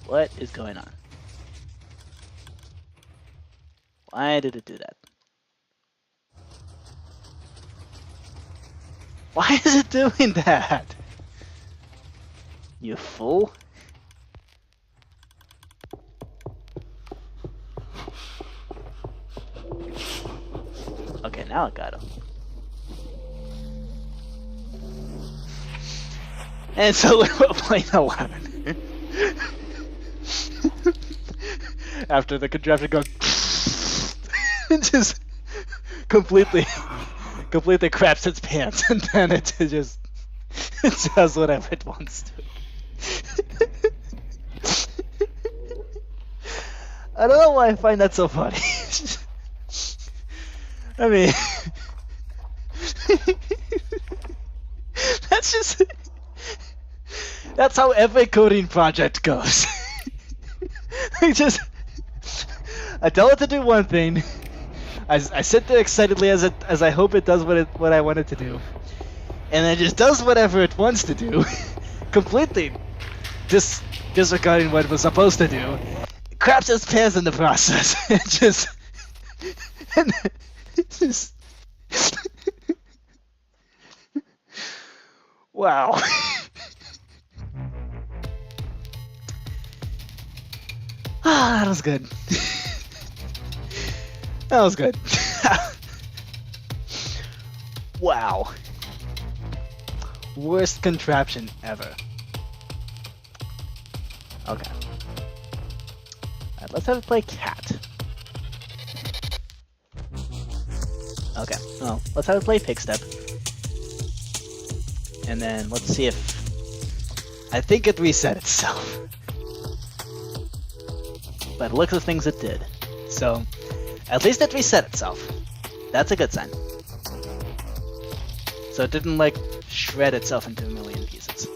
What is going on? Why did it do that? Why is it doing that? You fool. Okay, now I got him. And so we're playing 11. After the contraption goes it just completely craps its pants, and then it does whatever it wants to. I don't know why I find that so funny. I mean, that's how every coding project goes. I tell it to do one thing. I sit there excitedly as I hope it does what I want it to do, and it just does whatever it wants to do, completely disregarding what it was supposed to do. It craps its pants in the process. Wow. That was good. That was good. Wow. Worst contraption ever. Okay. Alright, let's have it play Cat. Okay, well, let's have it play Pick Step. And then let's see if... I think it reset itself. But look at the things it did. So, at least it reset itself. That's a good sign. So it didn't, like, shred itself into a million pieces.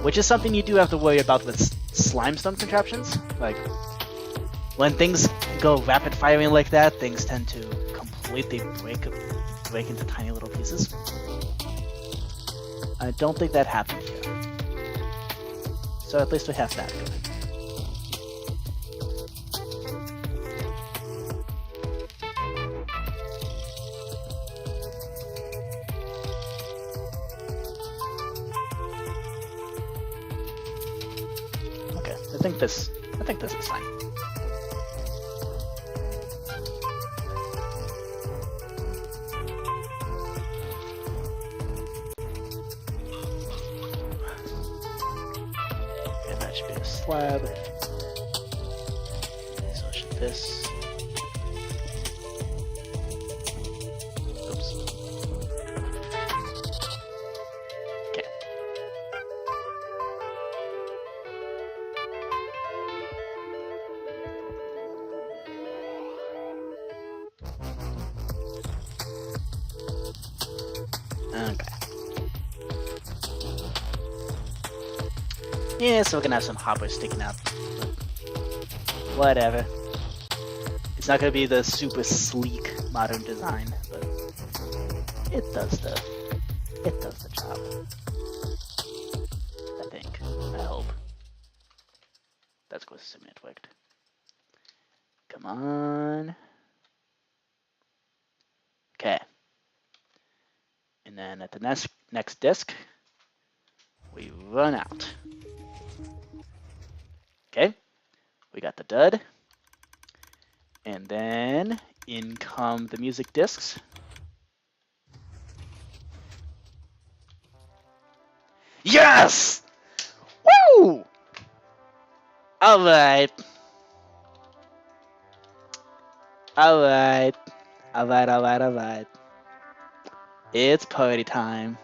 Which is something you do have to worry about with Slimestone contraptions. Like, when things go rapid firing like that, things tend to completely break into tiny little pieces. I don't think that happened here. So at least we have that going. Okay, I think this is fine. Slab. So should this. Oops. Okay. Okay. Yeah, so we're gonna have some hoppers sticking out. But whatever. It's not gonna be the super sleek modern design, but it does the job. I think. I hope. That's going to assume it worked. Come on. Okay. And then at the next disc, we run out. Okay, we got the dud. And then in come the music discs. Yes! Woo! Alright. Alright. Alright. It's party time.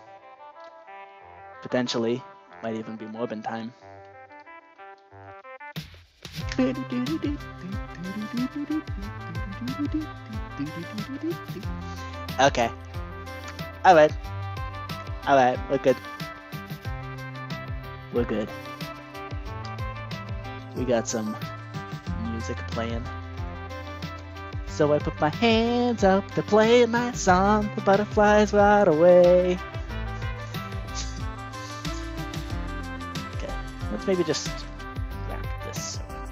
Potentially. Might even be Morbin time. Okay. Alright. Alright, we're good. We're good. We got some music playing. So I put my hands up to play my song. The butterflies right away. Okay, let's maybe just wrap this around.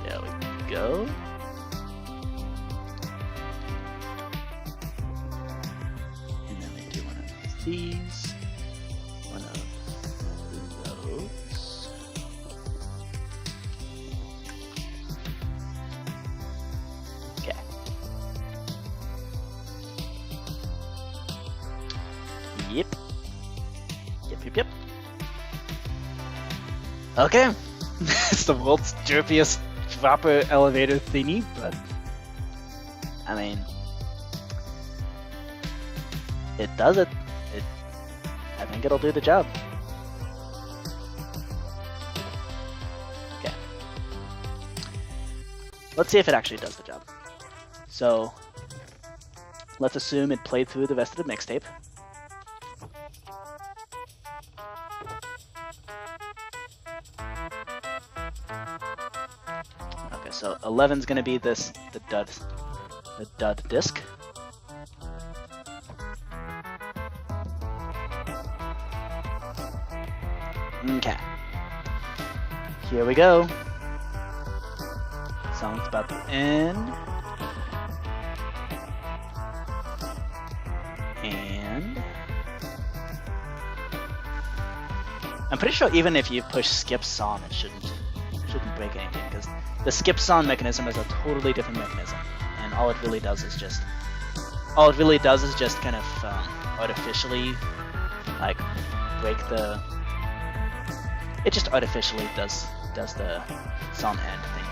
There we go. And then we do one of these. One of those. Okay. Yep. Yep. Okay. It's the world's derpiest dropper elevator thingy, but I mean, it does it. I think it'll do the job. Okay. Let's see if it actually does the job. So, let's assume it played through the rest of the mixtape. Okay, so 11's gonna be the dud disc. Okay. Here we go. Song's about to end. And I'm pretty sure even if you push skip song, it shouldn't break anything, because the skip song mechanism is a totally different mechanism, and all it really does is just kind of artificially like break the. It just artificially does does the song end thing.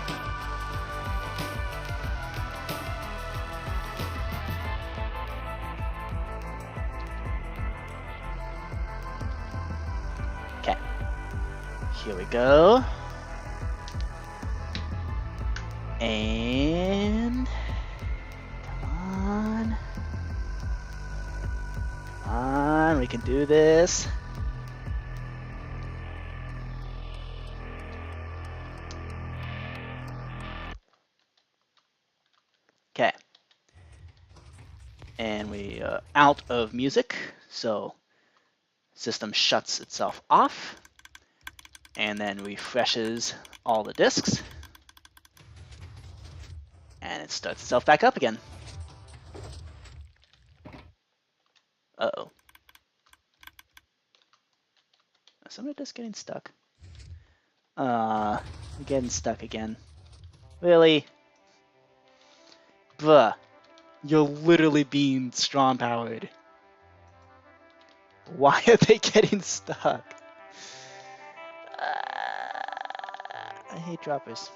Okay, here we go. And come on, we can do this. Okay, and we are out of music, so system shuts itself off and then refreshes all the disks. And it starts itself back up again. Uh-oh. Is some of the disks getting stuck? We're getting stuck again. Really? Bruh. You're literally being strong powered. Why are they getting stuck? I hate droppers.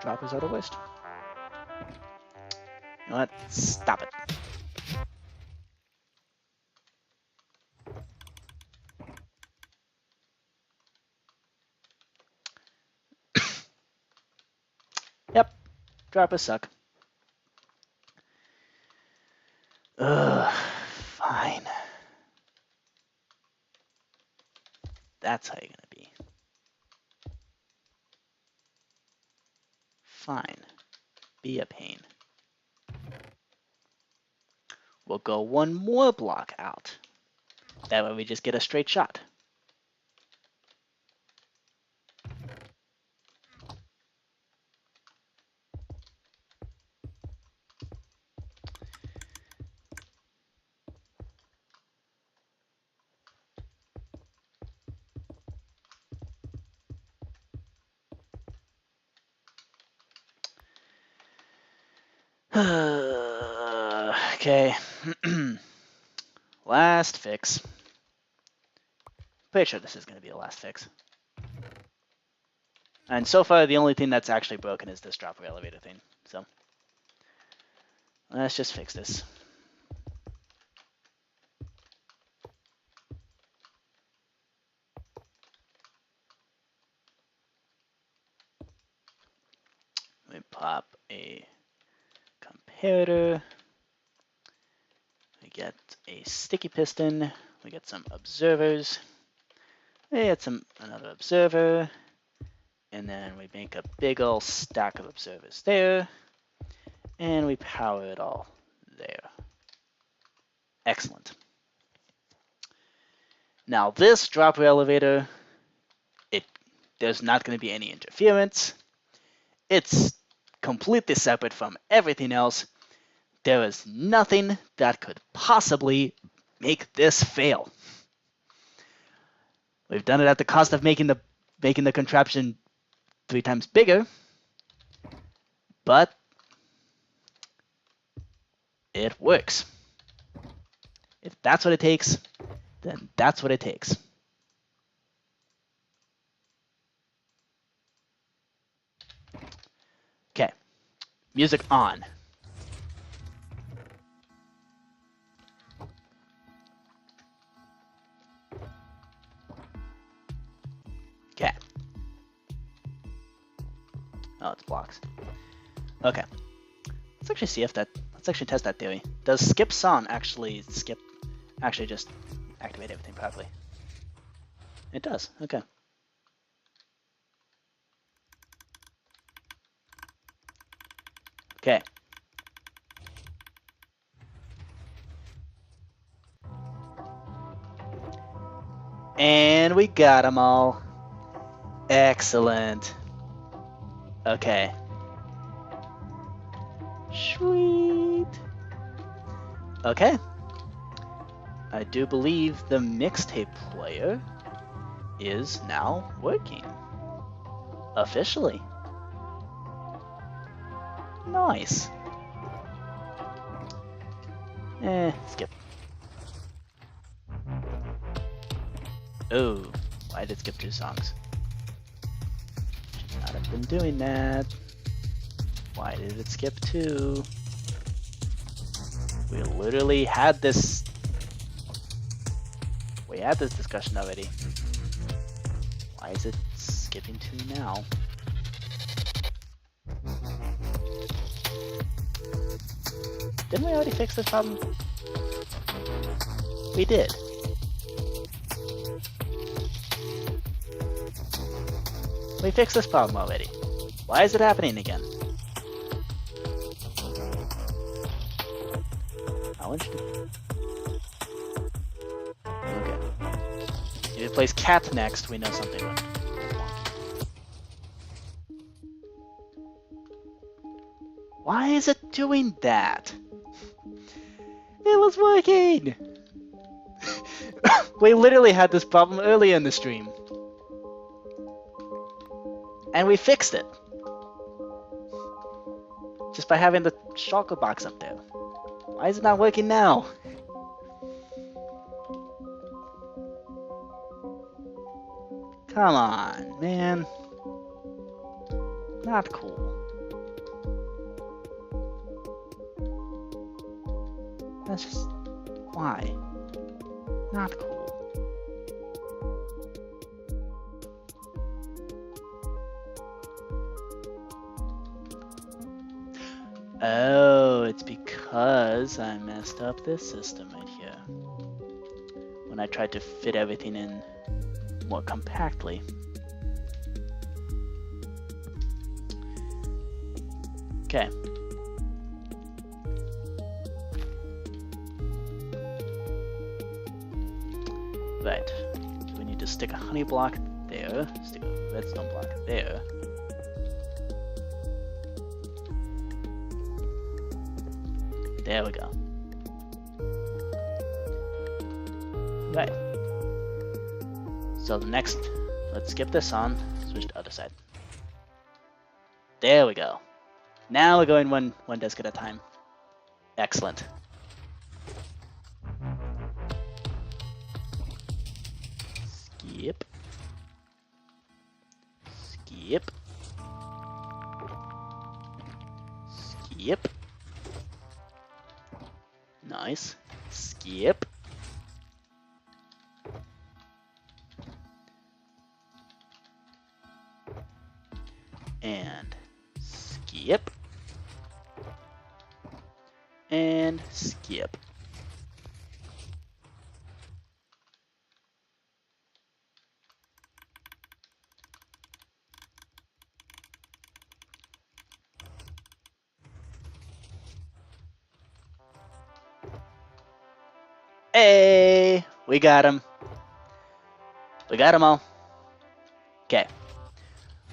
Droppers are the worst. You know what? Stop it. Yep. Droppers suck. Ugh. Fine. That's how you're gonna be. Fine. Be a pain. We'll go one more block out. That way we just get a straight shot. Okay. Last fix. Pretty sure this is going to be the last fix. And so far, the only thing that's actually broken is this dropper elevator thing. So let's just fix this. We pop a comparator. We get a sticky piston. We get some observers. We get another observer. And then we make a big old stack of observers there. And we power it all there. Excellent. Now this dropper elevator, there's not going to be any interference. It's completely separate from everything else. There is nothing that could possibly make this fail. We've done it at the cost of making the contraption 3 times bigger, but it works. If that's what it takes, then that's what it takes. Okay, music on. Okay. Oh, it's blocks. Okay. Let's actually see if let's actually test that theory. Does skip song actually just activate everything properly? It does, okay. Okay. And we got them all. Excellent. Okay. Sweet. Okay. I do believe the mixtape player is now working. Officially. Nice. Skip. Oh, why did it skip 2 songs? been doing that. Why did it skip 2? We literally had this. We had this discussion already. Why is it skipping 2 now? Didn't we already fix this problem? We did. We fixed this problem already. Why is it happening again? How interesting. Okay. If it plays cat next, we know something went wonky. Why is it doing that? It was working! We literally had this problem earlier in the stream. And we fixed it. Just by having the chocolate box up there. Why is it not working now? Come on, man. Not cool. That's just... why? Not cool. Oh, it's because I messed up this system right here. When I tried to fit everything in more compactly. Okay. Right. So we need to stick a honey block there, stick a redstone block there. There we go. Right. So the next, let's skip this on, switch to other side. There we go. Now we're going one desk at a time. Excellent. Skip. Skip. Skip. Nice. Skip. And skip. And skip. Hey, we got him. We got them all. Okay.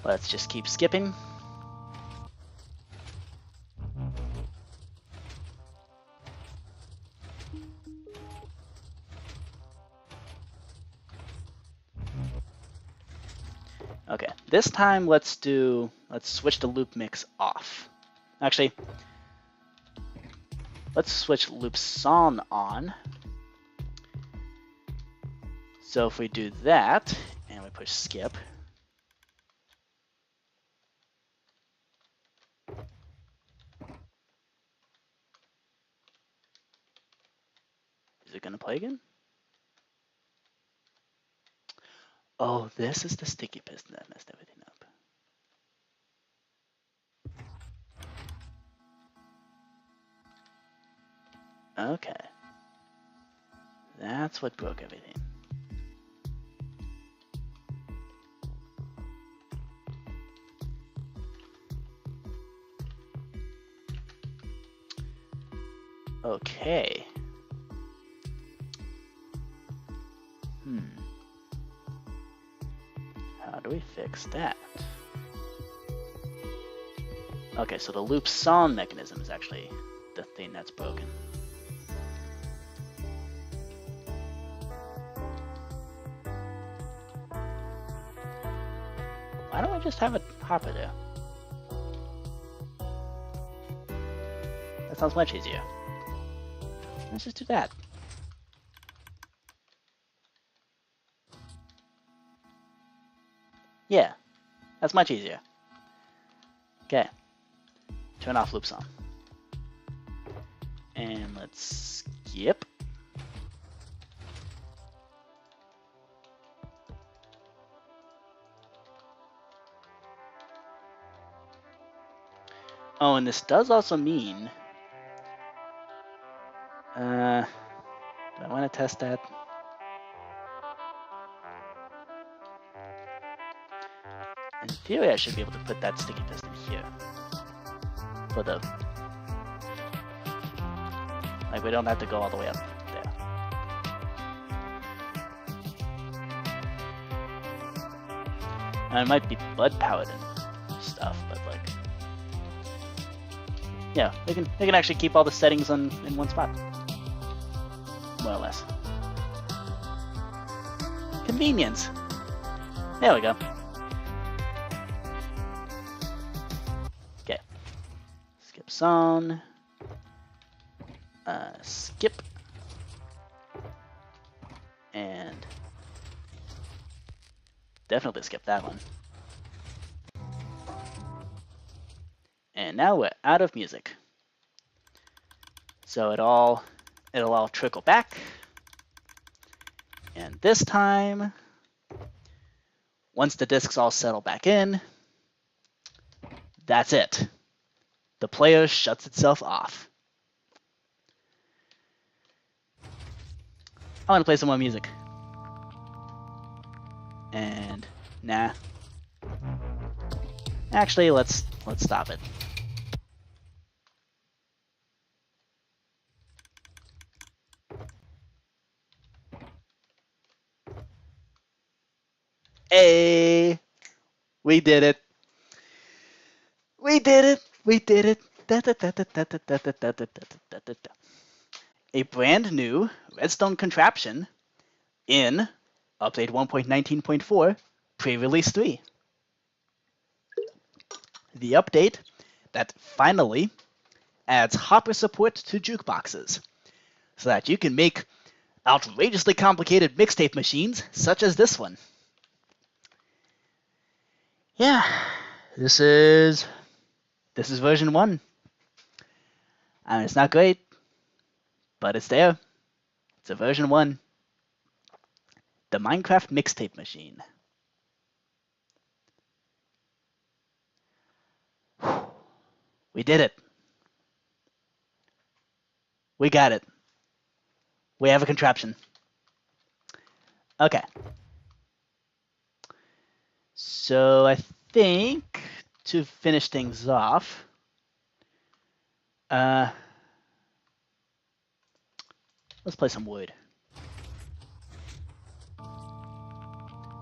Let's just keep skipping. Okay, this time let's switch the loop mix off. Actually, let's switch loop son on. So if we do that, and we push skip, is it gonna play again? Oh, this is the sticky piston that messed everything up. Okay. That's what broke everything. Okay. How do we fix that? Okay, so the loop son mechanism is actually the thing that's broken. Why don't I just have a hopper there? That sounds much easier. Let's just do that. Yeah, that's much easier. Okay. Turn off loop song. And let's skip. Oh, and this does also mean... do I want to test that? In theory, I should be able to put that sticky piston here. For the... Like, we don't have to go all the way up there. And it might be bud powered and stuff, but like... Yeah, they can actually keep all the settings in one spot. More or less. Convenience. There we go. Okay. Skip song. Skip. And definitely skip that one. And now we're out of music. So it'll all trickle back. And this time, once the discs all settle back in, that's it. The player shuts itself off. I want to play some more music. And nah. Actually, let's stop it. Hey, we did it. We did it. We did it. A brand new Redstone contraption in update 1.19.4 pre-release 3. The update that finally adds hopper support to jukeboxes so that you can make outrageously complicated mixtape machines such as this one. Yeah, this is version 1. I mean, it's not great, but it's there. It's a version 1. The Minecraft Mixtape Machine. We did it. We got it. We have a contraption. Okay. So I think to finish things off, let's play some wood.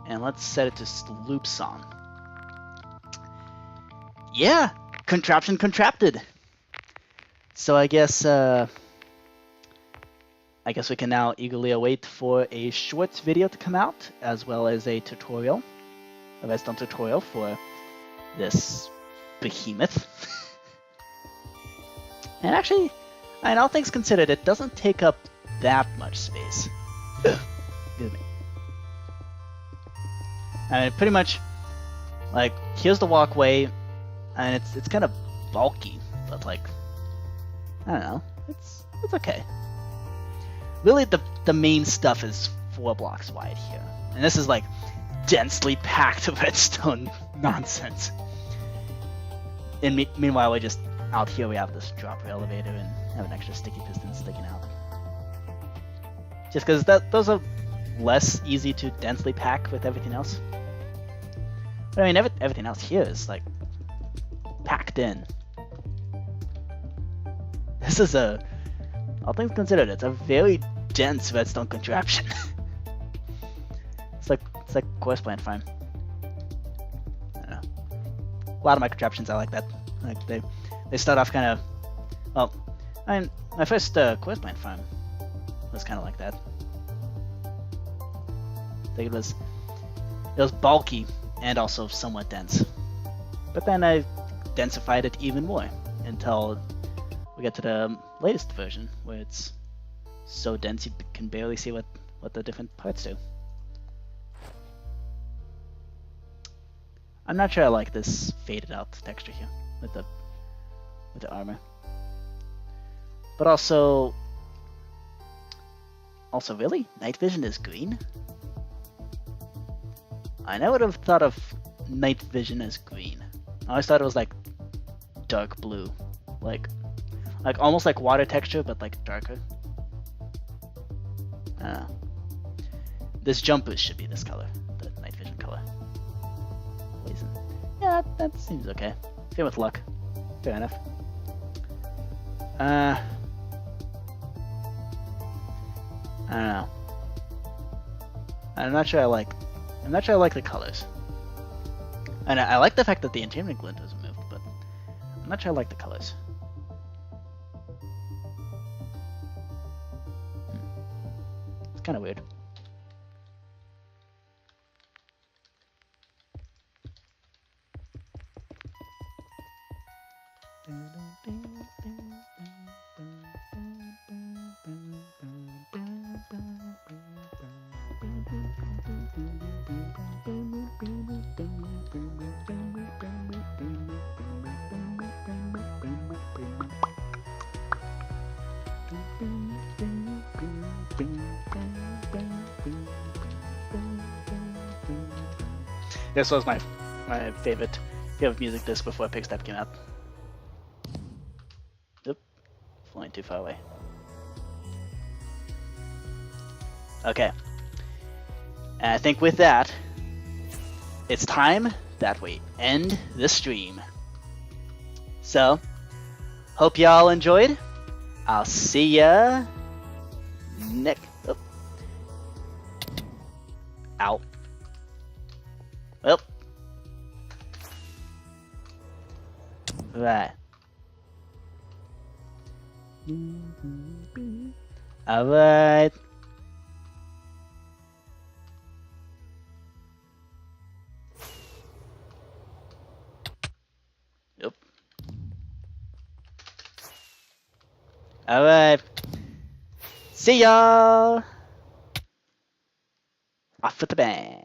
And let's set it to loop song. Yeah, contraption contrapted. So I guess we can now eagerly await for a short video to come out, as well as a tutorial, a redstone tutorial for this behemoth. And actually, and all things considered, it doesn't take up that much space. Excuse me. I mean, pretty much, like, here's the walkway, and it's kind of bulky, but like, I don't know, it's okay. Really, the main stuff is 4 blocks wide here, and this is like densely packed redstone nonsense. And meanwhile, we just out here we have this drop elevator and have an extra sticky piston sticking out. Just because those are less easy to densely pack with everything else. But I mean, everything else here is like packed in. This is all things considered, it's a very dense redstone contraption. It's like course plant farm. I don't know. A lot of my contraptions are like that. Like they start off kind of, well, I mean, my first course plant farm was kind of like that. I think it was bulky and also somewhat dense. But then I densified it even more until we get to the latest version where it's so dense you can barely see what the different parts do. I'm not sure I like this faded out texture here. with the armor. But also really, night vision is green? I never would have thought of night vision as green. I always thought it was like dark blue, like almost like water texture, but like darker. I don't know. This jump boost should be this color, the night vision color. Poison. Yeah, that seems okay. Same with luck. Fair enough. I don't know. I'm not sure I like the colors. And I like the fact that the enchantment glint was removed, but I'm not sure I like the colors. It's kind of weird. This was my favorite music disc before Pigstep came out. Oop, flying too far away. Okay, and I think with that, it's time that we end the stream. So, hope y'all enjoyed. I'll see ya next. Oh. Ow. Well. Right. Alright. Yep. Alright. See y'all. Off with the bang.